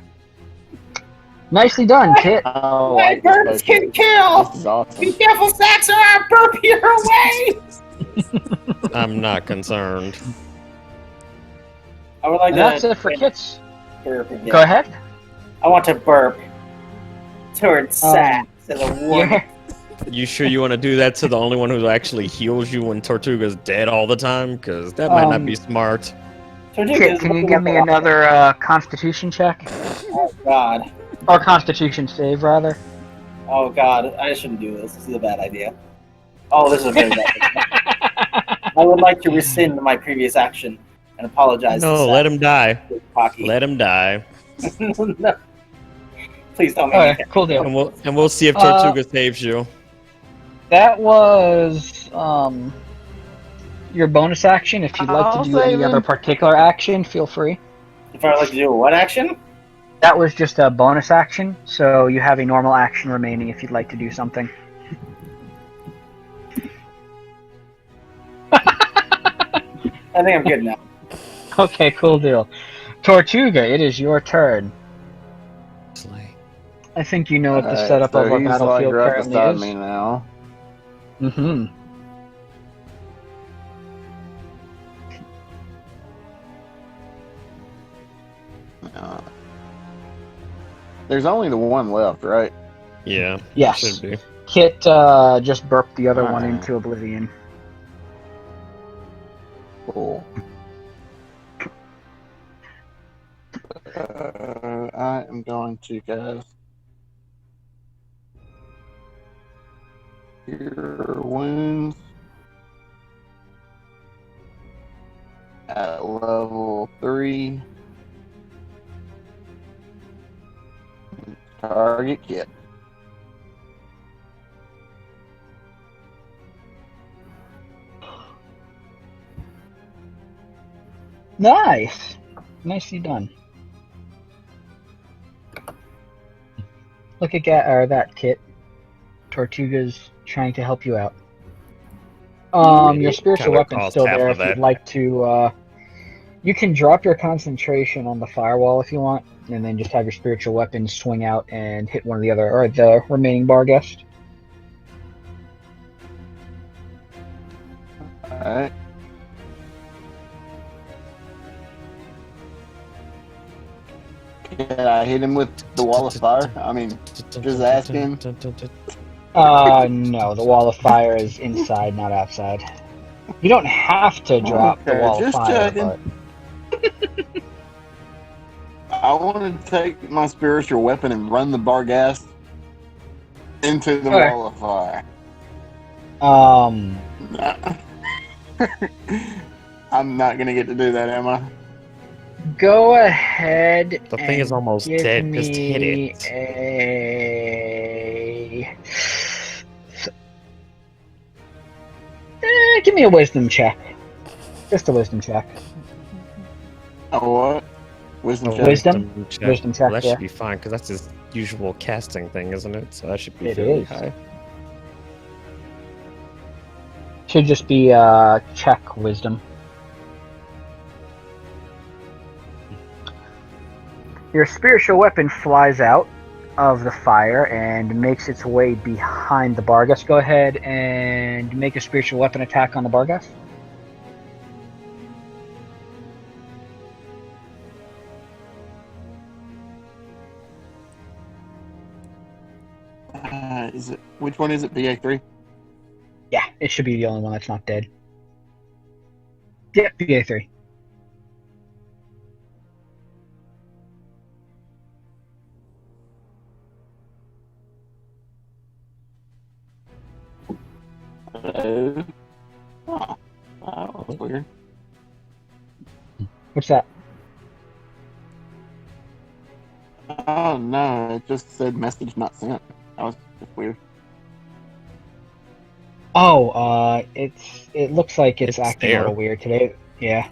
Nicely done, Kit. Oh, My like this burps potion. can kill! This is awesome. Be careful, Sax, or I'll burp your way! I'm not concerned. I would like And that's it for Kit's. burp again. Go ahead. I want to burp towards Sax as a woman. Yeah. You sure you want to do that to the only one who actually heals you when Tortuga's dead all the time? Because that might not be smart. Kit, can you give me another Constitution check? Oh, God. Or Constitution save, rather. Oh, God. I shouldn't do this. This is a bad idea. Oh, this is a very bad idea. I would like to rescind my previous action and apologize to No, Sax. let him die. Hockey. Let him die. No. Please don't make me Alright, cool deal. And we'll see if Tortuga saves you. That was your bonus action. If you'd like I'll to do any save other him. particular action, feel free. If I would like to do a what action? That was just a bonus action, so you have a normal action remaining if you'd like to do something. I think I'm good now. Okay, cool deal. Tortuga, it is your turn. I think you know what the Alright, setup so of our he's battlefield like right currently beside is. me now. Mm-hmm. There's only the one left, right? Yeah. Yes. Should be. Kit just burped the other one Alright. into oblivion. Cool. I am going to cast Cure Wounds at level 3. Target Kit. Nice! Nicely done. Look at that, Kit. Tortuga's trying to help you out. Your spiritual Kinda weapon's cost still half there of if you'd that. like to, you can drop your concentration on the firewall if you want, and then just have your spiritual weapon swing out and hit one of the other, or the remaining Barghest. Alright. Can I hit him with the wall of fire? I mean, just asking. No, the wall of fire is inside, not outside. You don't have to drop the Okay, wall of just fire, checking. but... I want to take my spiritual weapon and run the Barghast into the Okay. wall of fire. I'm not gonna get to do that, am I? Go ahead. The thing is and almost give dead. Just hit me it. Give me a wisdom check. Just a wisdom check. Oh, what? Wisdom Oh, check. Wisdom? check. Wisdom check, Well, that yeah. should be fine because that's his usual casting thing, isn't it? So that should be It fairly is. high. Should just be check wisdom. Your spiritual weapon flies out of the fire and makes its way behind the Barghest. Go ahead and make a spiritual weapon attack on the Barghest. Is it? Which one is it? BA3. Yeah, it should be the only one that's not dead. Yeah, BA3. Hello. Oh, that's weird. What's that? Oh no, it just said message not sent. That was just weird. Oh, it looks like it's acting a there. little weird today. Yeah.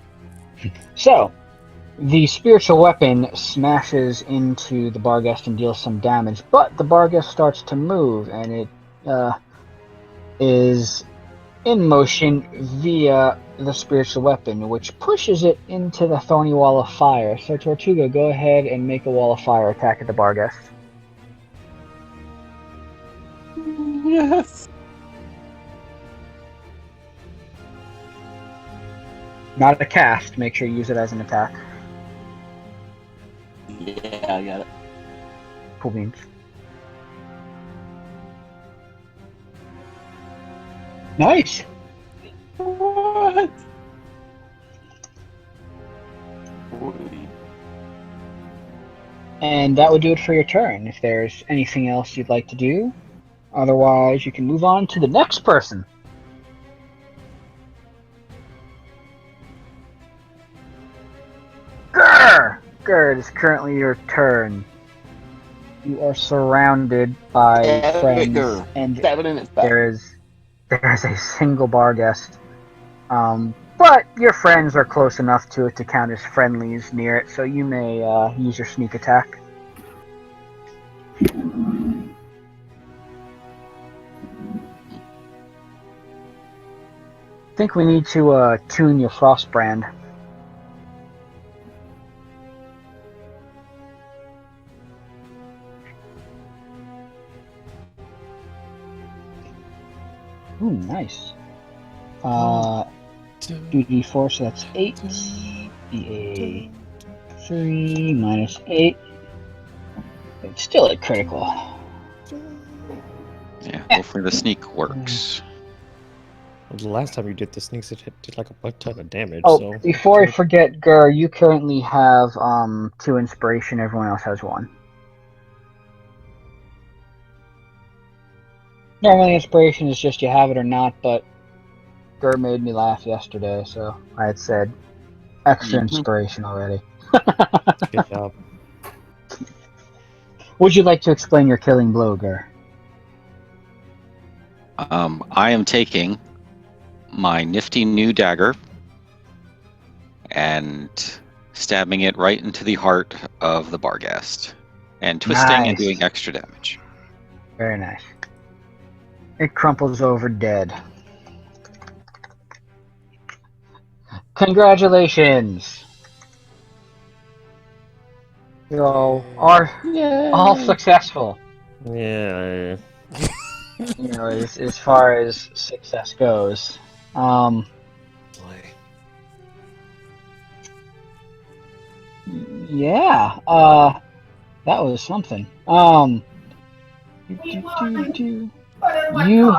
So, the spiritual weapon smashes into the Barghest and deals some damage, but the Barghest starts to move, and it is in motion via the spiritual weapon, which pushes it into the thorny wall of fire. So, Tortuga, go ahead and make a wall of fire attack at the Barghest. Yes. Not a cast. Make sure you use it as an attack. Yeah, I got it. Cool beans. Nice. What? And that would do it for your turn. If there's anything else you'd like to do, otherwise you can move on to the next person. Grr! Grr, it is currently your turn. You are surrounded by friends, Grr. and Stab it in its back. there is a single Barghest. But your friends are close enough to it to count as friendlies near it, so you may use your sneak attack. I think we need to tune your Frostbrand. Ooh, nice. 2d4, so that's 8. D8 3 minus 8. It's still a critical. Yeah, hopefully the sneak works. Well, the last time you did the sneaks, it did like a butt ton of damage. Oh, so before I forget, Gur, you currently have 2 inspiration. Everyone else has 1. Normally, inspiration is just you have it or not, but Gur made me laugh yesterday, so I had said extra inspiration already. good job. Would you like to explain your killing blow, Gur? I am taking my nifty new dagger and stabbing it right into the heart of the Barghest and twisting and Nice. doing extra damage. Very nice. It crumples over dead. Congratulations! You all are all successful. Yeah. You know, as far as success goes. Yeah, that was something. You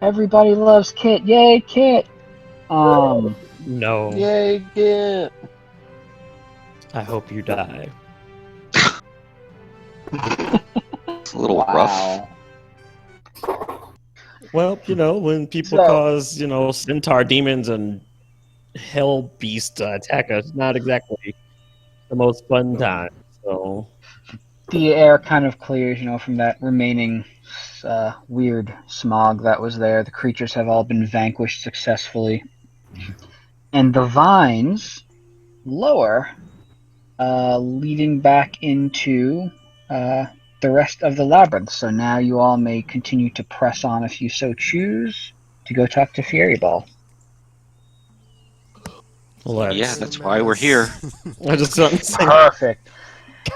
everybody loves Kit. Yay, Kit! No. Yay, get. I hope you die. It's a little rough. Well, when people So- cause, centaur demons and hell beast attack us, not exactly the most fun time. So The air kind of clears, from that remaining weird smog that was there. The creatures have all been vanquished successfully. And the vines lower, leading back into the rest of the labyrinth. So now you all may continue to press on if you so choose to go talk to Fieriball. Yeah, that's why we're here. I just don't think. Perfect.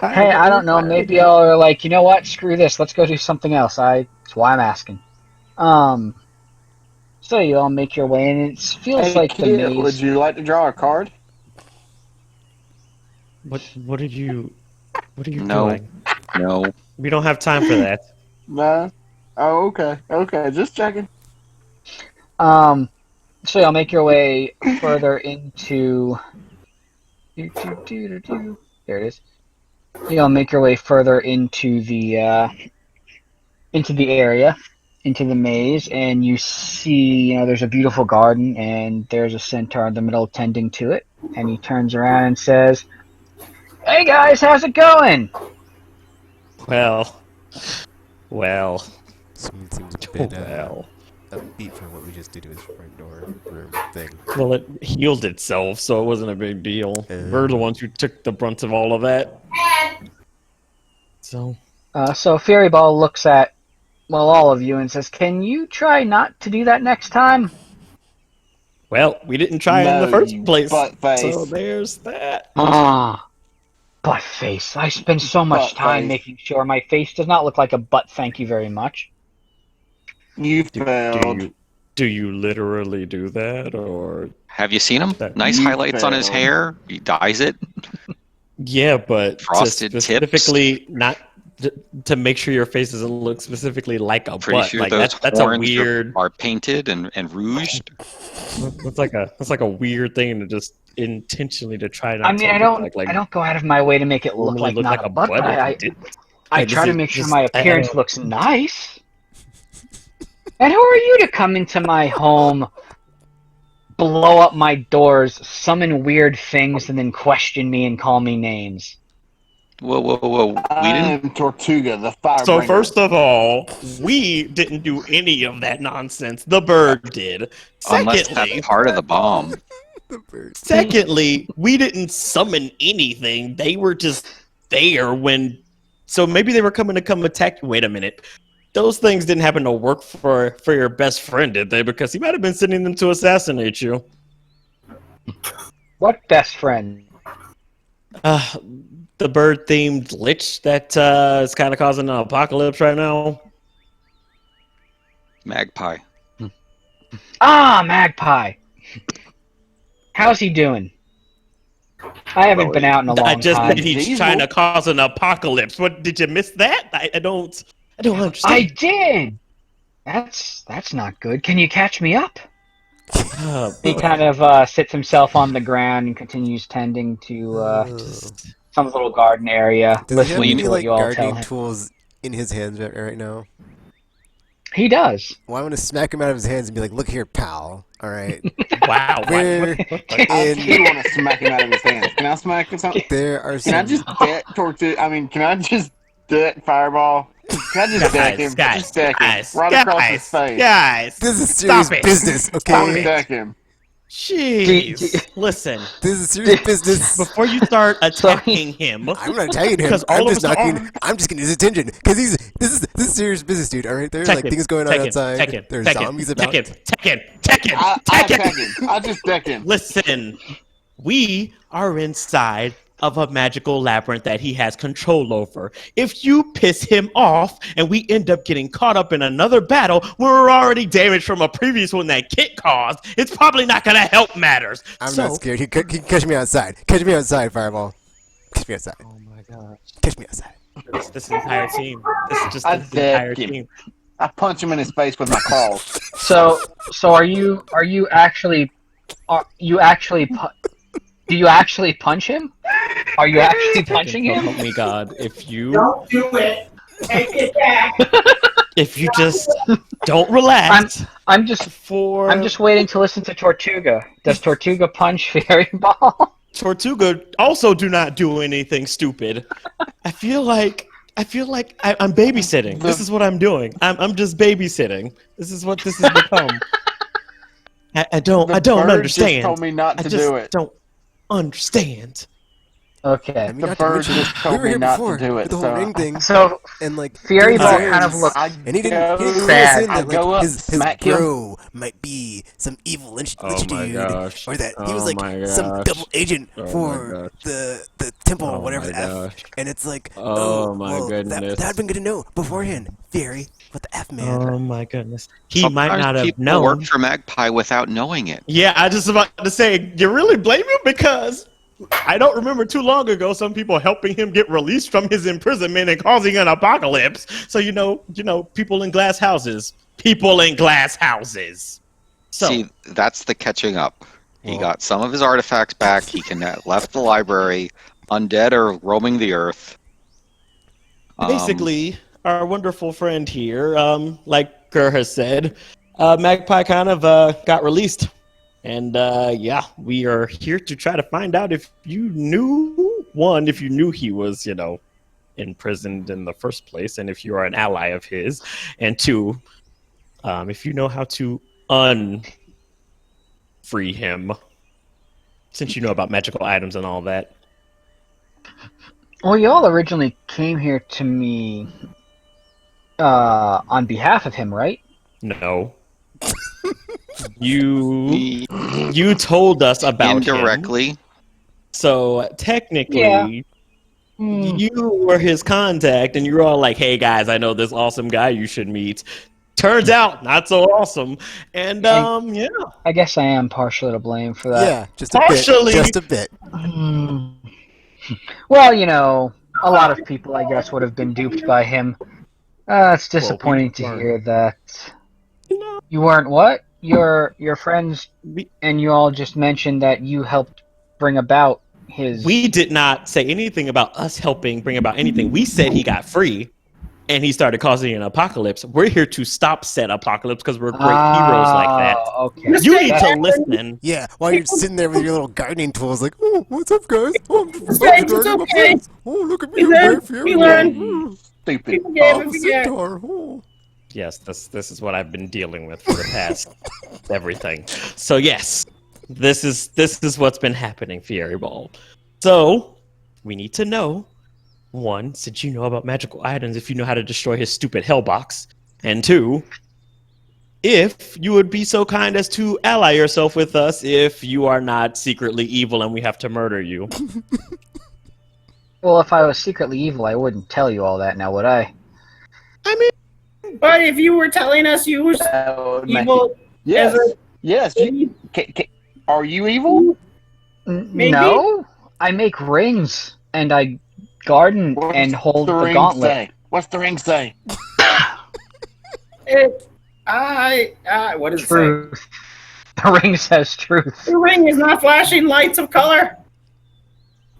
Hey, I don't know. Maybe y'all are like, you know what? Screw this. Let's go do something else. That's why I'm asking. So you all make your way, and it feels Hey, like the Kit, maze. would you like to draw a card? What are you No. doing? No. We don't have time for that. No. Oh, okay. Okay, just checking. So you'll make your way further into. There it is. You'll make your way further into the area, into the maze, and you see, there's a beautiful garden, and there's a centaur in the middle tending to it. And he turns around and says, "Hey guys, how's it going?" Well. Someone seems a bit Well. upbeat for what we just did to his front door room thing. Well, it healed itself, so it wasn't a big deal. We're the ones who took the brunt of all of that. So Fieriball looks at, all of you and says, "Can you try not to do that next time?" Well, we didn't try in the No, first you place, butt-face. so there's that. Butt face. I spend so much time Butt-face. making sure my face does not look like a butt, thank you very much. You failed. Do you literally do that, or? Have you seen him? Nice You highlights on his failed. hair. He dyes it. Yeah, but Frosted to tips. specifically not to make sure your face doesn't look specifically like a Pretty butt. sure Like those that's a horns weird. are painted and rouged. That's like a weird thing to just intentionally to try not. I mean, to I look don't, I don't go out of my way to make it look normally like not a butt, but I if you did. I Like, try this to is make sure just- my I appearance don't- looks nice. And who are you to come into my home, blow up my doors, summon weird things, and then question me and call me names? Whoa. We I didn't. am Tortuga, the fire So bringer. first of all, we didn't do any of that nonsense. The bird did. Unless Secondly, that's part of the bomb. The bird. Secondly, we didn't summon anything. They were just there when. So maybe they were coming to come attack. Wait a minute. Those things didn't happen to work for your best friend, did they? Because he might have been sending them to assassinate you. What best friend? The bird-themed lich that is kind of causing an apocalypse right now. Magpie. Magpie. How's he doing? I haven't been out in a long I just time. said he's Diesel. trying to cause an apocalypse. What, did you miss that? I don't understand. I did. That's not good. Can you catch me up? He kind of sits himself on the ground and continues tending to some little garden area, Does he have listening any to what you all tell gardening him. tools in his hands right now? He does. Well, I'm gonna smack him out of his hands and be like, "Look here, pal. All right, Wow. we're I do in. want to smack him out of his hands. Can I smack him something? There are Can I some. just deck Tortuga? I mean, can I just deck Fireball? Can I just deck him? Just deck him. Right across his face. Guys, This is serious Stop it. business, Just okay? deck him. jeez. Listen, This is serious business. before you start attacking him, I'm not attacking him. Because I'm all of just us knocking. are- I'm just getting his attention because this is serious business, dude. All right, there's like Tekken, things going on Tekken, outside. Tekken, There's Tekken, zombies about. Tekken. I deck him. I just deck him. Listen, we are inside of a magical labyrinth that he has control over. If you piss him off and we end up getting caught up in another battle, we're already damaged from a previous one that Kit caused. It's probably not going to help matters. I'm not scared. He catch me outside. Catch me outside, Fireball. Catch me outside. Oh my gosh. Catch me outside. This entire team. This is just I this entire deck him. team. I punch him in his face with my claws. So are you actually do you actually punch him? Are you actually punching him? Help me, God. If you Don't do it. Take it back. if you just don't relax I'm just waiting to listen to Tortuga. Does Tortuga punch Fieriball? Tortuga also do not do anything stupid. I feel like I'm babysitting. This is what I'm doing. I'm just babysitting. This is what this has become. I don't The bird understand. just told me not I to just do it. don't understand. Okay. I mean, The not to bird mention, just told we were me here not before to do it. with the whole So ring thing, So and like Fieriball doing kind of his- looks. and he didn't go realize in I that go like up, his smack him. bro might be some evil lich Oh my dude, gosh. or that he was Oh like my some gosh. double agent Oh my for gosh. the temple, Oh whatever my the F. gosh. And it's like, Oh my well, goodness. That'd been good to know beforehand, Fury. What the F, man? Oh my goodness. He might Sometimes not have people known. work for Magpie without knowing it. Yeah, I just about to say, you really blame him? Because I don't remember too long ago some people helping him get released from his imprisonment and causing an apocalypse. So you know, people in glass houses. People in glass houses. So See, that's the catching up. He got some of his artifacts back. He can left the library. Undead are roaming the earth. basically, our wonderful friend here, like Kerr has said, Magpie kind of got released. And yeah, we are here to try to find out if you knew, if you knew he was, imprisoned in the first place, and if you are an ally of his, and two, if you know how to free him, since you know about magical items and all that. Well, y'all originally came here to me on behalf of him, right? No. You told us about indirectly. him. So technically, Yeah. You were his contact, and you were all like, "Hey guys, I know this awesome guy you should meet." Turns out, not so awesome. And yeah. I guess I am partially to blame for that. Yeah, just a Partially. bit. Just a bit. Well, a lot of people, I guess, would have been duped by him. It's disappointing to hear that. You weren't what? Your friends and you all just mentioned that you helped bring about his... We did not say anything about us helping bring about anything. We said he got free, and he started causing an apocalypse. We're here to stop said apocalypse because we're great heroes like that. Okay. You need to listen. Yeah, while you're sitting there with your little gardening tools, like, oh, what's up, guys? Oh, It's okay. Oh, look at me, We I'm learn. brave We here. learn. Stupid. Oh, centaur. Oh. Yes, this is what I've been dealing with for the past everything. So yes, this is what's been happening, Fieriball. So we need to know, one, since you know about magical items, if you know how to destroy his stupid hellbox, and two, if you would be so kind as to ally yourself with us if you are not secretly evil and we have to murder you. Well, if I was secretly evil, I wouldn't tell you all that now, would I? I mean, But if you were telling us you were evil, Yes. as a- Yes. Are you evil? Maybe. No. I make rings, and I garden and hold the ring gauntlet. say? What's the ring say? what does it say? Truth. The ring says truth. The ring is not flashing lights of color.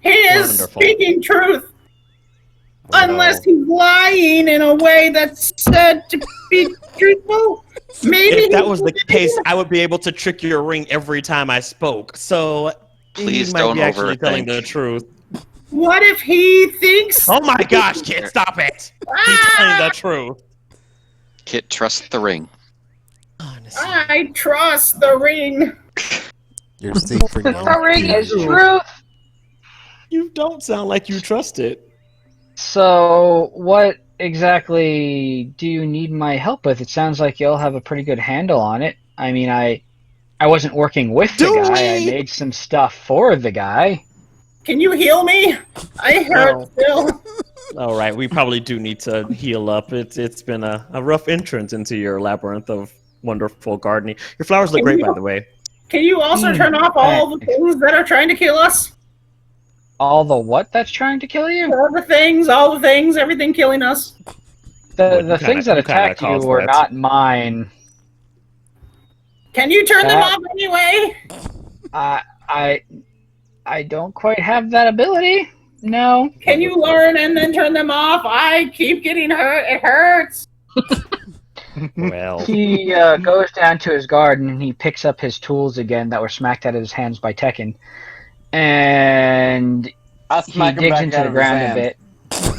He is Wonderful. speaking truth. Unless he's lying in a way that's said to be truthful. Maybe if that was the case, I would be able to trick your ring every time I spoke. So Please he might don't be actually telling overthink. the truth. What if he thinks? Oh my gosh, kid, stop it! He's telling the truth. Kit, trust the ring. Honestly. I trust the ring. You're secret. The ring is truth. You don't sound like you trust it. So, what exactly do you need my help with? It sounds like y'all have a pretty good handle on it. I mean, I wasn't working with the guy. I made some stuff for the guy. Can you heal me? I hurt still. All right, we probably do need to heal up. It's been a rough entrance into your labyrinth of wonderful gardening. Your flowers look great, by the way. Can you also turn off all the things that are trying to kill us? All the what that's trying to kill you? All the things, everything killing us. The things that attacked you were not mine. Can you turn them off anyway? I don't quite have that ability. No. Can you learn and then turn them off? I keep getting hurt. It hurts. Well, He goes down to his garden and he picks up his tools again that were smacked out of his hands by Tekken. And I he smack him digs back into out the of his ground a hand. bit.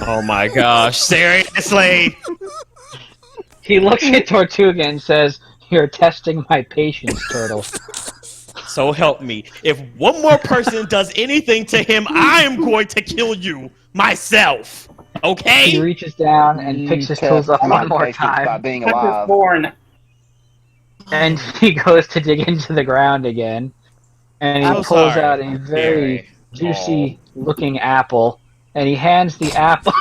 oh my gosh, seriously? He looks at Tortuga and says, "You're testing my patience, Turtle." So help me. If one more person does anything to him, I am going to kill you myself. He Okay? reaches down and picks his Test tools up my one more patience by time. being Cut this alive. born. And he goes to dig into the ground again. And he I'm pulls sorry. out a very Very juicy looking apple. And he hands the apple.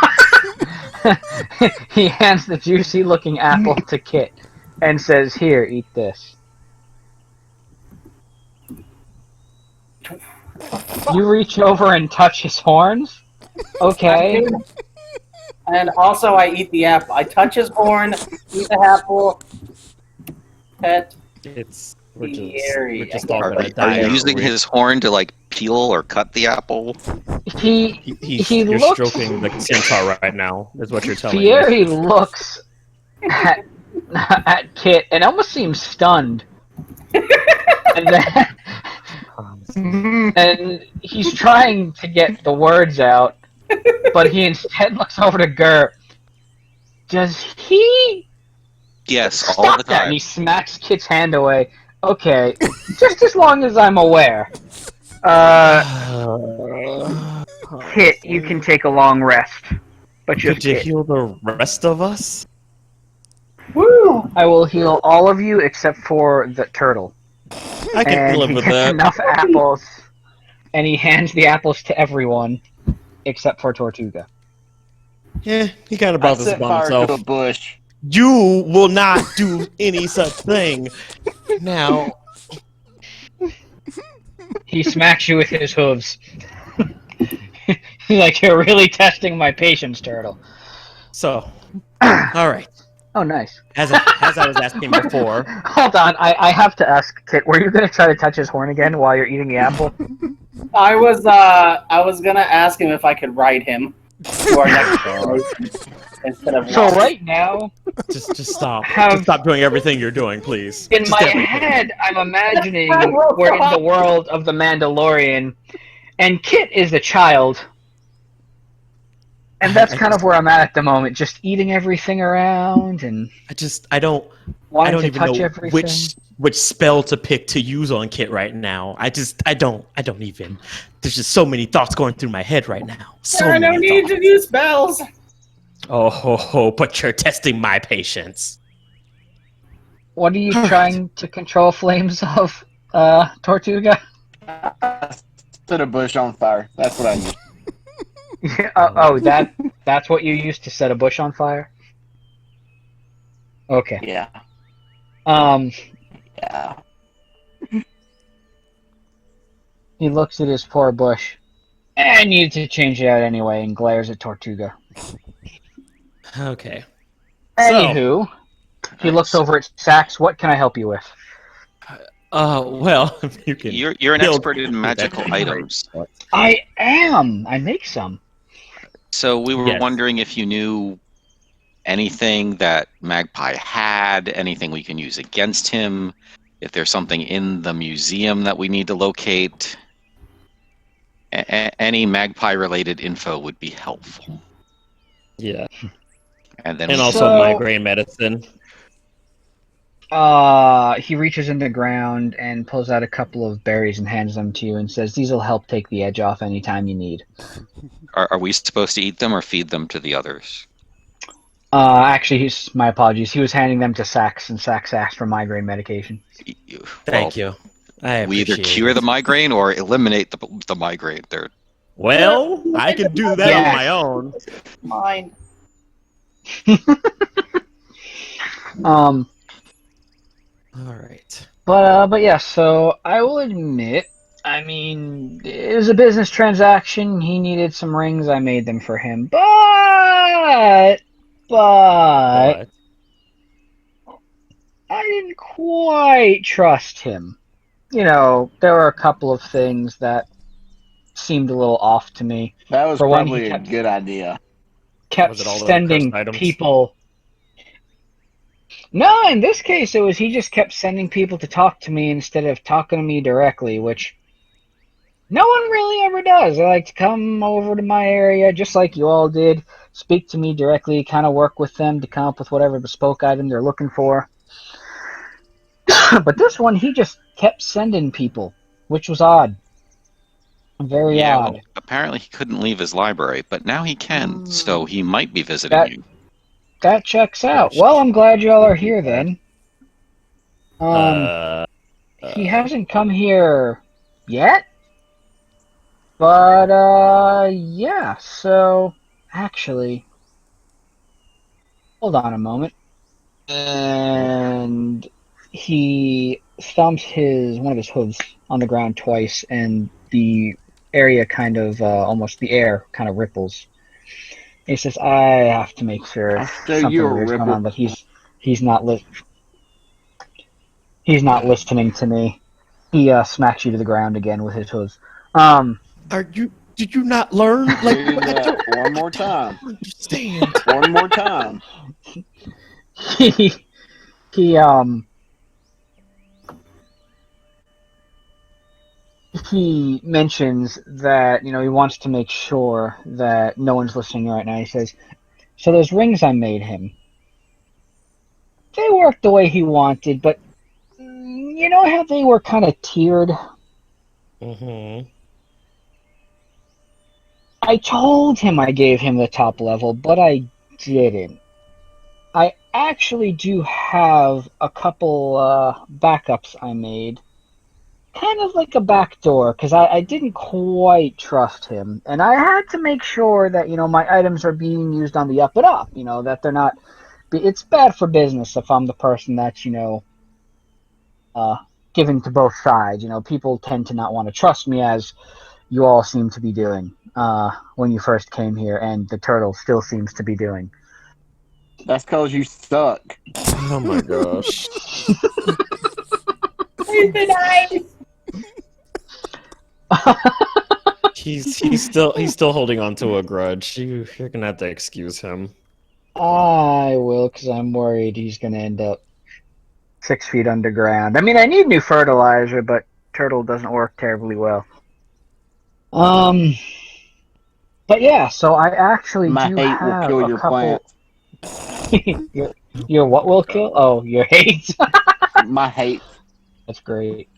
He hands the juicy looking apple to Kit and says, "Here, eat this." You reach over and touch his horns? Okay. And also, I eat the apple. I touch his horn, eat the apple, pet. We're Scary. just all Are, gonna are die. you using his horn to like peel or cut the apple? He You're looks... stroking the centaur right now, is what you're telling me. Fieri looks at at Kit and almost seems stunned. And then, and he's trying to get the words out, but he instead looks over to Gur. Does he? Yes, all Stop the that! And time. he smacks Kit's hand away. Okay, just as long as I'm aware. Kit, you can take a long rest, but just Could you Kit. heal the rest of us? Woo! I will heal all of you except for the turtle. I can And live he with gets that. enough apples, and he hands the apples to everyone except for Tortuga. Yeah, he kind of I brought this set upon fire himself. to a bush. You will not do any such thing. Now, He smacks you with his hooves. He's like, you're really testing my patience, turtle. so, all right. Oh, nice. As I was asking before, Hold on, I have to ask, Kit, were you going to try to touch his horn again while you're eating the apple? I was gonna ask him if I could ride him to our next destination instead of So walking. right now, just stop. Have- Just stop doing everything you're doing, please. in Just my everything. head, I'm imagining we're in the world of the Mandalorian, and Kit is a child. And that's kind of where I'm at the moment, just eating everything around and I don't wanting to even touch know everything. which spell to pick to use on Kit right now. I don't even. There's just so many thoughts going through my head right now. So There are no many need thoughts. to use spells. Oh, but you're testing my patience. What are you All right. trying to control flames of, Tortuga? I set a bush on fire. That's what I used. That's what you used to set a bush on fire? Okay. Yeah. Yeah. He looks at his poor bush. I need to change it out anyway, and glares at Tortuga. Okay. Anywho, he looks over at Sax. What can I help you with? Well, you can. You're an heal- expert in magical That's great. items. I am. I make some. So we were Yes. wondering if you knew anything that Magpie had, anything we can use against him, if there's something in the museum that we need to locate. Any Magpie-related info would be helpful. Yeah, And then and we also So- migraine medicine. He reaches in the ground and pulls out a couple of berries and hands them to you and says, "These will help take the edge off anytime you need." are we supposed to eat them or feed them to the others? Actually, my apologies. He was handing them to Sax, and Sax asked for migraine medication. Thank you. I We either appreciate cure it. the migraine or eliminate the migraine. They're Well, I can do that Yeah. on my own. Mine. All right. But yeah, so I will admit, I mean, it was a business transaction. He needed some rings. I made them for him. But But I didn't quite trust him. You know, there were a couple of things that seemed a little off to me. That was For one, probably he a kept- good idea. Kept Was it all the sending cursed items? people. No, in this case, it was he just kept sending people to talk to me instead of talking to me directly, which no one really ever does. They like to come over to my area, just like you all did, speak to me directly, kind of work with them to come up with whatever bespoke item they're looking for. But this one, he just kept sending people, which was odd. Very odd. well, apparently he couldn't leave his library, but now he can, so he might be visiting That- you. That checks out. Well, I'm glad y'all are here then. He hasn't come here yet? But, yeah, so, actually, hold on a moment. And he stomps one of his hooves on the ground twice, and the area kind of, almost the air kind of ripples. He says, "I have to make sure I'll show something you a weird's going ripple. on," but he's not listening to me. He smacks you to the ground again with his hooves. Did you not learn? Like, Do that one more time. understand. One more time. he mentions that, you know, he wants to make sure that no one's listening right now. He says, so those rings I made him, they worked the way he wanted, but you know how they were kind of tiered? Mm-hmm. I told him I gave him the top level, but I didn't. I actually do have a couple backups I made. Kind of like a backdoor, because I didn't quite trust him. And I had to make sure that, you know, my items are being used on the up and up, you know, that they're not... It's bad for business if I'm the person that's, you know, giving to both sides. You know, people tend to not want to trust me, as you all seem to be doing when you first came here, and the turtle still seems to be doing. That's because you suck. Oh my gosh. He's been nice. He's still holding on to a grudge. You're gonna have to excuse him. I will, because I'm worried he's going to end up 6 feet underground. I mean, I need new fertilizer, but turtle doesn't work terribly well. But yeah, so I actually My do hate will have kill a your couple... plants. your what will kill? Oh, your hate. My hate. That's great.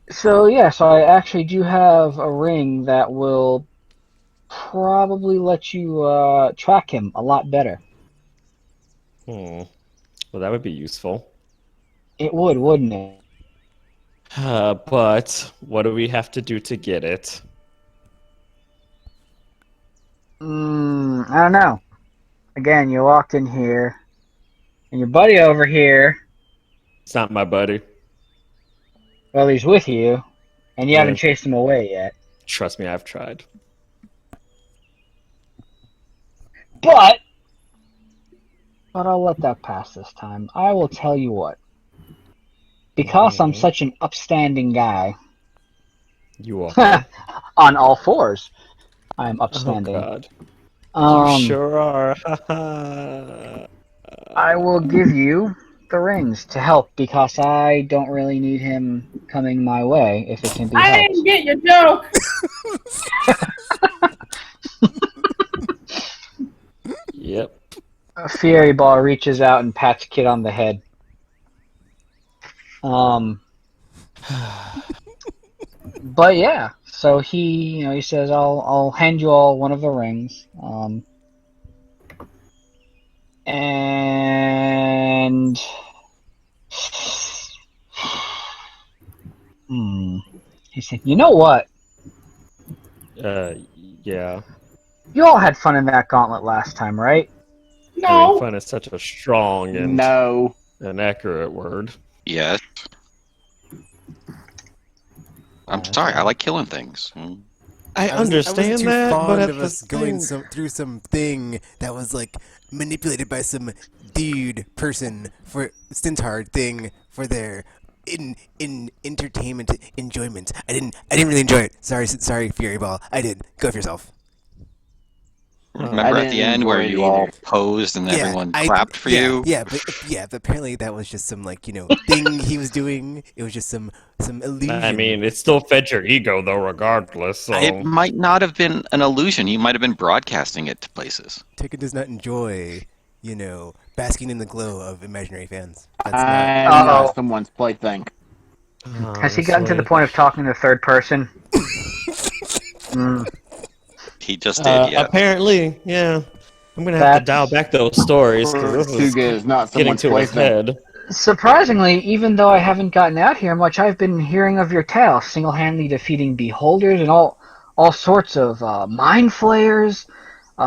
So yeah, so I actually do have a ring that will probably let you track him a lot better. Well, that would be useful. It would, wouldn't it? But what do we have to do to get it? I don't know. Again, you walked in here, and your buddy over here, It's not my buddy. well, he's with you, and you Yeah. haven't chased him away yet. Trust me, I've tried. But I'll let that pass this time. I will tell you what. Because I'm such an upstanding guy, You are. on all fours, I'm Oh upstanding. God. You sure are. I will give you the rings to help, because I don't really need him coming my way if it can be I helped. didn't get your joke. Yep. Fieriball reaches out and pats Kid on the head. But yeah, so he says, I'll hand you all one of the rings. And he said, you know what? Yeah. You all had fun in that gauntlet last time, right? I mean, No. fun is such a strong and No. an accurate word. Yes. I'm sorry. I like killing things. I I wasn't understand too that, fond but at of the us going same... through something that was like manipulated by some dude person for Stintard thing for their in entertainment enjoyment. I didn't really enjoy it. Sorry, Fieriball. I did. Go for yourself. Remember at the didn't end where enjoy it you all either. posed and everyone clapped for you? but apparently that was just some thing he was doing. It was just some illusion. I mean, it still fed your ego, though, regardless, so... It might not have been an illusion. You might have been broadcasting it to places. Tekken does not enjoy, basking in the glow of imaginary fans. That's I'm Uh-oh. not someone's plaything. Has he gotten to the point of talking in the third person? He just did, yeah. Apparently, yeah. I'm gonna have to dial back those stories, because this Tuga is not getting someone's to his plaything. head. Surprisingly, even though I haven't gotten out here much, I've been hearing of your tale, single-handedly defeating beholders and all sorts of mind flayers.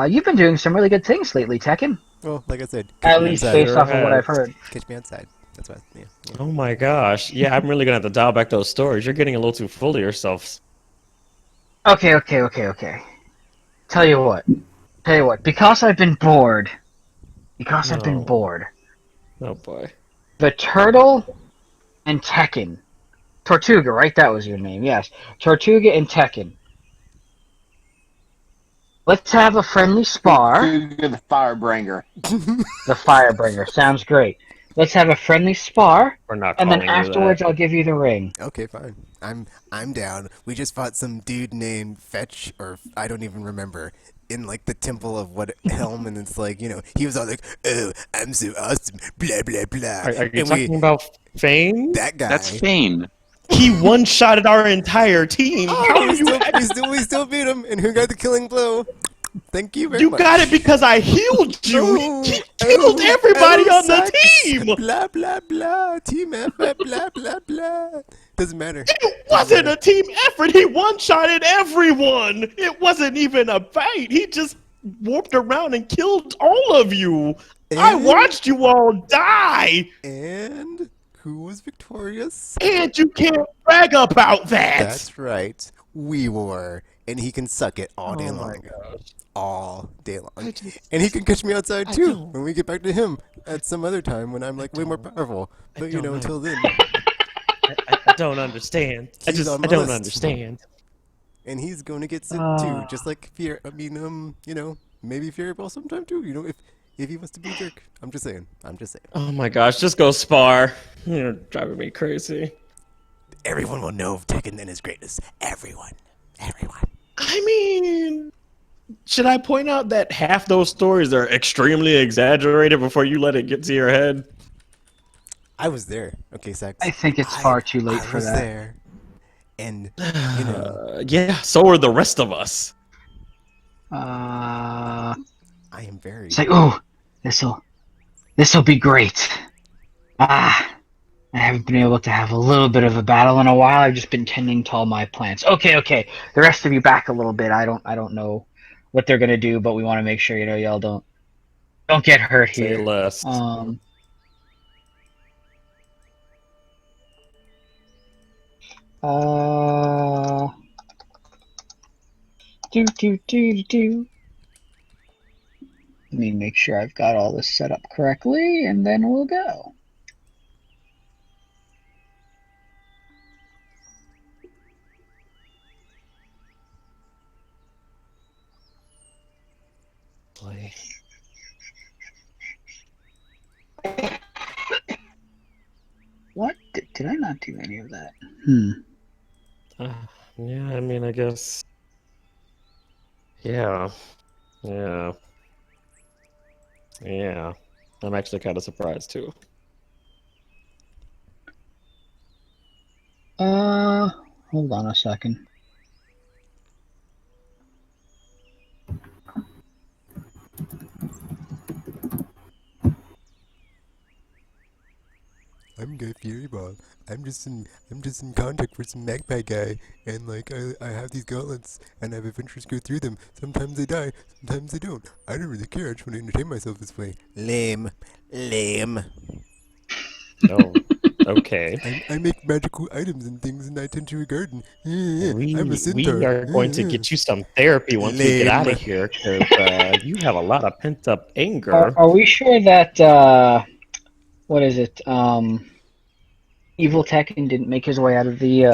You've been doing some really good things lately, Tekken. Well, like I said, At least based Sure off of what I've has. heard. catch me outside. That's what. Yeah. Oh my gosh. Yeah, I'm really gonna have to dial back those stories. You're getting a little too full of yourselves. Okay. Tell you what. Because I've been bored. Oh boy. The Turtle and Tekken. Tortuga, right? That was your name, yes. Tortuga and Tekken. Let's have a friendly spar. You're the Firebringer. The Firebringer. Sounds great. Let's have a friendly spar, We're not and then calling you afterwards that. I'll give you the ring. Okay, fine. I'm down. We just fought some dude named Fetch, or I don't even remember, in like the temple of what Helm, and it's like, you know, he was all like, "Oh, I'm so awesome," blah blah blah. Are you and talking about Fane? that guy? That's Fane. He one-shotted our entire team. Oh, How are we you? still beat him, and who got the killing blow? Thank you very You much. got it because I healed you. Oh, He killed everybody on the sucks. team. Blah blah blah. Team effort. Blah blah blah. Doesn't matter. It wasn't a team effort. He one-shotted everyone. It wasn't even a fight. He just warped around and killed all of you. I And- watched you all die. And who was victorious? And you can't brag about that. That's right. We were. And he can suck it all day Oh my long. gosh. All day long. I just- And he can catch me outside I too don't- when we get back to him at some other time when I'm like way more powerful. I But you don't know, know. until then. I don't understand. He's on I my don't list. understand. And he's going to get sick too, just like Fear. I mean, you know, maybe Fieriball sometime too. You know, if he wants to be a jerk. I'm just saying. Oh my gosh, just go spar. You're driving me crazy. Everyone will know of Tekken and his greatness. Everyone. I mean, should I point out that half those stories are extremely exaggerated before you let it get to your head? I was there. Okay, Sax. I think it's far too late I for was that. there. And you know, Yeah, so are the rest of us. I am very. It's like, oh, this'll be great. I haven't been able to have a little bit of a battle in a while. I've just been tending to all my plants. Okay. The rest of you back a little bit. I don't know what they're gonna do, but we want to make sure y'all don't get hurt Say here. less. Do. Let me make sure I've got all this set up correctly, and then we'll go. Play. What? Did I not do any of that? Yeah, I mean, I guess. Yeah. I'm actually kind of surprised too. Hold on a second. I'm Guy Fieriball. I'm just in contact with some magpie guy, and like I have these gauntlets, and I have adventurers go through them. Sometimes they die, sometimes they don't. I don't really care. I just want to entertain myself this way. Lame. Oh, okay. I make magical items and things, and I tend to a garden. We I'm a centaur. are going to get you some therapy once we get out Lame. of here, because you have a lot of pent-up anger. Are we sure that what is it? Evil Tekken didn't make his way out of the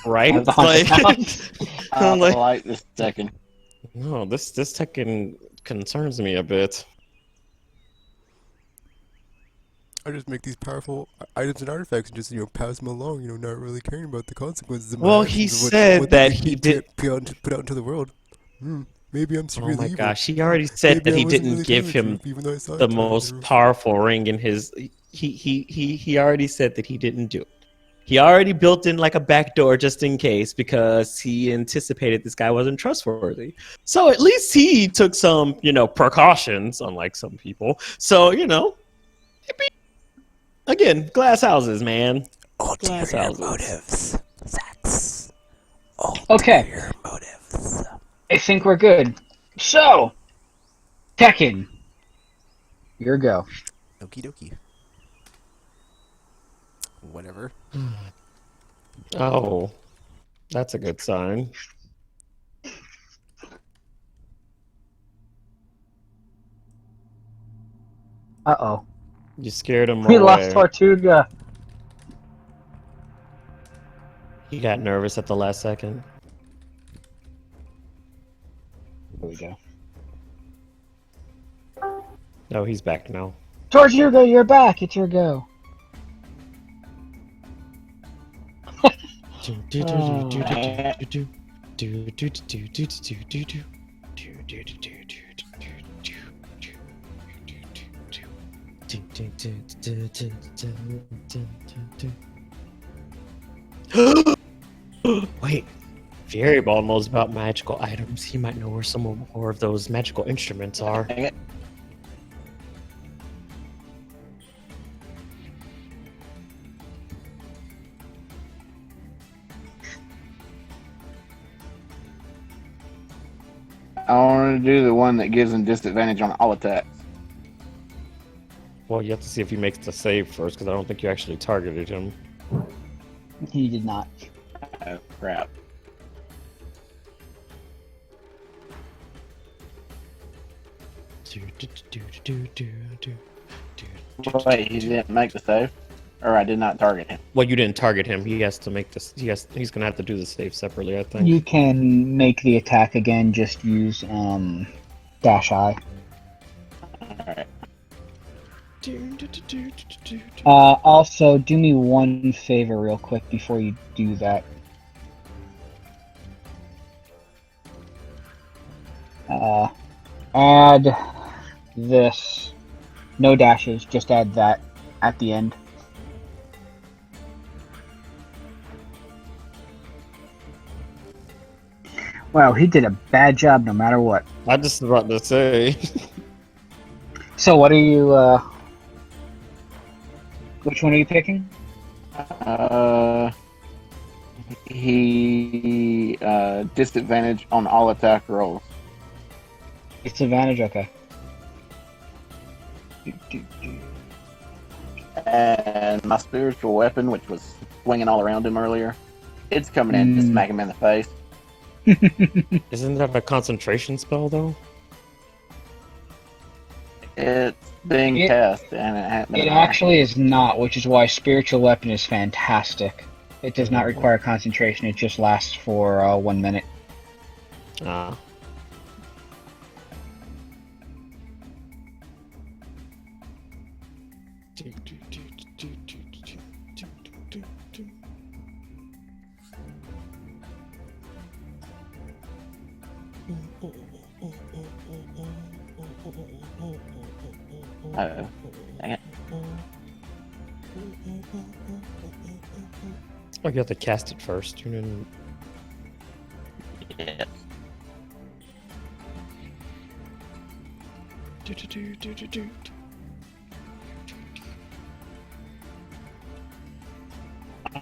Right? out of the haunted house? I Like- like this second. No, this Tekken concerns me a bit. I just make these powerful items and artifacts and just, you know, pass them along, you know, not really caring about the consequences of my Well, actions he of said what that they he need did. to put out into the world. Maybe I'm Oh secretly my evil. gosh, he already said Maybe that I he wasn't didn't really give telling him truth, even though I saw the it on most roof. powerful ring in his. He already said that he didn't do it. He already built in like a back door just in case because he anticipated this guy wasn't trustworthy. So at least he took some, you know, precautions, unlike some people. So, you know, again, glass houses, man. Glass Ulterior houses. motives. Sex. Okay. Ulterior motives. I think we're good. So, Tekken, your go. Okie dokie. Whatever. Oh, that's a good sign. Uh-oh. You scared him We away. lost Tortuga. He got nervous at the last second. we go. No, he's back now. Tortuga, you're back. It's your go. Wait, Fieriball knows about magical items. He might know where some more of those magical instruments are. Dang it. I want to do the one that gives him disadvantage on all attacks. Well, you have to see if he makes the save first, because I don't think you actually targeted him. He did not. Oh, crap. Wait, he didn't make the save? Or I did not target him? Well, you didn't target him. He has to make this. He's gonna have to do the save separately, I think. You can make the attack again. Just use dash I. Alright. Also, do me one favor real quick before you do that. Add this. No dashes, just add that at the end. Wow, he did a bad job no matter what. I just was about to say. So what are you, which one are you picking? He disadvantage on all attack rolls. Disadvantage, okay. And my spiritual weapon, which was swinging all around him earlier, it's coming in to smack him in the face. Isn't that a concentration spell, though? It's being cast, and it happened. It actually is not, which is why spiritual weapon is fantastic. It does not require concentration, it just lasts for 1 minute. Ah. Uh-oh. Dang it. Oh, you have to cast it first. And then... Yeah.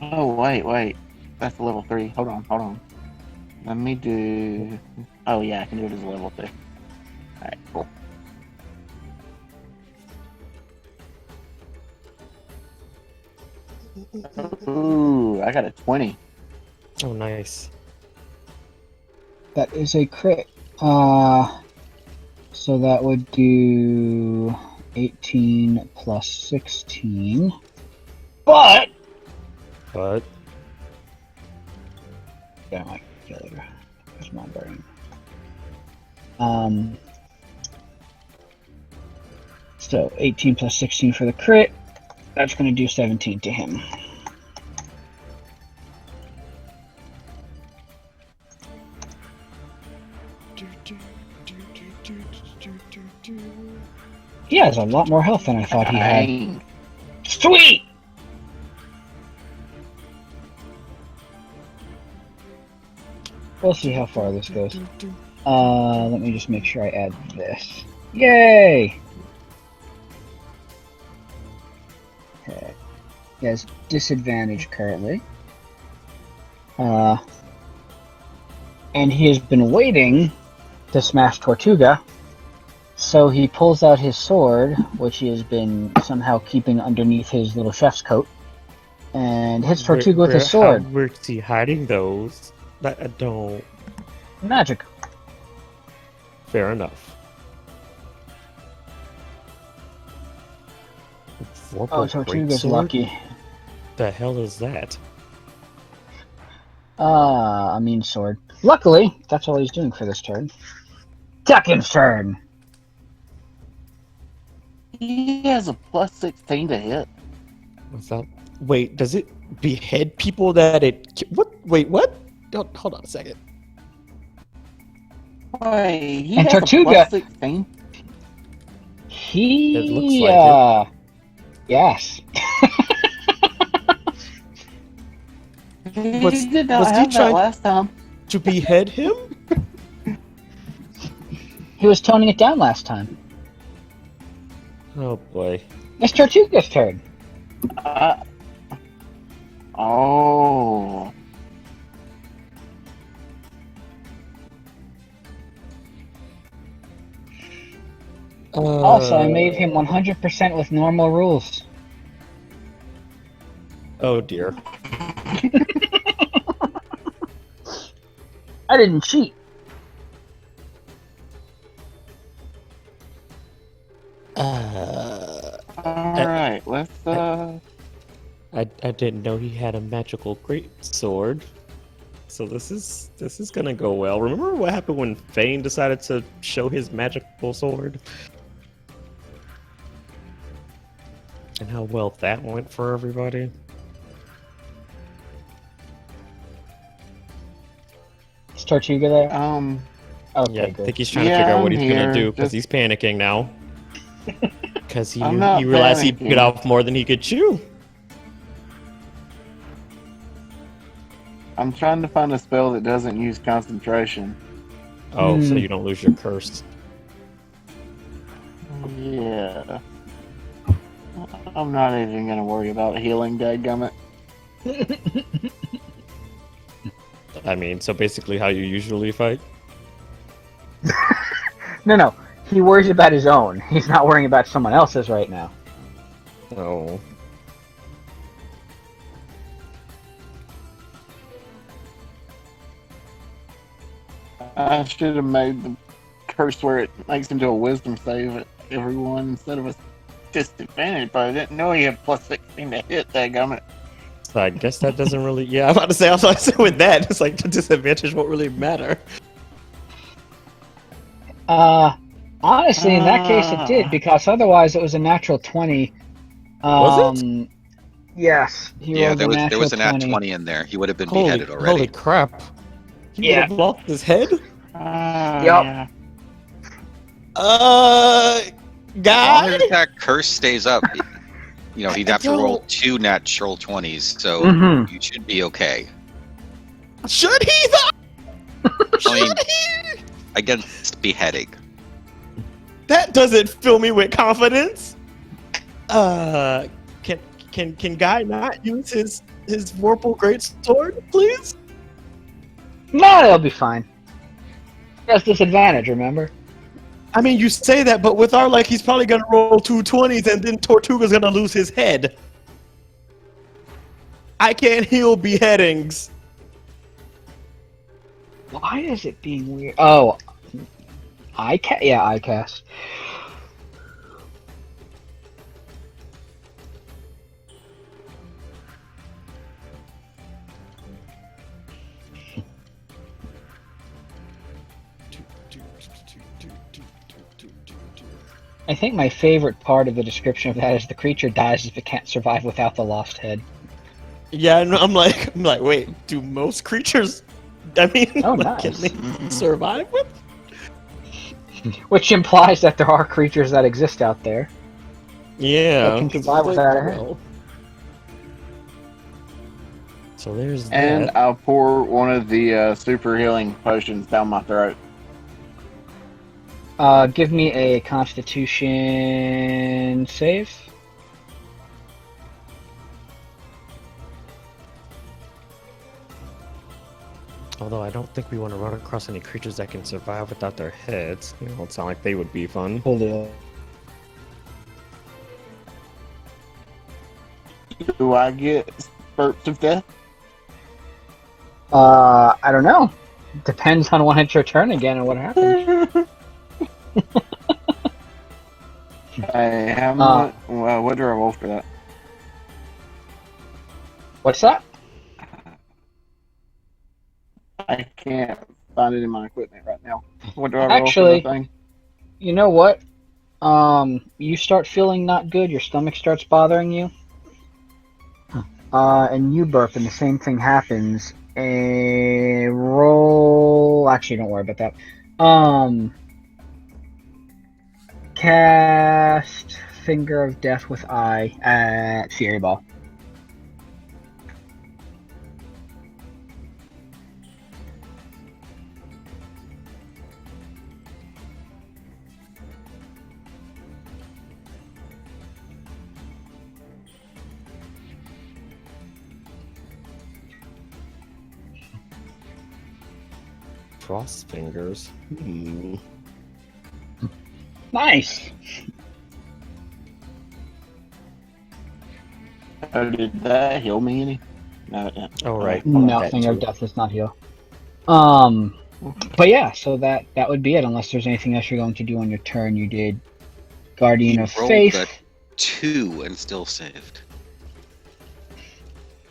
Oh, wait. That's a level 3. Hold on. Let me do... Oh, yeah, I can do it as a level 2. Alright, cool. Ooh, I got a 20. Oh, nice. That is a crit. So that would do 18 plus 16. But yeah, my failure. Where's my brain? So 18 plus 16 for the crit. That's going to do 17 to him. He has a lot more health than I thought he had. Dang. Sweet! We'll see how far this goes. Let me just make sure I add this. Yay! Okay. He has disadvantage currently. And he has been waiting to smash Tortuga. So he pulls out his sword, which he has been somehow keeping underneath his little chef's coat, and hits Tortuga with his sword. Where's he hiding those? I don't... Magic. Fair enough. Oh, Tortuga's lucky. The hell is that? A mean sword. Luckily, that's all he's doing for this turn. Tekken's turn. He has a plus 16 to hit. Wait, does it behead people that it... What? Wait, what? Hold on a second. Wait, he And has a Tortuga- plus 16? He... It looks like it. Yes. He did not have that last time. To behead him? He was toning it down last time. Oh boy. It's Tortuga's turn. Oh. Also, I made him 100% with normal rules. Oh dear. I didn't cheat. Alright, let's I didn't know he had a magical great sword. So this is gonna go well. Remember what happened when Fane decided to show his magical sword? And how well that went for everybody? Is Tortuga there? Okay, Yeah, I good. think he's trying to figure out what he's gonna I'm do here, because he's panicking now. Because he I'm not realized he panicking. bit off more than he could chew. I'm trying to find a spell that doesn't use concentration. Oh, so you don't lose your curse. Yeah. I'm not even gonna worry about healing, dadgummit. I mean, so basically how you usually fight? No. He worries about his own. He's not worrying about someone else's right now. Oh. I should have made the curse where it makes him do a wisdom save at everyone instead of a disadvantage, but I didn't know he had plus 16 to hit, dadgummit. So I guess that doesn't really... Yeah, I'm about to say, I was about to say with that, it's like the disadvantage won't really matter. Honestly, in that case it did, because otherwise it was a natural 20. Was it? Yes. He rolled there was a nat 20. 20 in there. He would have been beheaded already. Holy crap. He would have lost his head? Yeah. As Guy? long as that curse stays up, he'd have to roll 2 natural 20s, so you should be okay. Should he though? I mean, Should he? against beheading. That doesn't fill me with confidence. Can Guy not use his Vorpal Greatsword, please? No, it'll be fine. He has disadvantage, remember? I mean, you say that, but with our he's probably gonna roll 2 20s and then Tortuga's gonna lose his head. I can't heal beheadings. Why is it being weird? Oh, I cast. I think my favorite part of the description of that is the creature dies if it can't survive without the lost head. Yeah, and I'm like, wait, do most creatures? I mean, nice. can they survive with? Which implies that there are creatures that exist out there. Yeah, That can survive without a head. So there's that. And I'll pour one of the super healing potions down my throat. Give me a Constitution save. Although I don't think we want to run across any creatures that can survive without their heads. It don't sound like they would be fun. Hold it. Do I get spurts of death? I don't know. Depends on when it's your turn again and what happens. Hey, how much? What do I roll for that? What's that? I can't find it in my equipment right now. What do I roll Actually- for the thing? You know what? You start feeling not good. Your stomach starts bothering you. And you burp, and the same thing happens. Roll. Actually, don't worry about that. Cast Finger of Death with Eye at Fieriball. Cross fingers. Nice. Did that heal me any? No, it didn't. Oh, right. No, That Finger of too. Death does not heal. But yeah, so that would be it. Unless there's anything else you're going to do on your turn. You did Guardian You of rolled Faith. that 2 and still saved.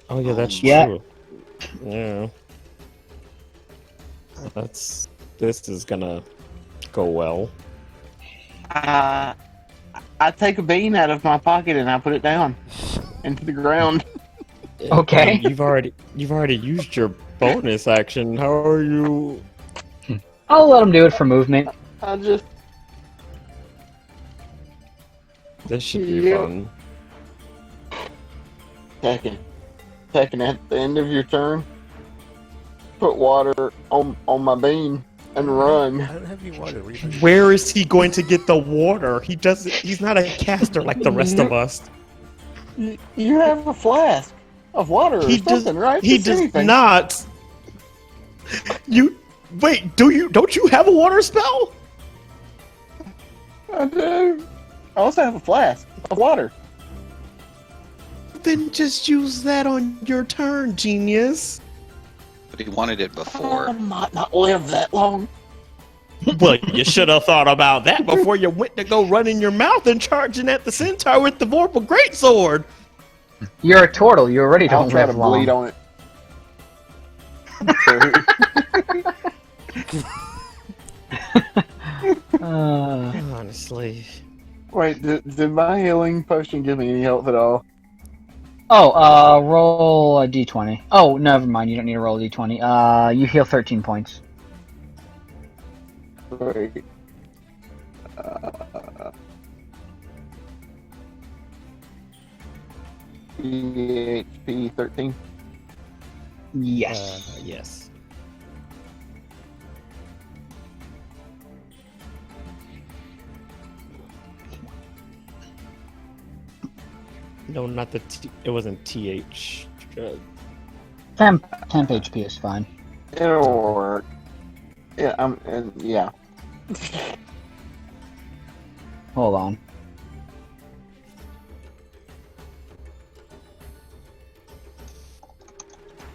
Oh, yeah, that's Yeah. true. Yeah. This is gonna go well. I take a bean out of my pocket and I put it down into the ground. Okay. You've already used your bonus action. How are you? I'll let him do it for movement. I just This should be Yeah. fun. Second at the end of your turn, put water on my bean and run. I don't have any water. What are you talking Where is he going to get the water? He doesn't. He's not a caster like the rest of us. You have a flask of water or He does. something, right? He Just does anything. not. You wait. Don't you have a water spell? I do. I also have a flask of water. Then just use that on your turn, genius. But he wanted it I before. might not live that long. Well, you should have thought about that before you went to go running your mouth and charging at the centaur with the Vorpal Greatsword. You're a turtle. You already I'll don't try live to long. bleed on it. Honestly. Wait, did my healing potion give me any health at all? Roll a d20. Oh, never mind. You don't need to roll a d20. You heal 13 points. Wait. HP 13. Yes. Yes. No, not the it wasn't TH. Temp HP is fine. It'll work. Yeah, yeah. Hold on.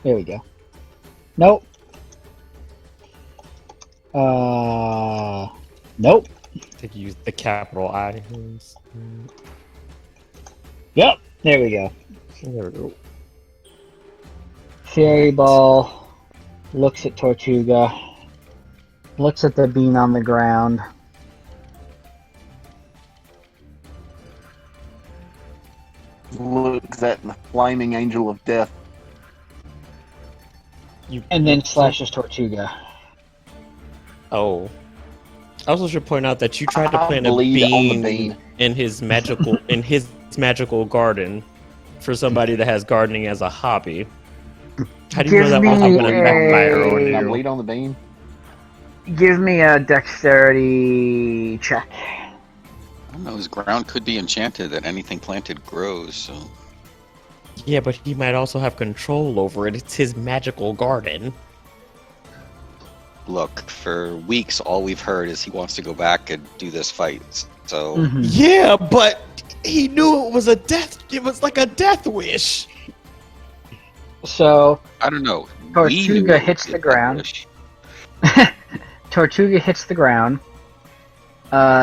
There we go. Nope. Nope. I think you used the capital I. Yep. There we go. There we go. Fieriball looks at Tortuga. Looks at the bean on the ground. Looks at the flaming angel of death. And then slashes Tortuga. Oh. I also should point out that you tried to I plant a bleed on the bean bean. in his magical garden for somebody that has gardening as a hobby. How do you know Give that me wasn't going to backfire on Can I you? bleed on the bean? Give me a dexterity check. I don't know, his ground could be enchanted that anything planted grows, so Yeah, but he might also have control over it. It's his magical garden. look, for weeks all we've heard is he wants to go back and do this fight. So Mhm. Yeah, but he knew it was a death. It was like a death wish. So I don't know. Tortuga We knew it hits was the a ground. wish. Tortuga hits the ground.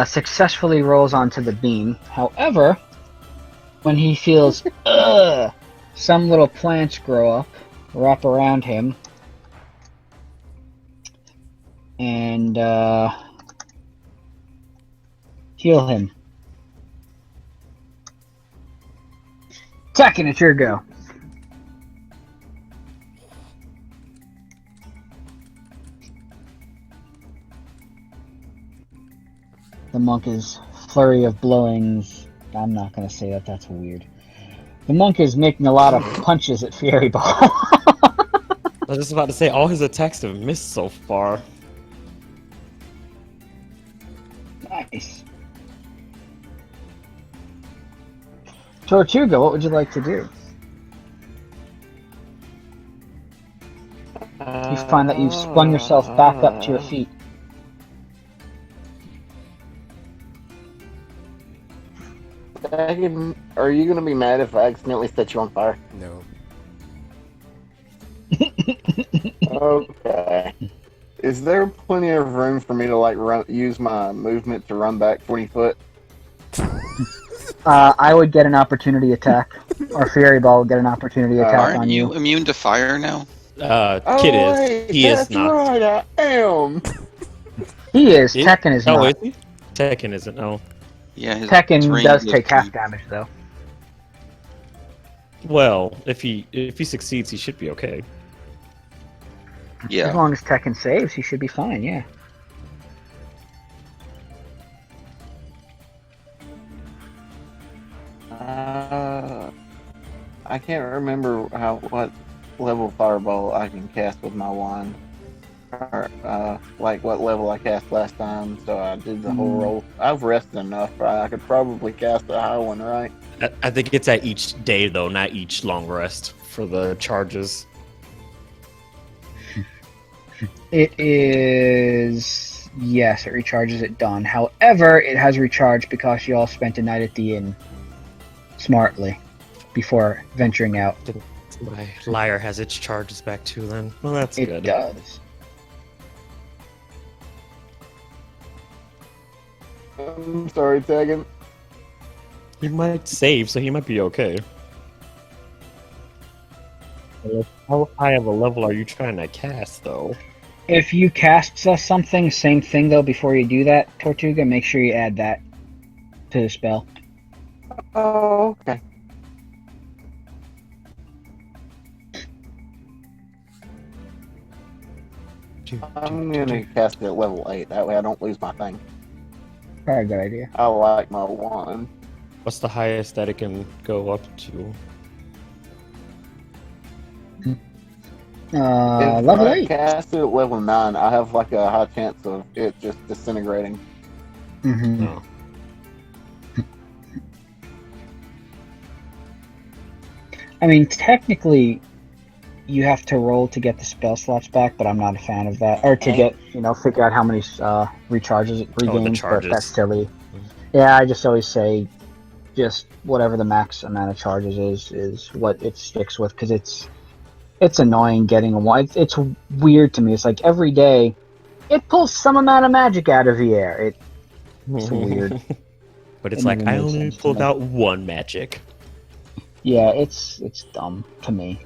Successfully rolls onto the beam. However, when he feels some little plants grow up, wrap around him, and heal him. Tekken, it's your go. The monk is flurry of blowings. I'm not going to say that. That's weird. The monk is making a lot of punches at Fieriball. I was just about to say, all his attacks have missed so far. Nice. Tortuga, what would you like to do? You find that you've spun yourself back up to your feet. Are you going to be mad if I accidentally set you on fire? No. Okay. Is there plenty of room for me to use my movement to run back 20 foot? I would get an opportunity attack, or Fieriball would get an opportunity attack Aren't on you you. immune to fire now? Kid is. Wait, He is that's not. right, I am. He is. Tekken is Oh, not. is he? Tekken isn't. No. Yeah, his Tekken range does is take half deep. damage though. Well, if he succeeds, he should be okay. As Yeah. long as Tekken saves, he should be fine. Yeah. I can't remember what level fireball I can cast with my wand. Or, like what level I cast last time, so I did the whole roll. I've rested enough, right? I could probably cast a high one, right? I think it's at each day though, not each long rest for the charges. It is. Yes, it recharges at dawn. However, it has recharged because you all spent a night at the inn smartly before venturing out. My lyre has its charges back too. Then, well, that's It good. does. I'm sorry, Tegan. He might save, so he might be okay. How high of a level are you trying to cast, though? If you cast something, same thing though. Before you do that, Tortuga, make sure you add that to the spell. Oh, okay. I'm gonna cast it at level 8. That way I don't lose my thing. Probably a good idea. I like my wand. What's the highest that it can go up to? If Level I 8. cast it at level 9, I have like a high chance of it just disintegrating. Mm-hmm. No. I mean, technically, you have to roll to get the spell slots back, but I'm not a fan of that. Or to get, figure out how many recharges it regains, but charges. that's silly. Yeah, I just always say, just whatever the max amount of charges is what it sticks with, because it's annoying getting a one. It's weird to me. It's like every day, it pulls some amount of magic out of the air. It's weird. But it's It like, doesn't I make only sense to pulled me. out one magic. Yeah, it's dumb to me.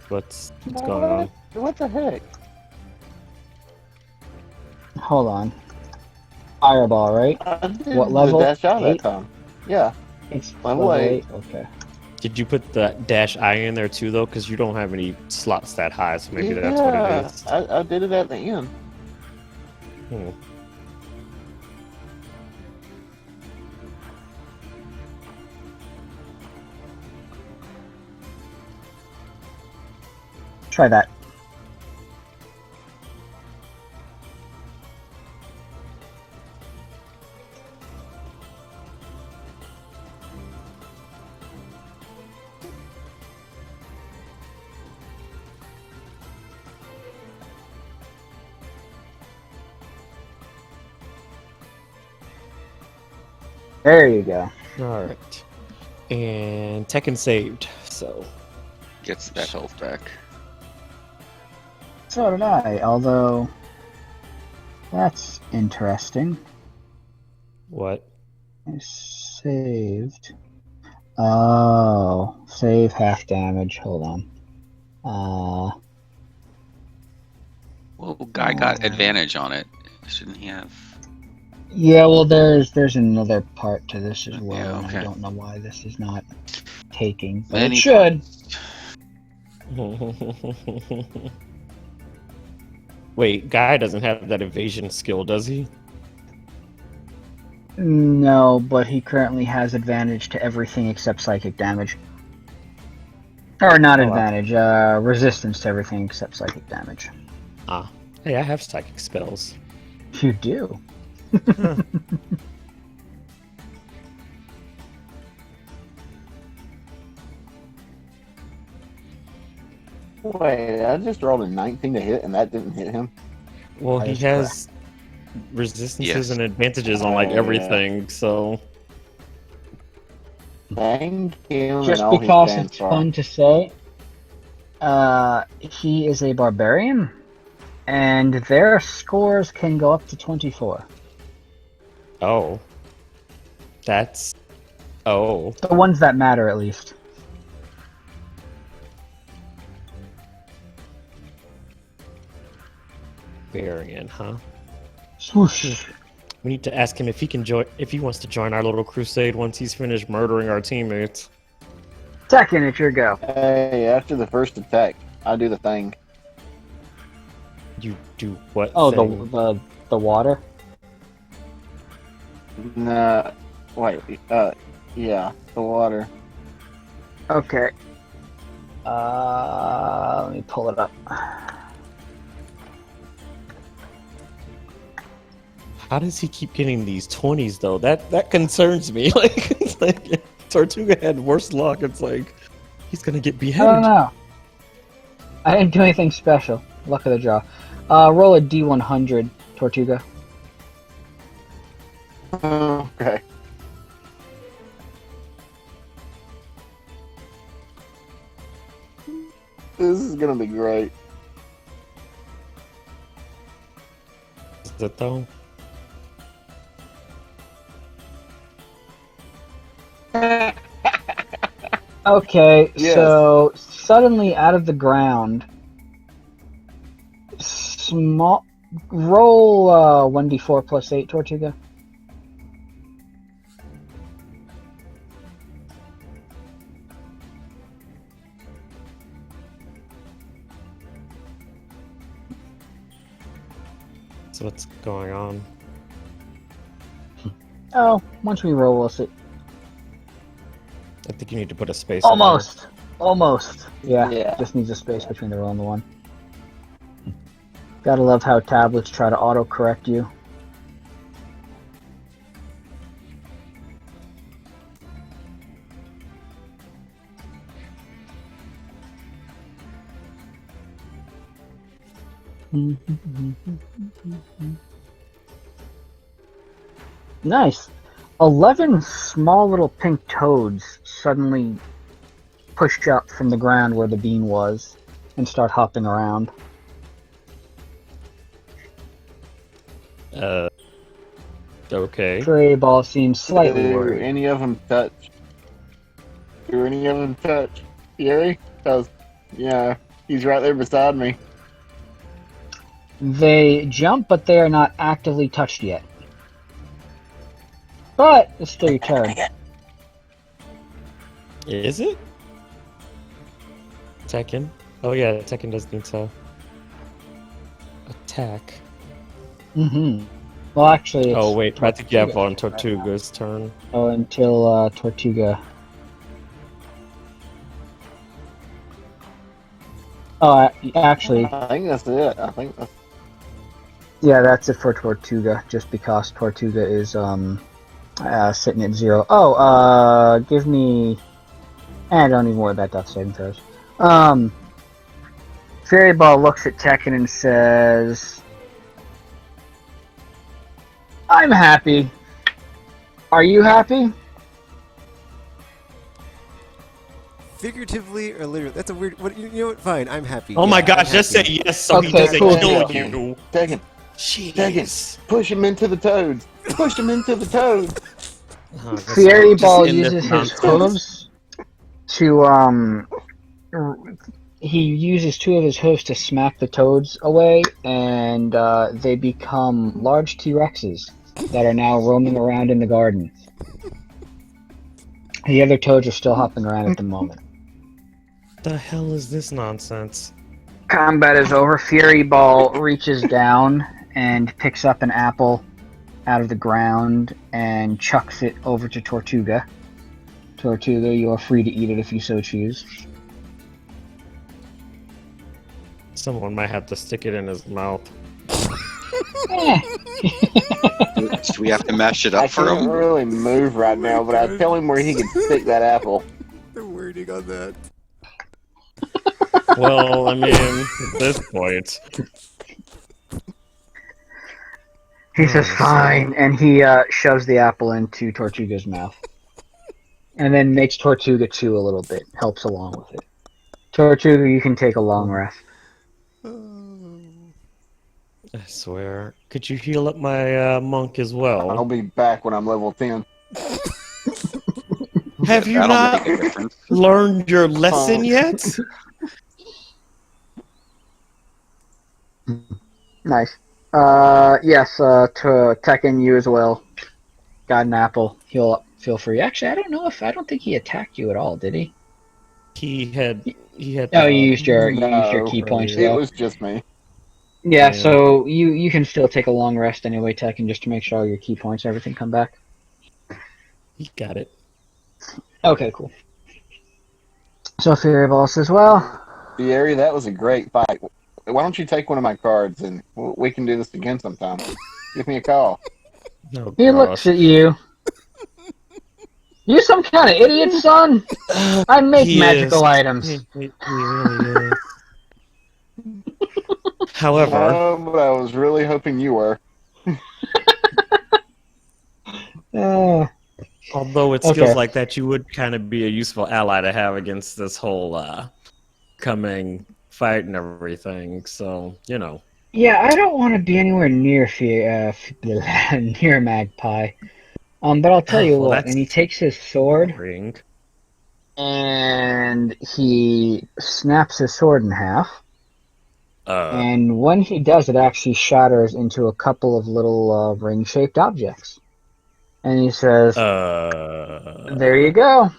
What's going on? What the heck? Hold on. Fireball, right? I did What level? the dash out that 8? time. Yeah. It's Level level 8. 8. Okay. Did you put the dash I in there too, though? Because you don't have any slots that high, so maybe that's what it is. I did it at the end. Hmm. Try that. There you go. All right. And Tekken saved, so Gets that health back. So did I, although that's interesting. what? I saved. Oh, save half damage. Hold on. Well, guy got advantage on it. Shouldn't he have? Yeah, well, there's another part to this as well, Yeah, and okay. I don't know why this is not taking, but Many it should. Wait, Guy doesn't have that evasion skill, does he? No, but he currently has advantage to everything except psychic damage. Or not Oh, advantage, resistance to everything except psychic damage. Ah. Hey, I have psychic spells. You do. Wait, I just rolled a 19 to hit, and that didn't hit him. Well, That he is has resistances Yes. and advantages on like Oh, yeah. everything, so Thank him Just and all he because stands it's for. fun to say, he is a barbarian, and their scores can go up to 24. oh. That's oh. The ones that matter, at least. Variant, huh? Swoosh. We need to ask him if he can join if he wants to join our little crusade once he's finished murdering our teammates. Second, it's your go. Hey, after the first attack, I do the thing. You do what Oh, thing? the water? Nah, wait, yeah, the water. Okay. Let me pull it up. How does he keep getting these 20s though? That concerns me. Like, it's like Tortuga had worse luck. It's like he's gonna get I don't beheaded. know. I didn't do anything special. Luck of the draw. Roll a D100, Tortuga. Okay. This is gonna be great. Is it though? Okay, Yes. so suddenly out of the ground, small. Roll 1d4 plus 8, Tortuga. So what's going on? Oh, once we roll, we'll see. I think you need to put a space. in Almost. Almost. Yeah, Yeah. just needs a space between the roll and the one. Gotta love how tablets try to auto-correct you. Nice. 11 small little pink toads suddenly push up from the ground where the bean was and start hopping around. Okay. Fieriball seems slightly Do worried. any of them touch? Do any of them touch? Fury? Cause, yeah, he's right there beside me. They jump, but they are not actively touched yet. But it's still your turn. Is it? Tekken? Oh yeah, Tekken does need to attack. Mm-hmm. Well, actually, it's Oh wait, I think you have on Tortuga's turn right Tortuga's turn. now. Oh, until Tortuga. Oh, actually, I think that's it. I think that's. yeah, that's it for Tortuga. Just because Tortuga is sitting at 0. Oh, give me. I don't need more of that death saving throws. Fieriball looks at Tekken and says, "I'm happy. Are you happy?" Figuratively or literally? That's a weird. What you know? What? Fine. I'm happy. Oh my Yeah, gosh, I'm just say happy. yes so he Okay, doesn't cool. kill Yeah. you. Tekken, Jeez. Tekken, push him into the toads. Push him into the toads. Oh, just Fieriball end this uses his nonsense. hooves to he uses two of his hooves to smack the toads away, and they become large T-Rexes that are now roaming around in the garden. The other toads are still hopping around at the moment. The hell is this nonsense? Combat is over. Fieriball reaches down and picks up an apple out of the ground and chucks it over to Tortuga. Tortuga, you are free to eat it if you so choose. Someone might have to stick it in his mouth. Do we have to mash it I up for can't him? really move right now, but I tell him where he can stick that apple. The wording on that. Well, I mean, at this point. He says, fine, and he shoves the apple into Tortuga's mouth. And then makes Tortuga chew a little bit, helps along with it. Tortuga, you can take a long rest. I swear. Could you heal up my monk as I'll well? be back when I'm level 10. Have you That'll not make a difference. learned your lesson Oh. yet? Nice. Yes, to Tekken, you as well. Got an apple. Heal up. Feel free. Actually, I don't think he attacked you at all, did he? He had. Oh, you used your No, key points it though. was just me. Yeah, Yeah. so you can still take a long rest anyway, Tekken, just to make sure all your key points and everything come back. He got it. Okay, cool. So Fieriball says, well, Fieri, that was a great fight. Why don't you take one of my cards and we can do this again sometime? Give me a call. Oh, he looks at you. You some kind of idiot, son? I make He magical is. items. He really is. However, No, but I was really hoping you were. although it's Okay. skills like that, you would kind of be a useful ally to have against this whole coming fight and everything. So, you know. Yeah, I don't want to be anywhere near near Magpie. But I'll tell you Well, what. that's And he takes his sword boring. and he snaps his sword in half. Uh, And when he does, it actually shatters into a couple of little ring-shaped objects. And he says, there you go.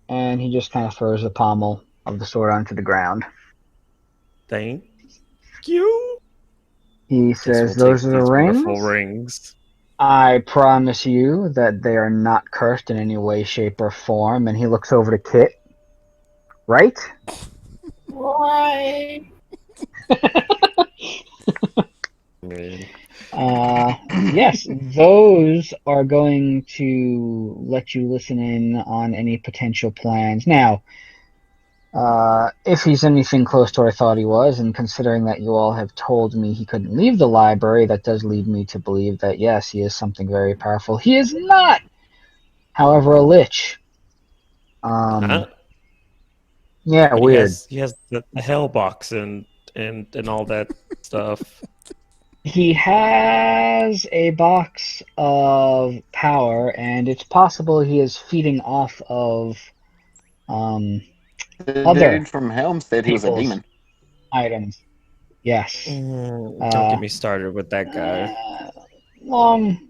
And he just kind of throws the pommel of the sword onto the ground. Thank you. He Guess says, we'll those take are the these rings. wonderful rings. I promise you that they are not cursed in any way, shape, or form. And he looks over to Kit. Right? Right. I mean, Yes, those are going to let you listen in on any potential plans. Now, if he's anything close to what I thought he was, and considering that you all have told me he couldn't leave the library, that does lead me to believe that, yes, he is something very powerful. He is not, however, a lich. Yeah, but weird. he has the hell box and all that stuff. He has a box of power, and it's possible he is feeding off of The Other dude from Helm said he was a people's demon. items. Yes. Don't get me started with that guy. Long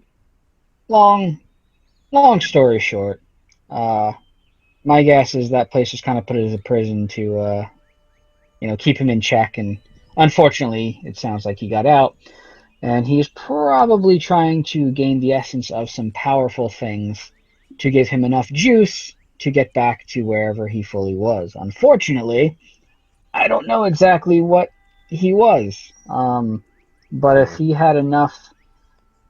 story short, my guess is that place just kind of put it as a prison to, keep him in check. And unfortunately, it sounds like he got out. And he's probably trying to gain the essence of some powerful things to give him enough juice to get back to wherever he fully was. Unfortunately, I don't know exactly what he was. But if he had enough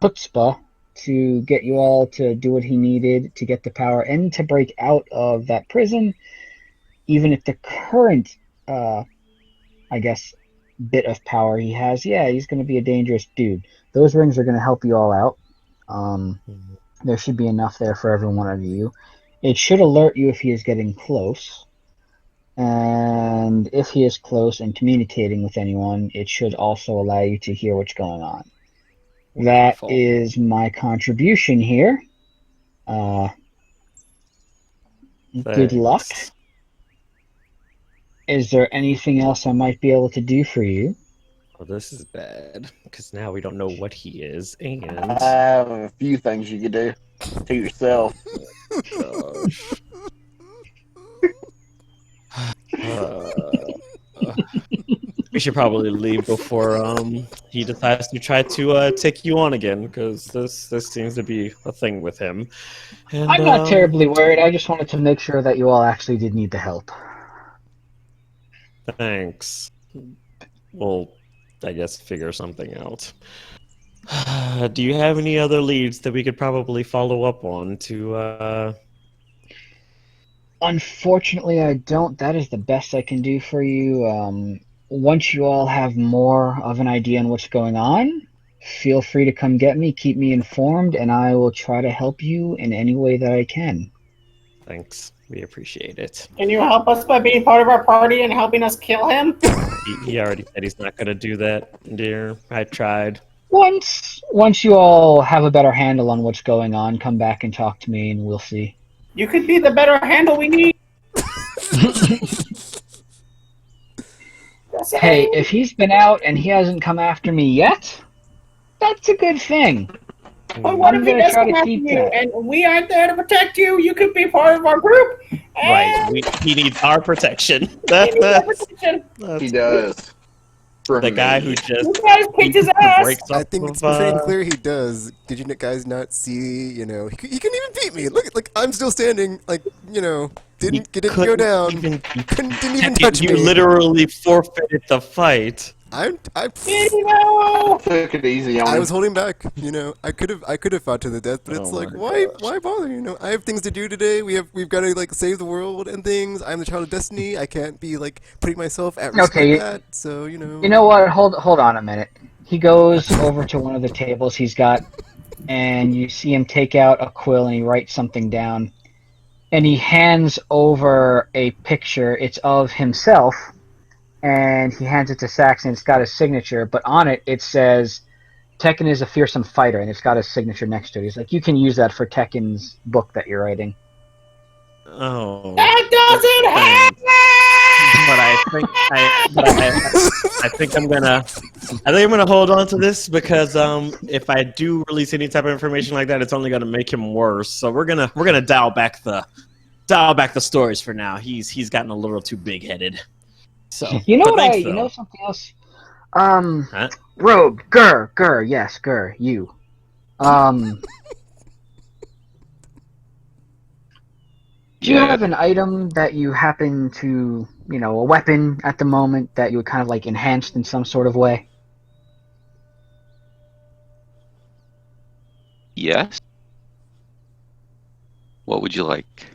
chutzpah to get you all to do what he needed to get the power and to break out of that prison, even if the current, bit of power he has, yeah, he's going to be a dangerous dude. Those rings are going to help you all out. There should be enough there for every one of you. It should alert you if he is getting close. And if he is close and communicating with anyone, it should also allow you to hear what's going on. That Wonderful. is my contribution here. Good luck. Thanks. Is there anything else I might be able to do for you? Well, this is bad because now we don't know what he is, and I have a few things you could do to yourself. gosh. Uh, we should probably leave before he decides to try to take you on again, because this seems to be a thing with him. And I'm not terribly worried. I just wanted to make sure that you all actually did need the help. thanks. We'll, I guess, figure something out. Do you have any other leads that we could probably follow up on to Unfortunately, I don't. That is the best I can do for you. Once you all have more of an idea on what's going on, feel free to come get me, keep me informed, and I will try to help you in any way that I can. Thanks. We appreciate it. Can you help us by being part of our party and helping us kill him? He already said he's not going to do that, dear. I tried. Once you all have a better handle on what's going on, come back and talk to me, and we'll see. You could be the better handle we need. Hey, if he's been out and he hasn't come after me yet, that's a good thing. But what I'm if he gonna does try come to after keep you that. and we aren't there to protect you? You could be part of our group. Right. He needs our protection. We need our That's, protection. He does. For the guy who me. just You guys kicked his ass. breaks I up think of, it's pretty clear he does. Did you guys not see? He couldn't even beat me. Look, like I'm still standing. Like didn't go down. Didn't even touch you me. literally forfeited the fight. I Took it easy on I him. was holding back. I could have fought to the death, but it's Oh like, my why bother? I have things to do today. We've got to like save the world and things. I'm the child of destiny. I can't be like putting myself at risk Okay, like that. So You know what? Hold on a minute. He goes over to one of the tables he's got, and you see him take out a quill and he writes something down. And he hands over a picture. It's of himself, and he hands it to Saxon. It's got his signature, but on it it says Tekken is a fearsome fighter, and it's got his signature next to it. He's like, you can use that for Tekken's book that you're writing. Oh. That doesn't happen. But I think I'm gonna hold on to this, because if I do release any type of information like that, it's only gonna make him worse. So we're gonna dial back the stories for now. He's gotten a little too big headed. So You know but what? thanks, You though. know something else? Huh? Rogue, Gur, yes, Gur, you. Do you Yeah. have an item that you happen to, a weapon at the moment that you would kind of like enhanced in some sort of way? Yes. What would you like?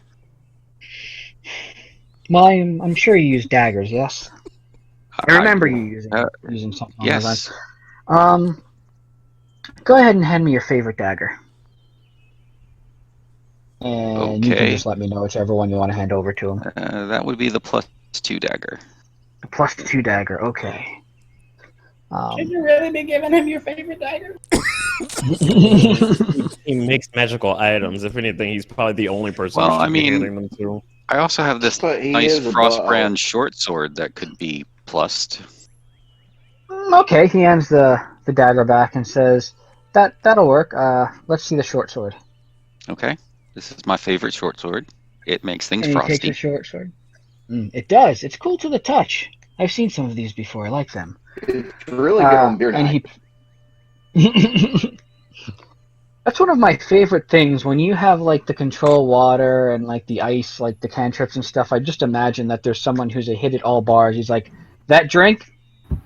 Well, I'm sure you use daggers, yes? I remember you using something along those Yes. lines. Go ahead and hand me your favorite dagger. And you can Okay. just let me know whichever one you want to hand over to him. That would be the +2 dagger. The +2 dagger, okay. Should you really be giving him your favorite dagger? He makes magical items. If anything, he's probably the only person Well, who should I be mean- handing them to. I also have this But he nice is a Frostbrand short sword that could be plussed. Okay, he hands the dagger back and says, that'll work. Let's see the short sword. Okay. This is my favorite short sword. It makes things And he takes frosty. the short sword. It does. It's cool to the touch. I've seen some of these before. I like them. It's really good on beer and night. he That's one of my favorite things, when you have like the control water and like the ice, like the cantrips and stuff. I just imagine that there's someone who's a hit at all bars. He's like, that drink,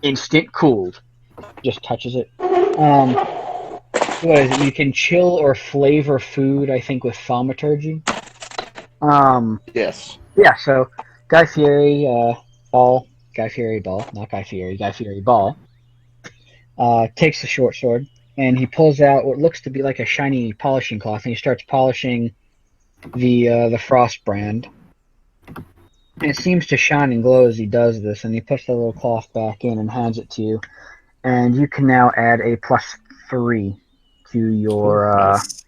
instant cooled. Just touches it. What is it? You can chill or flavor food, I think, with thaumaturgy. Yes. Yeah, so Guy Fieri Ball, not Guy Fieri Ball, takes the short sword, and he pulls out what looks to be like a shiny polishing cloth, and he starts polishing the frost brand. And it seems to shine and glow as he does this, and he puts the little cloth back in and hands it to you. And you can now add a +3 to your Nice.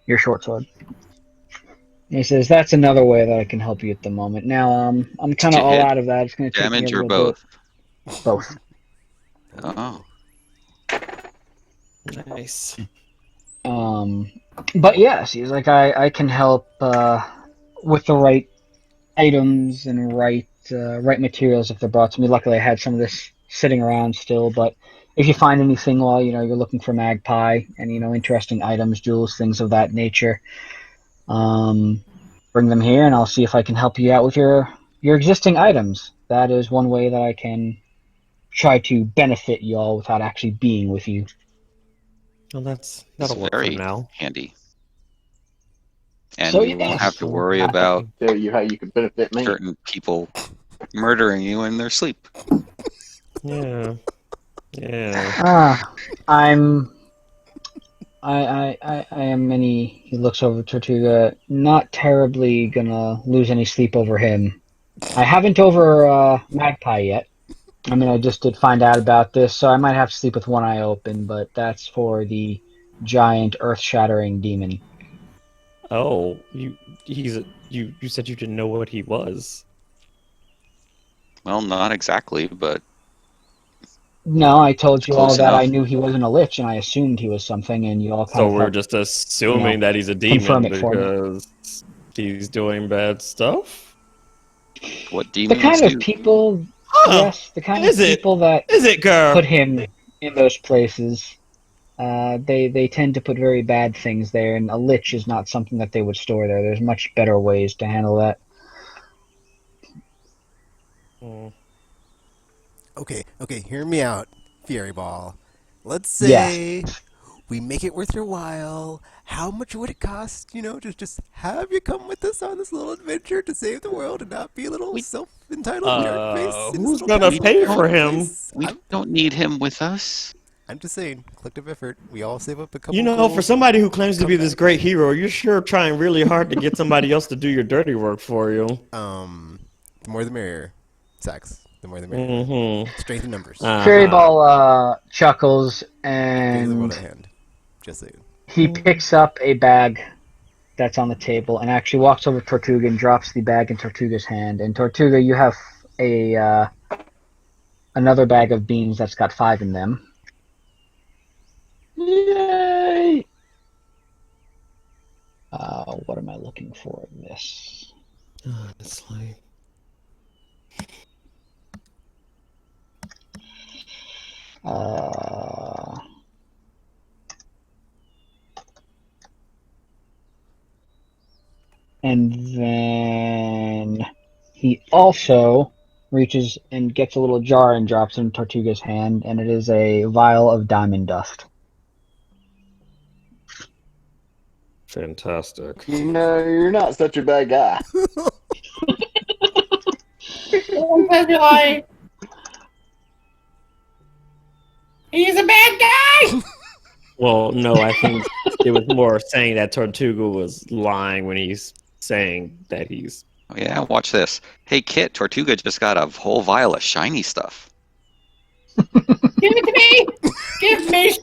your short sword. He says, that's another way that I can help you at the moment. Now, I'm kind To of all hit out of that. It's going to take me a damage or little bit. both? Both. Oh, Nice. But yes, he's like, I can help with the right items and right materials if they're brought to me. Luckily, I had some of this sitting around still. But if you find anything while you're looking for Magpie and interesting items, jewels, things of that nature, bring them here, and I'll see if I can help you out with your existing items. That is one way that I can try to benefit y'all without actually being with you. Well, it's that'll work for very now. handy. And So you won't have yes, to worry about Tell you how you can benefit me. certain people murdering you in their sleep. Yeah. Yeah. I am many. He looks over Tortuga. Not terribly gonna lose any sleep over him. I haven't over Magpie yet. I mean, I just did find out about this, so I might have to sleep with one eye open. But that's for the giant, earth-shattering demon. Oh, you said you didn't know what he was. Well, not exactly, but No, I told it's you all close that I enough. knew he wasn't a lich, and I assumed he was something, and you all kind So of we're helped, just assuming that he's a confirm demon it for me. because he's doing bad stuff? What The demons kind of do. people, Huh. yes, the kind of Is it? people that Is it, girl? put him in those places, they tend to put very bad things there, and a lich is not something that they would store there. There's much better ways to handle that. Okay, hear me out, Fieriball. Let's Yes. say we make it worth your while. How much would it cost, to just have you come with us on this little adventure to save the world and not be a little We- self-entitled jerk face in this Who's little gonna castle pay all for over the him? place? We don't need him with us. I'm just saying, collective effort. We all save up a couple You know, gold. for somebody who claims to Come be this back. great hero, you're sure trying really hard to get somebody else to do your dirty work for you. The more the merrier. Sax. The more the merrier. Mm-hmm. Strength in numbers. Fieriball chuckles, Fate of the world and at hand. Just saying. he picks up a bag that's on the table and actually walks over to Tortuga and drops the bag in Tortuga's hand. And Tortuga, you have a another bag of beans that's got 5 in them. Yay! What am I looking for in this? Honestly. And then he also reaches and gets a little jar and drops it in Tortuga's hand, and it is a vial of diamond dust. Fantastic. You're not such a bad guy. He's a bad guy. Well, no, I think it was more saying that Tortuga was lying when he's saying that he's... Oh, yeah, watch this. Hey, Kit, Tortuga just got a whole vial of shiny stuff. Give it to me. Give me I'll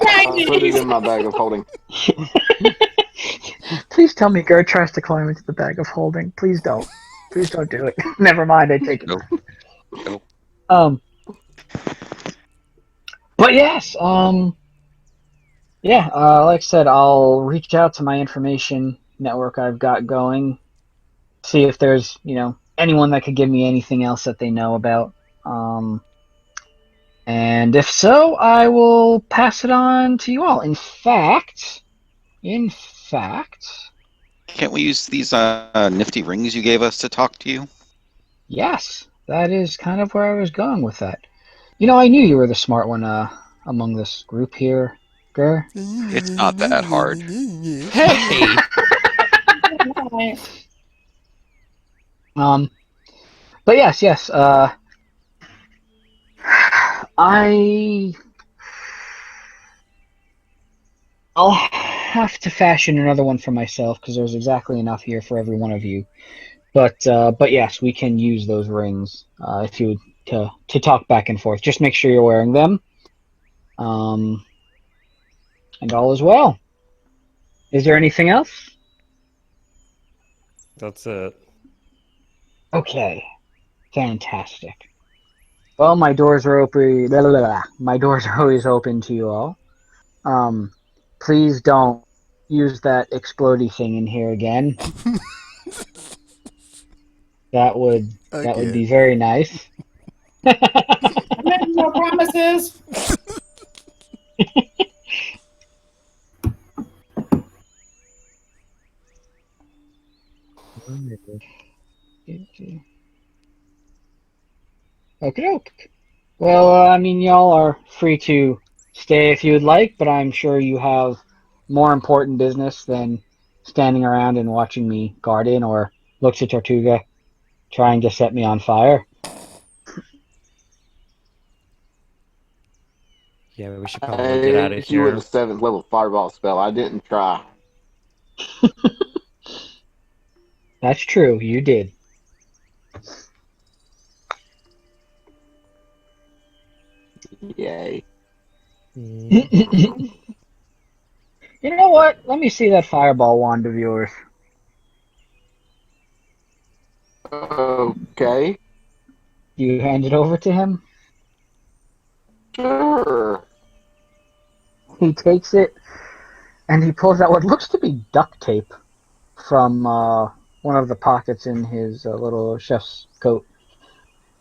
put it shinies. in my bag of holding. Please tell me Gerd tries to climb into the bag of holding. Please don't. Please don't do it. Never mind, I take it. Nope. Nope. But yes, yeah, like I said, I'll reach out to my information network I've got going, see if there's, anyone that could give me anything else that they know about. And if so, I will pass it on to you all. In fact, Can't we use these nifty rings you gave us to talk to you? yes, that is kind of where I was going with that. I knew you were the smart one among this group here, Gur. It's not that hard. Hey! But yes, I'll have to fashion another one for myself because there's exactly enough here for every one of you. But yes, we can use those rings if you to talk back and forth. Just make sure you're wearing them. And all is well. Is there anything else? That's it. Okay, fantastic. Well, my doors are open. Blah, blah, blah. My doors are always open to you all. Please don't use that explodey thing in here again. That would be very nice. I made no promises. Okay. Well, I mean, y'all are free to stay if you would like, but I'm sure you have more important business than standing around and watching me garden or looks at Tortuga trying to set me on fire. Yeah, we should I probably get out of hit you with a here. 7th level fireball spell. I didn't try. That's true, you did. Yay. You know what? Let me see that fireball wand of yours. Okay. You hand it over to him. Sure. He takes it and he pulls out what looks to be duct tape from one of the pockets in his little chef's coat.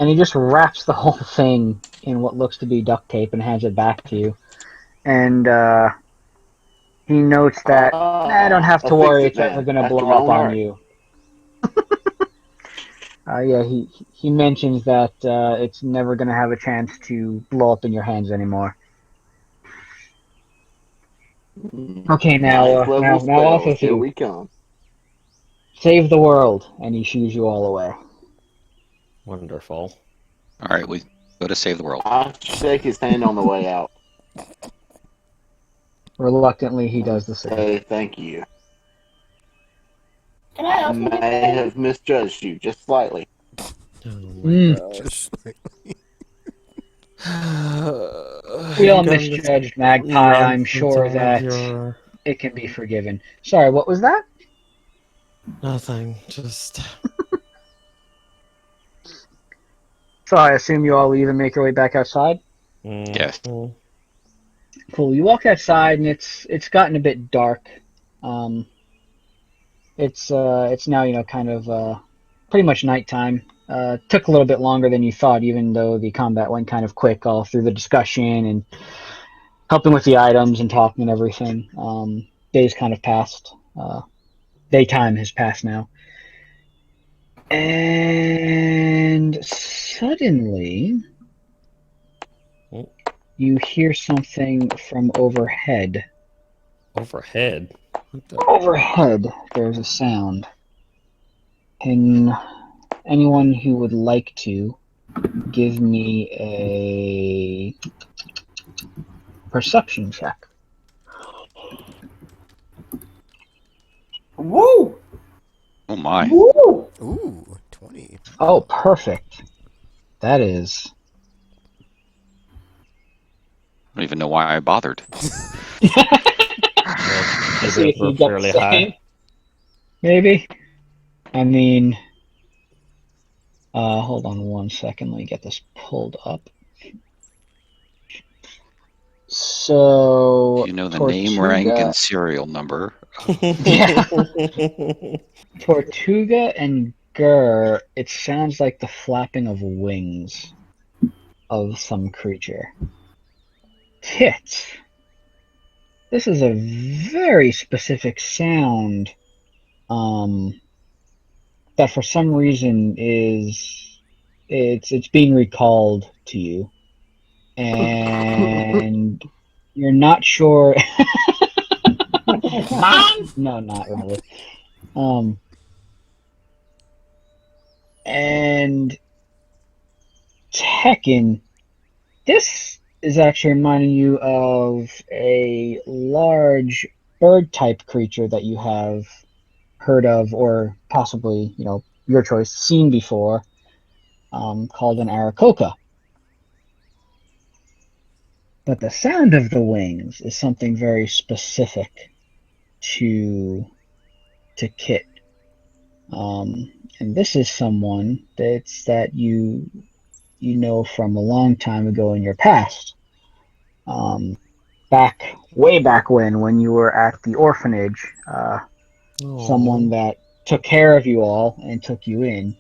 And he just wraps the whole thing in what looks to be duct tape and hands it back to you. And he notes that I don't have to I'll fix worry, it it's never then. going to After blow my up own on heart. you. Yeah, he mentions that it's never going to have a chance to blow up in your hands anymore. Okay, Ninth level now off spells. with Here you. we come. Save the world, and he shoos you all away. Wonderful. All right, we go to save the world. I shake his hand on the way out. Reluctantly, he does the same. Say thank you. Can I I also get may paid? have misjudged you just slightly. Oh my gosh. Just like, We all You gotta just misjudged Magpie. run I'm from sure some of that your it can be forgiven. Sorry, what was that? nothing. Just So I assume you all leave and make your way back outside? Yes. Cool. You walk outside and it's gotten a bit dark. It's now kind of pretty much nighttime. Took a little bit longer than you thought, even though the combat went kind of quick, all through the discussion and helping with the items and talking and everything. Days kind of passed. Daytime has passed now. And suddenly, Oh. you hear something from overhead. Overhead. What the? Overhead, there's a sound. Can anyone who would like to give me a perception check? Woo! Oh my. Woo! ooh, 20. Oh, perfect. That is. I don't even know why I bothered. To see if We're you get fairly the high. same. Maybe. I mean, hold on one second. Let me get this pulled up. So, You know the name, rank, and serial number. Yeah. Tortuga and Gur, it sounds like the flapping of wings of some creature. Tits. This is a very specific sound that for some reason it's being recalled to you. And you're not sure. Mom! No, not really. And Tekken, this is actually reminding you of a large bird type creature that you have heard of, or possibly, your choice, seen before, called an Arakoka. But the sound of the wings is something very specific to Kit. And this is someone that you know from a long time ago in your past. Way back when you were at the orphanage, someone that took care of you all and took you in,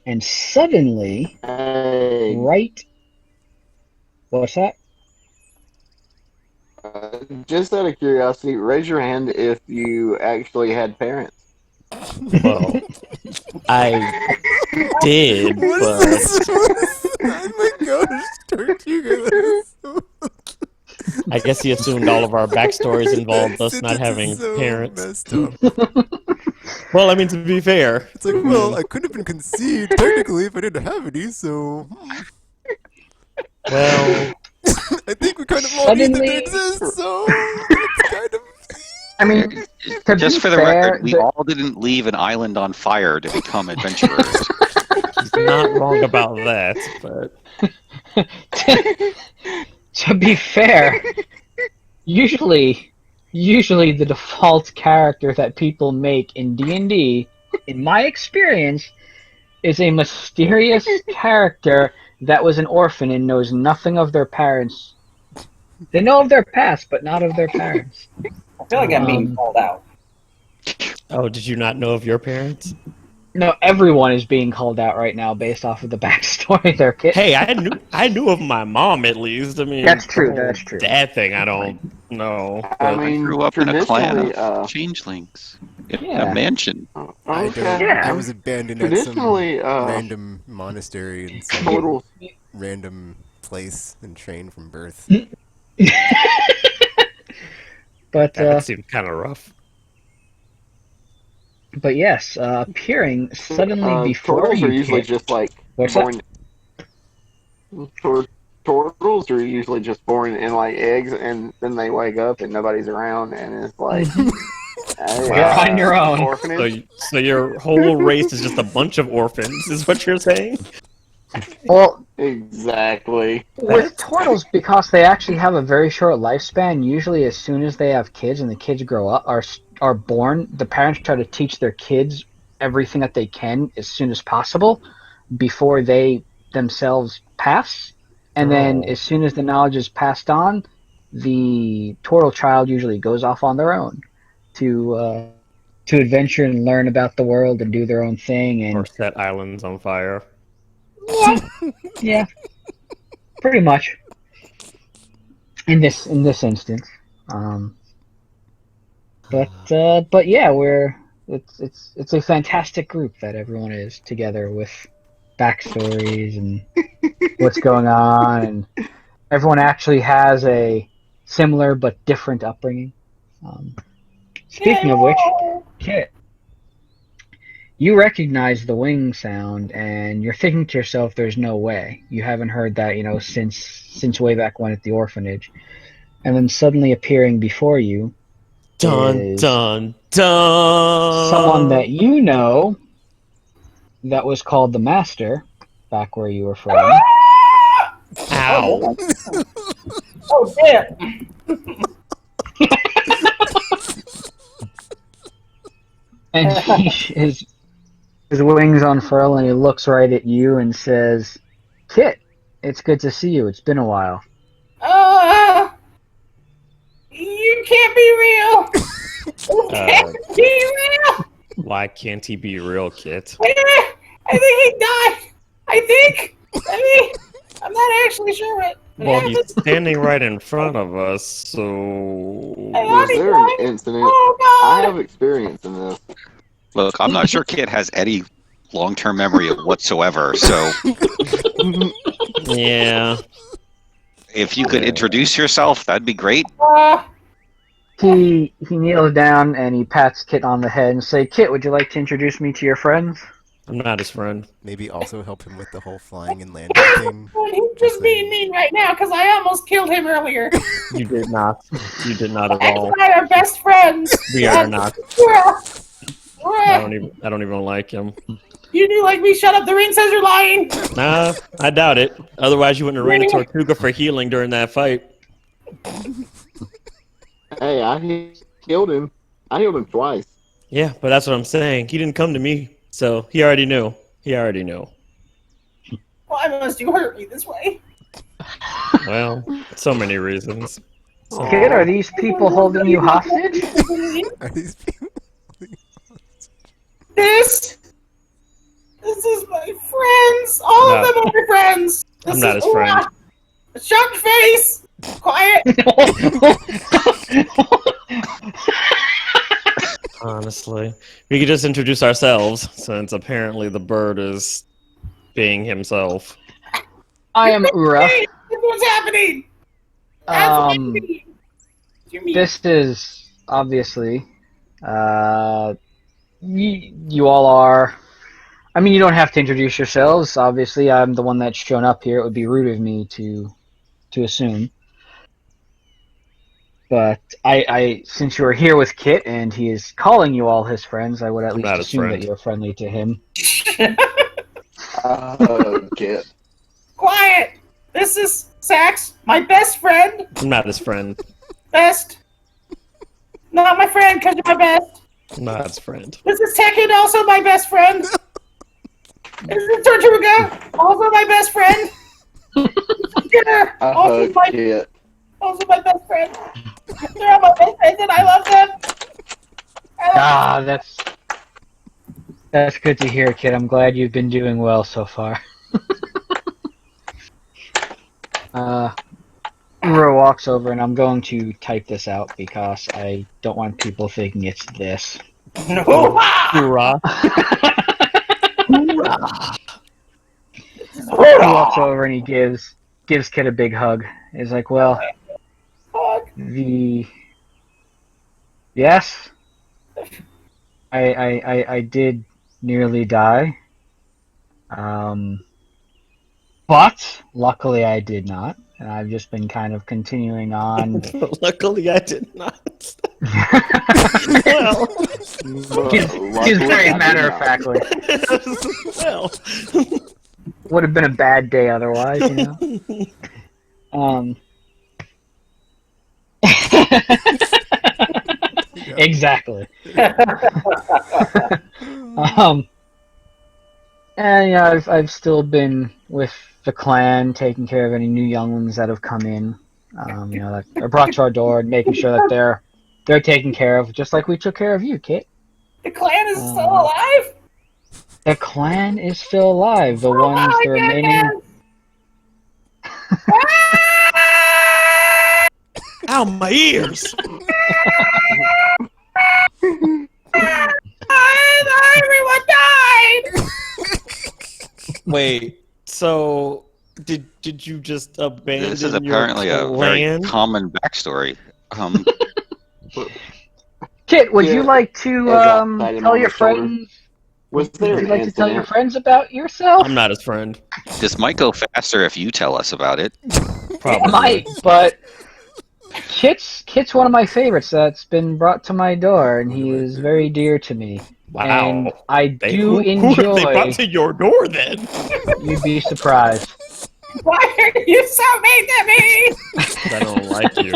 and suddenly, Hey, right, what's that? just out of curiosity, raise your hand if you actually had parents. Well, I did, What is but this? Oh my gosh, Tortuga, that is so... I guess he assumed all of our backstories involved us not Sentence is having so parents. messed up. Well, I mean, to be fair, It's like, well, I could have been conceived technically if I didn't have any, so well, I think we kind of all need them to Suddenly, exist, so it's kind of... I mean, to Just be for the fair, record, we all didn't leave an island on fire to become adventurers. he's not wrong about that, but to be fair, usually the default character that people make in D&D, in my experience, is a mysterious character that was an orphan and knows nothing of their parents. They know of their past, but not of their parents. I feel like I'm being called out. oh, did you not know of your parents? No, everyone is being called out right now based off of the backstory they're getting. Hey, I knew of my mom at least. I mean, That's true, the whole that's true. Dad thing, I don't know. I But I mean, grew up in a clan traditionally, of changelings in Yeah. a mansion. I okay. don't. Yeah. I was abandoned at some Traditionally, random monastery in some Turtles. random place and trained from birth. But that seemed kind of rough. but yes, appearing suddenly before Turtles you, are usually Kit. just like What's born. Turtles are usually just born in like eggs, and then they wake up and nobody's around, and it's like hey, You're on your own. Orphanage. So your whole race is just a bunch of orphans, is what you're saying? Well, Exactly. with turtles, because they actually have a very short lifespan, usually as soon as they have kids and the kids grow up, are born, the parents try to teach their kids everything that they can as soon as possible before they themselves pass. And then Oh. as soon as the knowledge is passed on, the turtle child usually goes off on their own to adventure and learn about the world and do their own thing. Or And set islands on fire. yeah, pretty much. In this instance, but yeah, it's a fantastic group that everyone is together with backstories and what's going on, and everyone actually has a similar but different upbringing. Speaking of which, Kit, you recognize the wing sound, and you're thinking to yourself, "There's no way." You haven't heard that, since way back when at the orphanage, and then suddenly appearing before you Dun is dun dun. someone that you know that was called the Master back where you were from. Ow. Oh, shit! And his wings unfurl, and he looks right at you and says, "Kit, it's good to see you. It's been a while." You can't be real! You can't be real! Why can't he be real, Kit? I think he died! I'm not actually sure what Well, happened. he's standing right in front of us, so... Was there an incident? Oh, I God! have experience in this. Look, I'm not sure Kit has any long-term memory of whatsoever, so Yeah. if you could introduce yourself, that'd be great. He kneels down and he pats Kit on the head and say, "Kit, would you like to introduce me to your friends?" I'm not his friend. Maybe also help him with the whole flying and landing thing. He's just being mean right now because I almost killed him earlier. You did not. You did not at X all. and I are best friends. We are not. Yeah. I don't even like him. You do like me? Shut up. The ring says you're lying. Nah, I doubt it. Otherwise, you wouldn't have ran a Tortuga for healing during that fight. Hey, I healed him. I healed him twice. Yeah, but that's what I'm saying. He didn't come to me. So he already knew. He already knew. Why must you hurt me this way? Well, so many reasons. So, Kid, are these people holding you hostage? Are these people? This is my friends. All No. of them are my friends. I'm not his friend. Shut your face. Quiet. Honestly, we could just introduce ourselves, since apparently the bird is being himself. I am Ura. Hey, what's happening? This is obviously, you all are. I mean, you don't have to introduce yourselves. Obviously, I'm the one that's shown up here. It would be rude of me to assume. But since you are here with Kit and he is calling you all his friends, I would at I'm least not his assume that friend. you're friendly to him. Kit. Quiet. This is Sax, my best friend. I'm not his friend. Best. Not my friend, because you're my best. I'm not his friend. This is Tekken, also my best friend. This is Tortuga, also my best friend. Skinner, also my Kit. best friend. They're all my best friends and I love them. Ah, that's good to hear, Kit. I'm glad you've been doing well so far. Ura walks over, and I'm going to type this out because I don't want people thinking it's this. No. Hoorah! He walks over and he gives Kit a big hug. He's like, well, yes, I did nearly die. But luckily I did not. And I've just been kind of continuing on. Luckily, I did not. Well, he's very matter-of-factly. Well, Would have been a bad day otherwise, you know? Exactly. And yeah, I've still been with the clan, taking care of any new younglings that have come in. You know, that are brought to our door, and making sure that they're taken care of, just like we took care of you, Kit. The clan is still alive? The clan is still alive. The remaining. ow, my ears! Everyone died! Wait, so did you just abandon This is apparently a your very clan? common backstory. Kit, would you like to tell your shoulder. friends? Was Would there you an like to tell your incident? friends about yourself? I'm not his friend. This might go faster if you tell us about it. Probably. It might, but Kit's one of my favorites that's been brought to my door, and he is very dear to me. Wow. And I Who do have they enjoy. brought to your door then? You'd be surprised. Why are you so mean to me? I don't like you.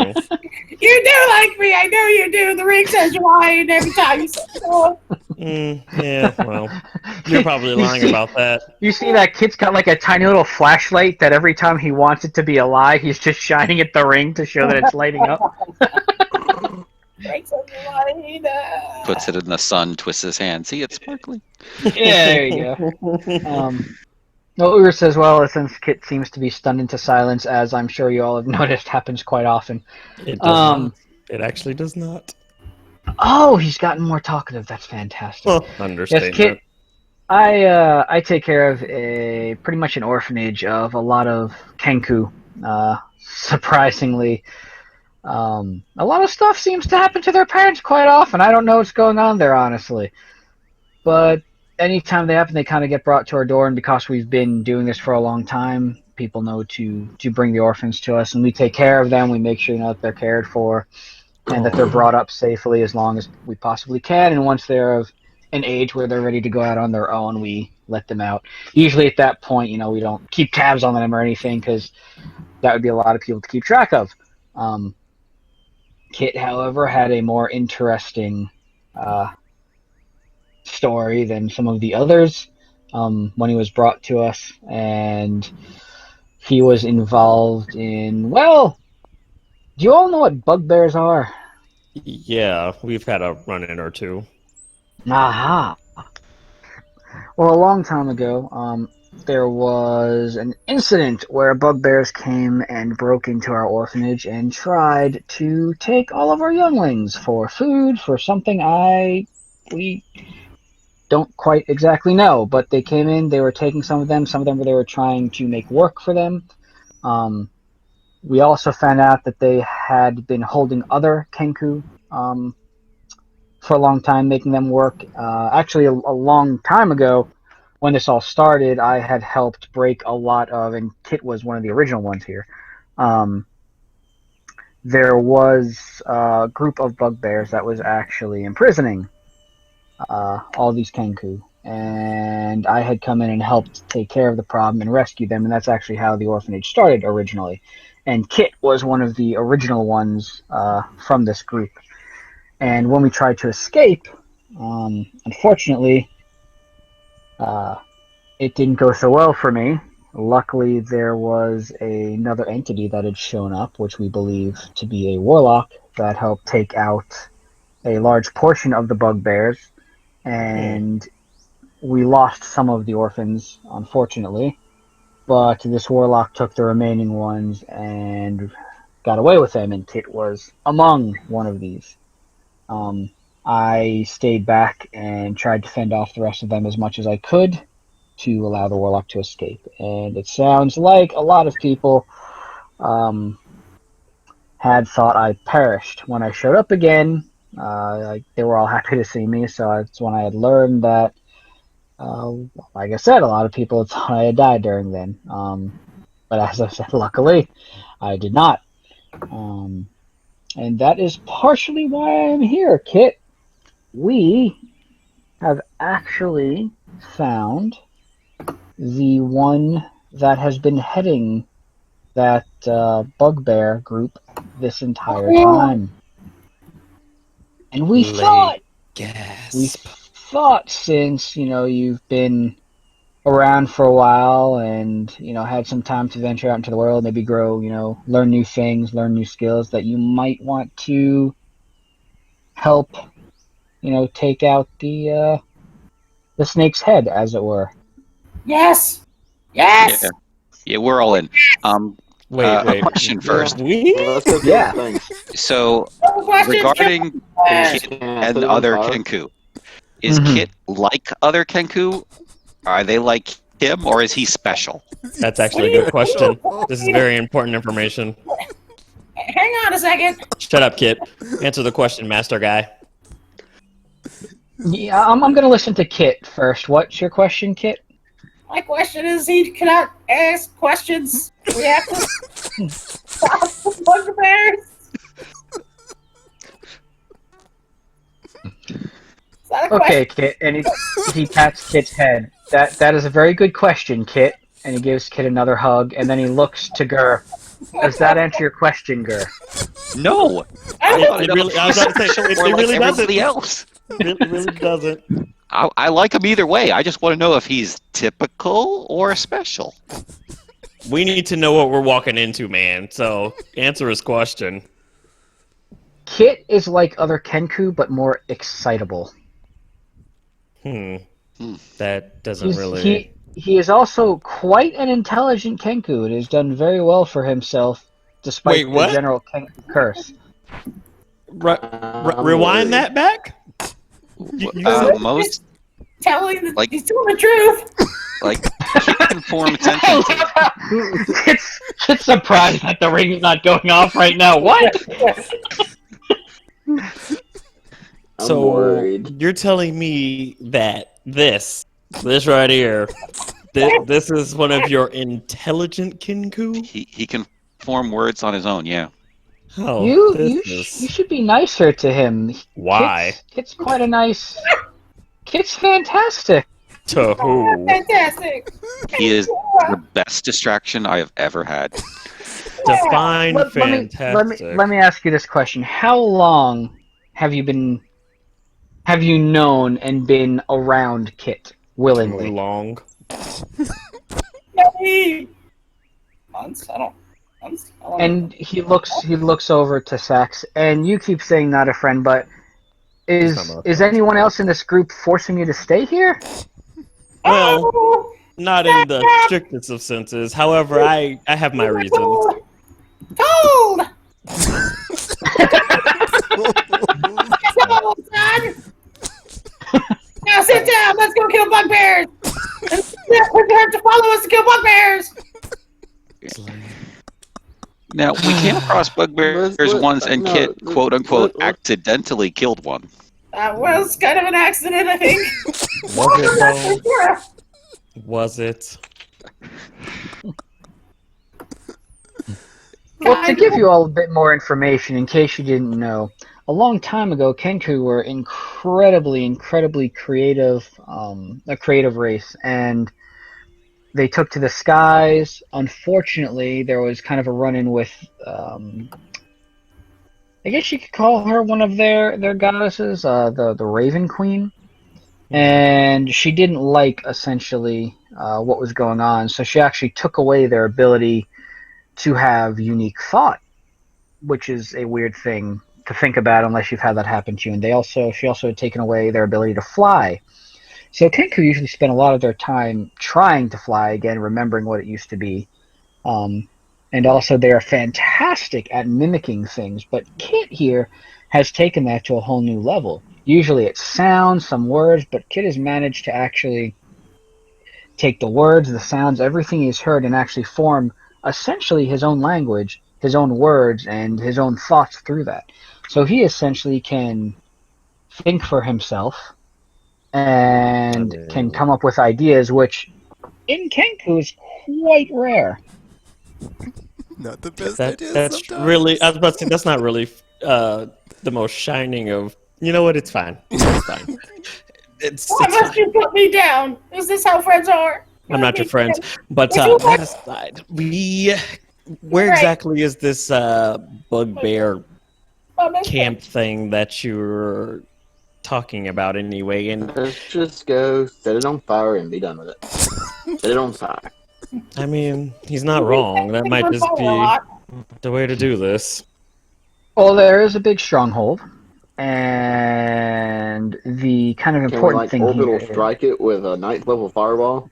You do like me, I know you do. The ring says you're lying every time you say so. Yeah, well, you're probably lying about that. You see that Kit's got like a tiny little flashlight that every time he wants it to be a lie, he's just shining at the ring to show that it's lighting up. Ring says you're lying. Puts it in the sun, twists his hand. See, it's sparkling. Yeah, there you go. No, Ur says, well, since Kit seems to be stunned into silence, as I'm sure you all have noticed happens quite often. It does not. It actually does not. Oh, he's gotten more talkative. That's fantastic. Well, understatement. Yes, Kit, I take care of pretty much an orphanage of a lot of Kenku. Surprisingly, a lot of stuff seems to happen to their parents quite often. I don't know what's going on there, honestly. But anytime they happen, they kind of get brought to our door, and because we've been doing this for a long time, people know to bring the orphans to us, and we take care of them. We make sure that they're cared for, and that they're brought up safely as long as we possibly can. And once they're of an age where they're ready to go out on their own, we let them out. Usually at that point, we don't keep tabs on them or anything, because that would be a lot of people to keep track of. Kit, however, had a more interesting story than some of the others when he was brought to us, and he was involved in, well, do you all know what bugbears are? Yeah, we've had a run-in or two. Aha. Well, a long time ago, there was an incident where bugbears came and broke into our orphanage and tried to take all of our younglings for food, for something we don't quite exactly know. But they came in, they were taking some of them they were trying to make work for them. We also found out that they had been holding other Kenku for a long time, making them work. Actually, a long time ago, when this all started, I had helped break a lot of, and Kit was one of the original ones here. There was a group of bugbears that was actually imprisoning all these Kenku, and I had come in and helped take care of the problem and rescue them, and that's actually how the orphanage started originally. And Kit was one of the original ones from this group. And when we tried to escape, unfortunately, it didn't go so well for me. Luckily, there was another entity that had shown up, which we believe to be a warlock, that helped take out a large portion of the bugbears, and we lost some of the orphans, unfortunately. But this warlock took the remaining ones and got away with them, and Kit was among one of these. I stayed back and tried to fend off the rest of them as much as I could to allow the warlock to escape. And it sounds like a lot of people had thought I perished. When I showed up again, they were all happy to see me, so that's when I had learned that, like I said, a lot of people thought I had died during then. But as I said, luckily, I did not. And that is partially why I am here, Kit. We have actually found the one that has been heading that bugbear group this entire time. And we thought, since, you've been around for a while and, had some time to venture out into the world, maybe grow, learn new things, learn new skills, that you might want to help, take out the snake's head, as it were. Yes. Yeah, we're all in. Wait. A question first. Let's go do Yeah. things. So, regarding Kit and other Kenku, is Kit like other Kenku? Are they like him, or is he special? That's actually a good question. This is very important information. Hang on a second. Shut up, Kit. Answer the question, master guy. Yeah, I'm going to listen to Kit first. What's your question, Kit? My question is, he cannot ask questions. We have to stop the bugbears. Is that a Okay, question? Kit, and he pats Kit's head. That is a very good question, Kit. And he gives Kit another hug, and then he looks to Gur. Does that answer your question, Gur? No, It really doesn't. Everybody else. It really doesn't. I like him either way. I just want to know if he's typical or special. We need to know what we're walking into, man. So answer his question. Kit is like other Kenku, but more excitable. That doesn't really... He is also quite an intelligent Kenku and has done very well for himself, despite the general Kenku curse. Rewind that back? Most he's telling the truth. Like, Kit can form attention to... Kit's surprised that the ring is not going off right now. What? So you're telling me that this right here, this is one of your intelligent Kenku? He can form words on his own, yeah. Oh, you should be nicer to him. Why? Kit's quite a nice... Kit's fantastic. To who? Fantastic. He is the best distraction I have ever had. Define fantastic. Let me ask you this question. How long have you been have you known and been around Kit willingly? Long. Maybe months. I don't. Months. How long And he looks over to Sax, and you keep saying not a friend, but He's not my is friend. anyone else in this group forcing you to stay here? Well, Oh, not in the strictest of senses. However, I have my reasons. cold. Cold, son. Now sit down. Let's go kill bugbears. We're going to follow us to kill bugbears. Now, we came across bugbears once, and Kit, quote unquote, accidentally killed one. That was kind of an accident, I think. Was it though? Was it? Well, to give you all a bit more information, in case you didn't know, a long time ago, Kenku were incredibly creative, a creative race, and they took to the skies. Unfortunately, there was kind of a run-in with, I guess you could call her one of their goddesses, the Raven Queen, and she didn't like essentially what was going on, so she actually took away their ability to have unique thought, which is a weird thing to think about unless you've had that happen to you. And she also had taken away their ability to fly. So Kenku usually spend a lot of their time trying to fly again, remembering what it used to be. And also they are fantastic at mimicking things, but Kit here has taken that to a whole new level. Usually it's sounds, some words, but Kit has managed to actually take the words, the sounds, everything he's heard, and actually form essentially his own language, his own words, and his own thoughts through that. So he essentially can think for himself and can come up with ideas, which in Kenku is quite rare. Not the best idea. That's sometimes. really. I was about to say that's not really the most shining of. You know what? It's fine. It's fine. Why must you put me down? Is this how friends are? I'm not your friend. But that aside, where exactly is this bugbear camp thing that you're talking about anyway? And Let's just go set it on fire and be done with it. Set it on fire. I mean, he's not wrong. That might just be the way to do this. Well, there is a big stronghold, and the kind of important thing orbital here strike it with a 9th level fireball?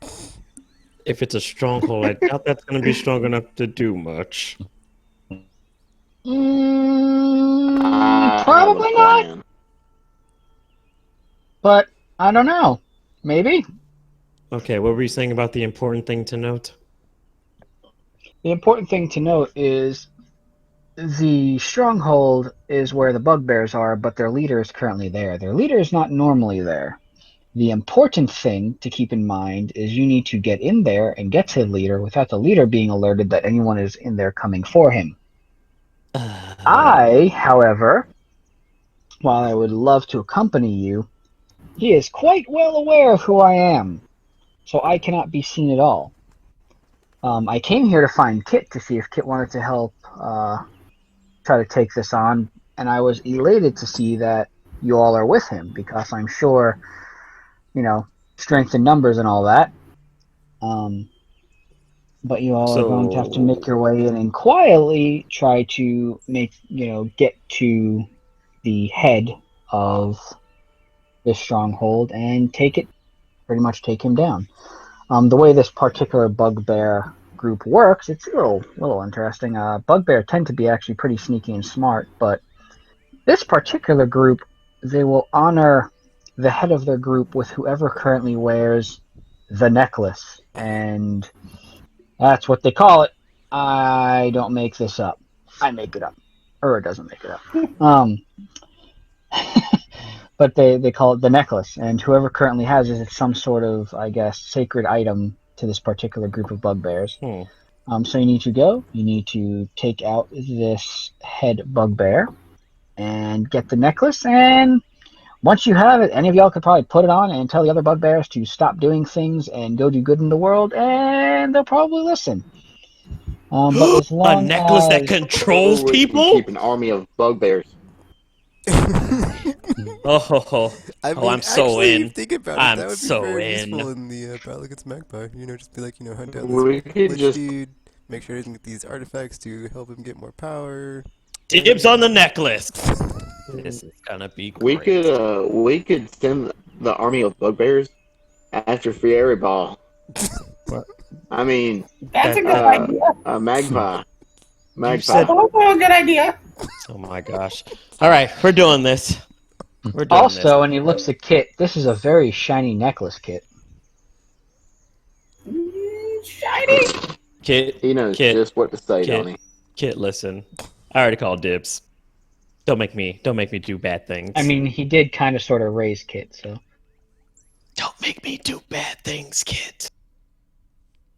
If it's a stronghold, I doubt that's going to be strong enough to do much. Probably not. But I don't know. Maybe. Okay, what were you saying about the important thing to note? The important thing to note is the stronghold is where the bugbears are, but their leader is currently there. Their leader is not normally there. The important thing to keep in mind is you need to get in there and get to the leader without the leader being alerted that anyone is in there coming for him. I, however, while I would love to accompany you, he is quite well aware of who I am, so I cannot be seen at all. I came here to find Kit to see if Kit wanted to help try to take this on, and I was elated to see that you all are with him, because I'm sure, strength in numbers and all that. But you all are going to have to make your way in and quietly try to get to the head of this stronghold and pretty much take him down. The way this particular bugbear group works, it's a little interesting. Bugbear tend to be actually pretty sneaky and smart, but this particular group, they will honor the head of their group with whoever currently wears the necklace, and that's what they call it. I don't make this up. I make it up. Or it doesn't make it up. But they call it the necklace, and whoever currently has it is some sort of, I guess, sacred item to this particular group of bugbears. So you need to take out this head bugbear and get the necklace, and once you have it, any of y'all could probably put it on and tell the other bugbears to stop doing things and go do good in the world, and they'll probably listen. But as long a necklace that controls people? Keep an army of bugbears. Oh, I oh, mean, I'm so actually, in. think about it. I'm That would be so very in. useful in the battle against Magpie. Just be like, hunt down We this could lich just dude, make sure he doesn't get these artifacts to help him get more power. Dibs on the necklace. This is gonna be great. we could send the army of bugbears after Fieriball. What? I mean, That's a good uh, idea. Magpie. You Magpie. said, That's also a good idea. oh my gosh. All right, we're doing this. We're doing Also, when he looks at Kit, this is a very shiny necklace, Kit. Shiny. this. Kit, He knows Kit, just what to say, Kit, don't he? Kit, listen. I already called dibs. Don't make me do bad things. I mean, he did kind of sort of raise Kit, so. Don't make me do bad things, Kit.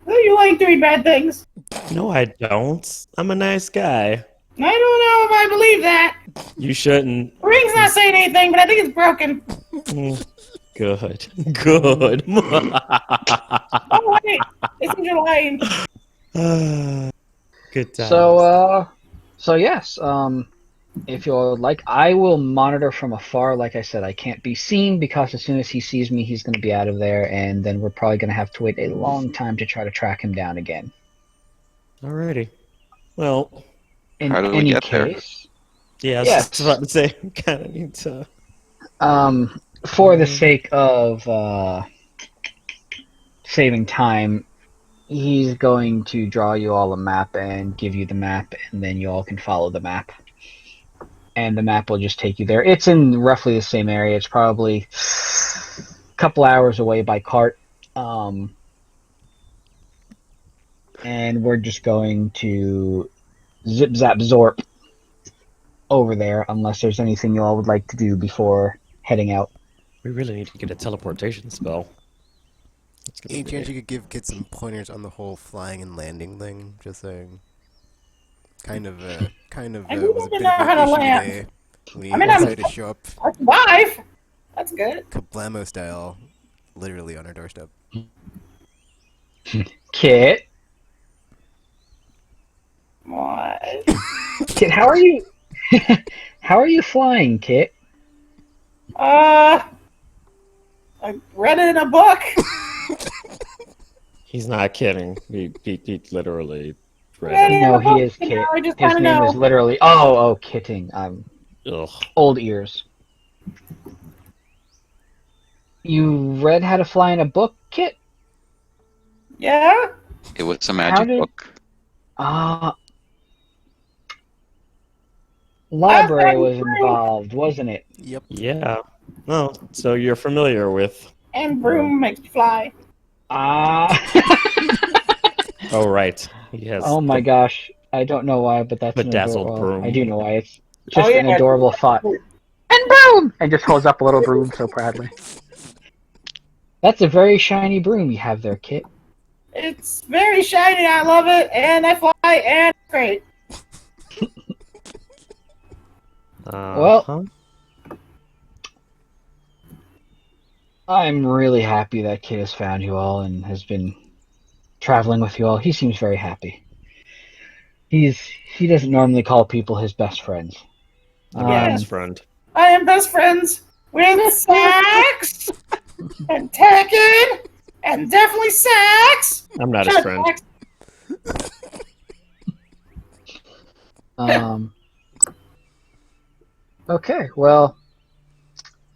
Oh, you like doing bad things. No, I don't. I'm a nice guy. I don't know if I believe that. You shouldn't. The ring's not saying anything, but I think it's broken. Mm, Good. Good. Oh, wait. It seems you're lying. Good times. So yes, if you would like, I will monitor from afar. Like I said, I can't be seen because as soon as he sees me, he's going to be out of there, and then we're probably going to have to wait a long time to try to track him down again. Alrighty. Well, In How do we any get there? case, yeah, I was Yes. just about to say, kind of need to. for the sake of saving time, he's going to draw you all a map and give you the map, and then you all can follow the map. And the map will just take you there. It's in roughly the same area. It's probably a couple hours away by cart. And we're just going to zip zap zorp over there unless there's anything you all would like to do before heading out. We really need to get a teleportation spell. It's gonna Any be- chance you could give Kit some pointers on the whole flying and landing thing? Just saying. Kind of I was do a need bit to know of how an to issue land. today. We I mean, decided to show up I survive. That's good. Kablamo style, literally on our doorstep. Kit? What? Kit, how are you? How are you flying, Kit? I read it in a book. He's not kidding. He literally Read read it it. in a No, book, he is and Kit. now I just His kind name of is know. literally. Oh, Kitting. Ugh. Old ears. You read how to fly in a book, Kit? Yeah. It was a How magic did- book. Library was involved, wasn't it? Yep. Yeah. Oh, so you're familiar with. And broom makes you fly. Oh, right. He has. Oh my gosh. I don't know why, but that's an Bedazzled adorable. broom. I do know why. It's just an yeah. adorable thought. And boom! And just holds up a little broom so proudly. That's a very shiny broom you have there, Kit. It's very shiny. I love it, and I fly, and it's great. Uh-huh. I'm really happy that Kit has found you all and has been traveling with you all. He seems very happy. He doesn't normally call people his best friends. I'm my Yeah. best friend. I am best friends with Sax and Tekken and definitely Sax. I'm not his Shut friend. Sax. Okay, well,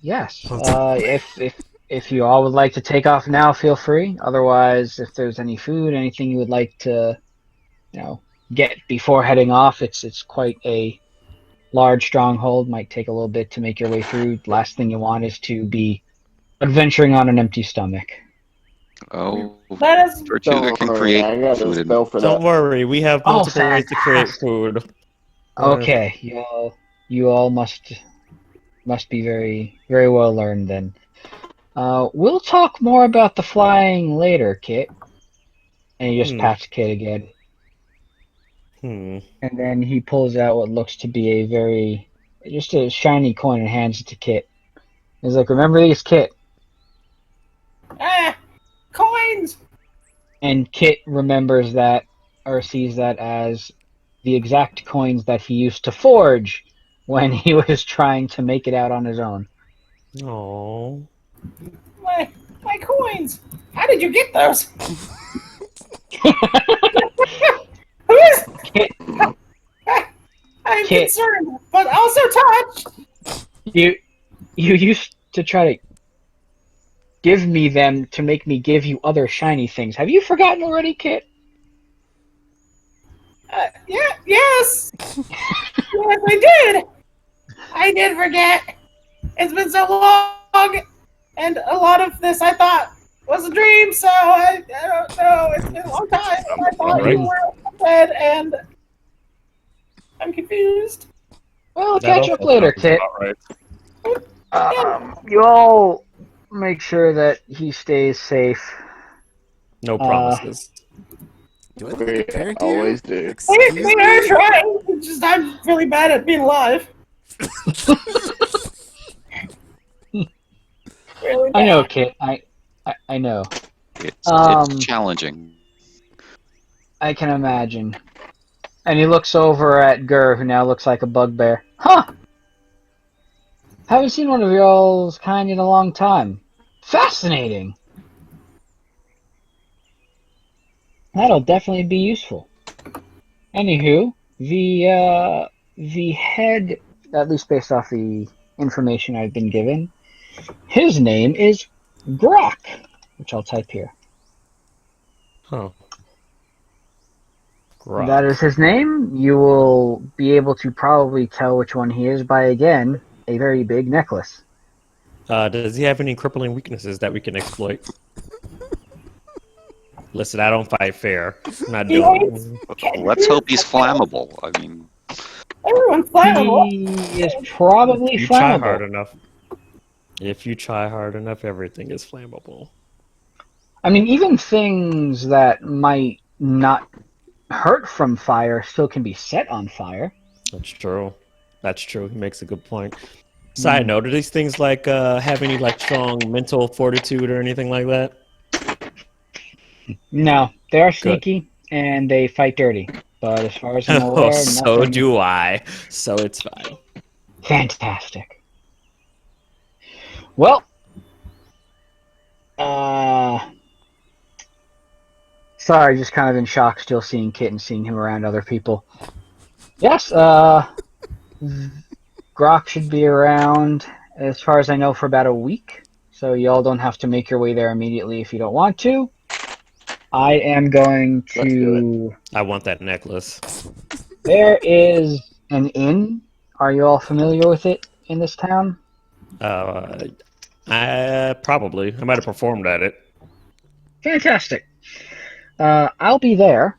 yes. If you all would like to take off now, feel free. Otherwise, if there's any food, anything you would like to, get before heading off, it's quite a large stronghold. Might take a little bit to make your way through. Last thing you want is to be adventuring on an empty stomach. Oh, Let us. Tortuga can Don't worry, create I got a food. spell for Don't that. worry, we have Oh, multiple ways to create fantastic. food. Okay, you all must be very, very well learned then. We'll talk more about the flying later, Kit. And he just pats Kit again. Hmm. And then he pulls out what looks to be just a shiny coin and hands it to Kit. He's like, remember these, Kit? Coins. And Kit remembers that, or sees that as the exact coins that he used to forge when he was trying to make it out on his own. Oh. My coins. How did you get those? Who is? Kit, I'm Kit. concerned, but also touched. you used to try to give me them to make me give you other shiny things. Have you forgotten already, Kit? Yes. Yes, I did. I did forget. It's been so long, and a lot of this I thought was a dream. So I don't know. It's been a long time. And I thought Right. you were dead, and I'm confused. Well, That catch up also later, sounds Kit. about right. You all make sure that he stays safe. No promises. Do I look like a We character? always do. Excuse We are me? trying. It's just I'm really bad at being alive. Really bad. I know, Kit. I know. It's challenging. I can imagine. And he looks over at Gur, who now looks like a bugbear. Huh! Haven't seen one of y'all's kind in a long time. Fascinating! That'll definitely be useful. Anywho, the head, at least based off the information I've been given, his name is Grok, which I'll type here. Huh. That is his name. You will be able to probably tell which one he is by, again, a very big necklace. Does he have any crippling weaknesses that we can exploit? Listen, I don't fight fair. I'm not doing Let's hope he's flammable. I mean, Everyone's flammable. He is probably If you try hard flammable. enough. If you try hard enough, everything is flammable. I mean, even things that might not hurt from fire still can be set on fire. That's true. That's true. He makes a good point. Side note, do these things like have any like strong mental fortitude or anything like that? No, they are sneaky and they fight dirty. But as far as I'm Oh, aware, so nothing. do I. So it's fine. Fantastic. Well, sorry, just kind of in shock still seeing Kit and seeing him around other people. Yes, Grok should be around, as far as I know, for about a week. So y'all don't have to make your way there immediately if you don't want to. I am going Let's do to... I want that necklace. There is an inn. Are you all familiar with it in this town? I probably. I might have performed at it. Fantastic. I'll be there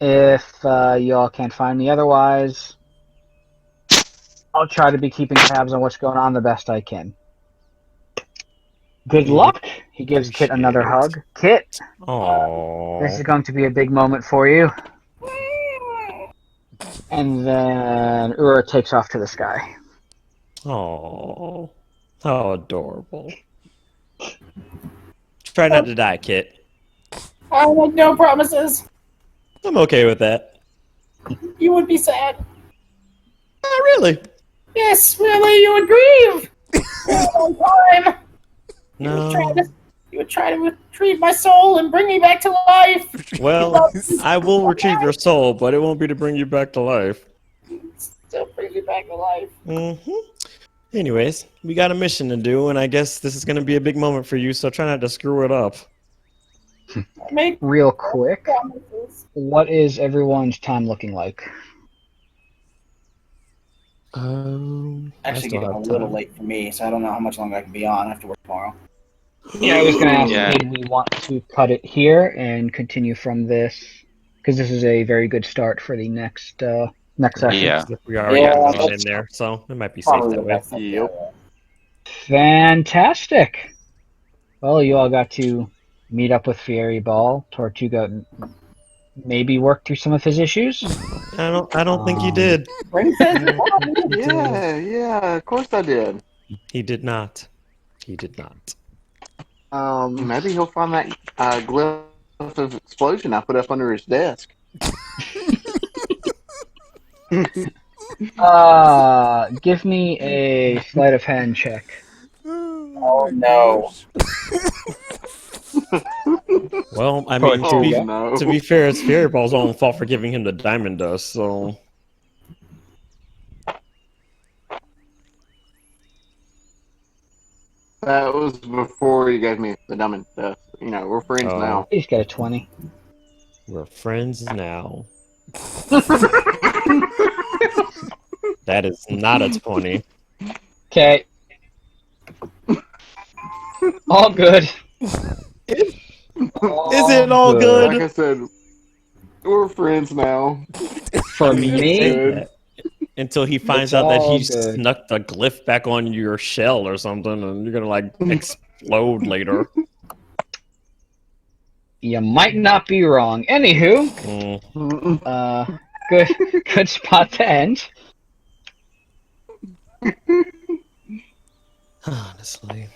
if y'all can't find me. Otherwise, I'll try to be keeping tabs on what's going on the best I can. Good luck. He gives Kit another hug. Kit, Oh. this is going to be a big moment for you. And then Ura takes off to the sky. Oh. How adorable. Try not to die, Kit. I make no promises. I'm okay with that. You would be sad. Not really. Yes, really, you would grieve. For a long time. No. You would try to retrieve my soul and bring me back to life. Well, I will retrieve your soul, but it won't be to bring you back to life. Still bring me back to life. Anyways, we got a mission to do, and I guess this is going to be a big moment for you, so try not to screw it up. Make Real quick, promises. what is everyone's time looking like? Actually, I still getting a have little time. late for me, so I don't know how much longer I can be on. I have to work tomorrow. Yeah, I was going to ask, Yeah. did we want to cut it here and continue from this? Because this is a very good start for the next session. yeah. We already Yeah, got one that's- in there, so it might be safe Probably that the way. best thing. Yep. Fantastic. Well, you all got to meet up with Fieriball. Tortuga maybe worked through some of his issues. I don't think he did. Ring says Yeah, of course I did. He did not. He did not. Maybe he'll find that glyph of explosion I put up under his desk. Give me a sleight of hand check. Oh, my no. gosh. Well, I Poor mean, Oh Tuga. no. to be fair, it's Fieriball's own fault for giving him the diamond dust, so... That was before you gave me the diamond stuff. You know, we're friends Oh. now. He's got a 20. We're friends now. That is not a 20. Okay. All good. Is it all good? Like I said, we're friends now. For I mean, you me, say good. that until he finds It's out that all he good. snuck the glyph back on your shell or something, and you're gonna like explode later. You might not be wrong. Anywho, Mm. good spot to end. Honestly.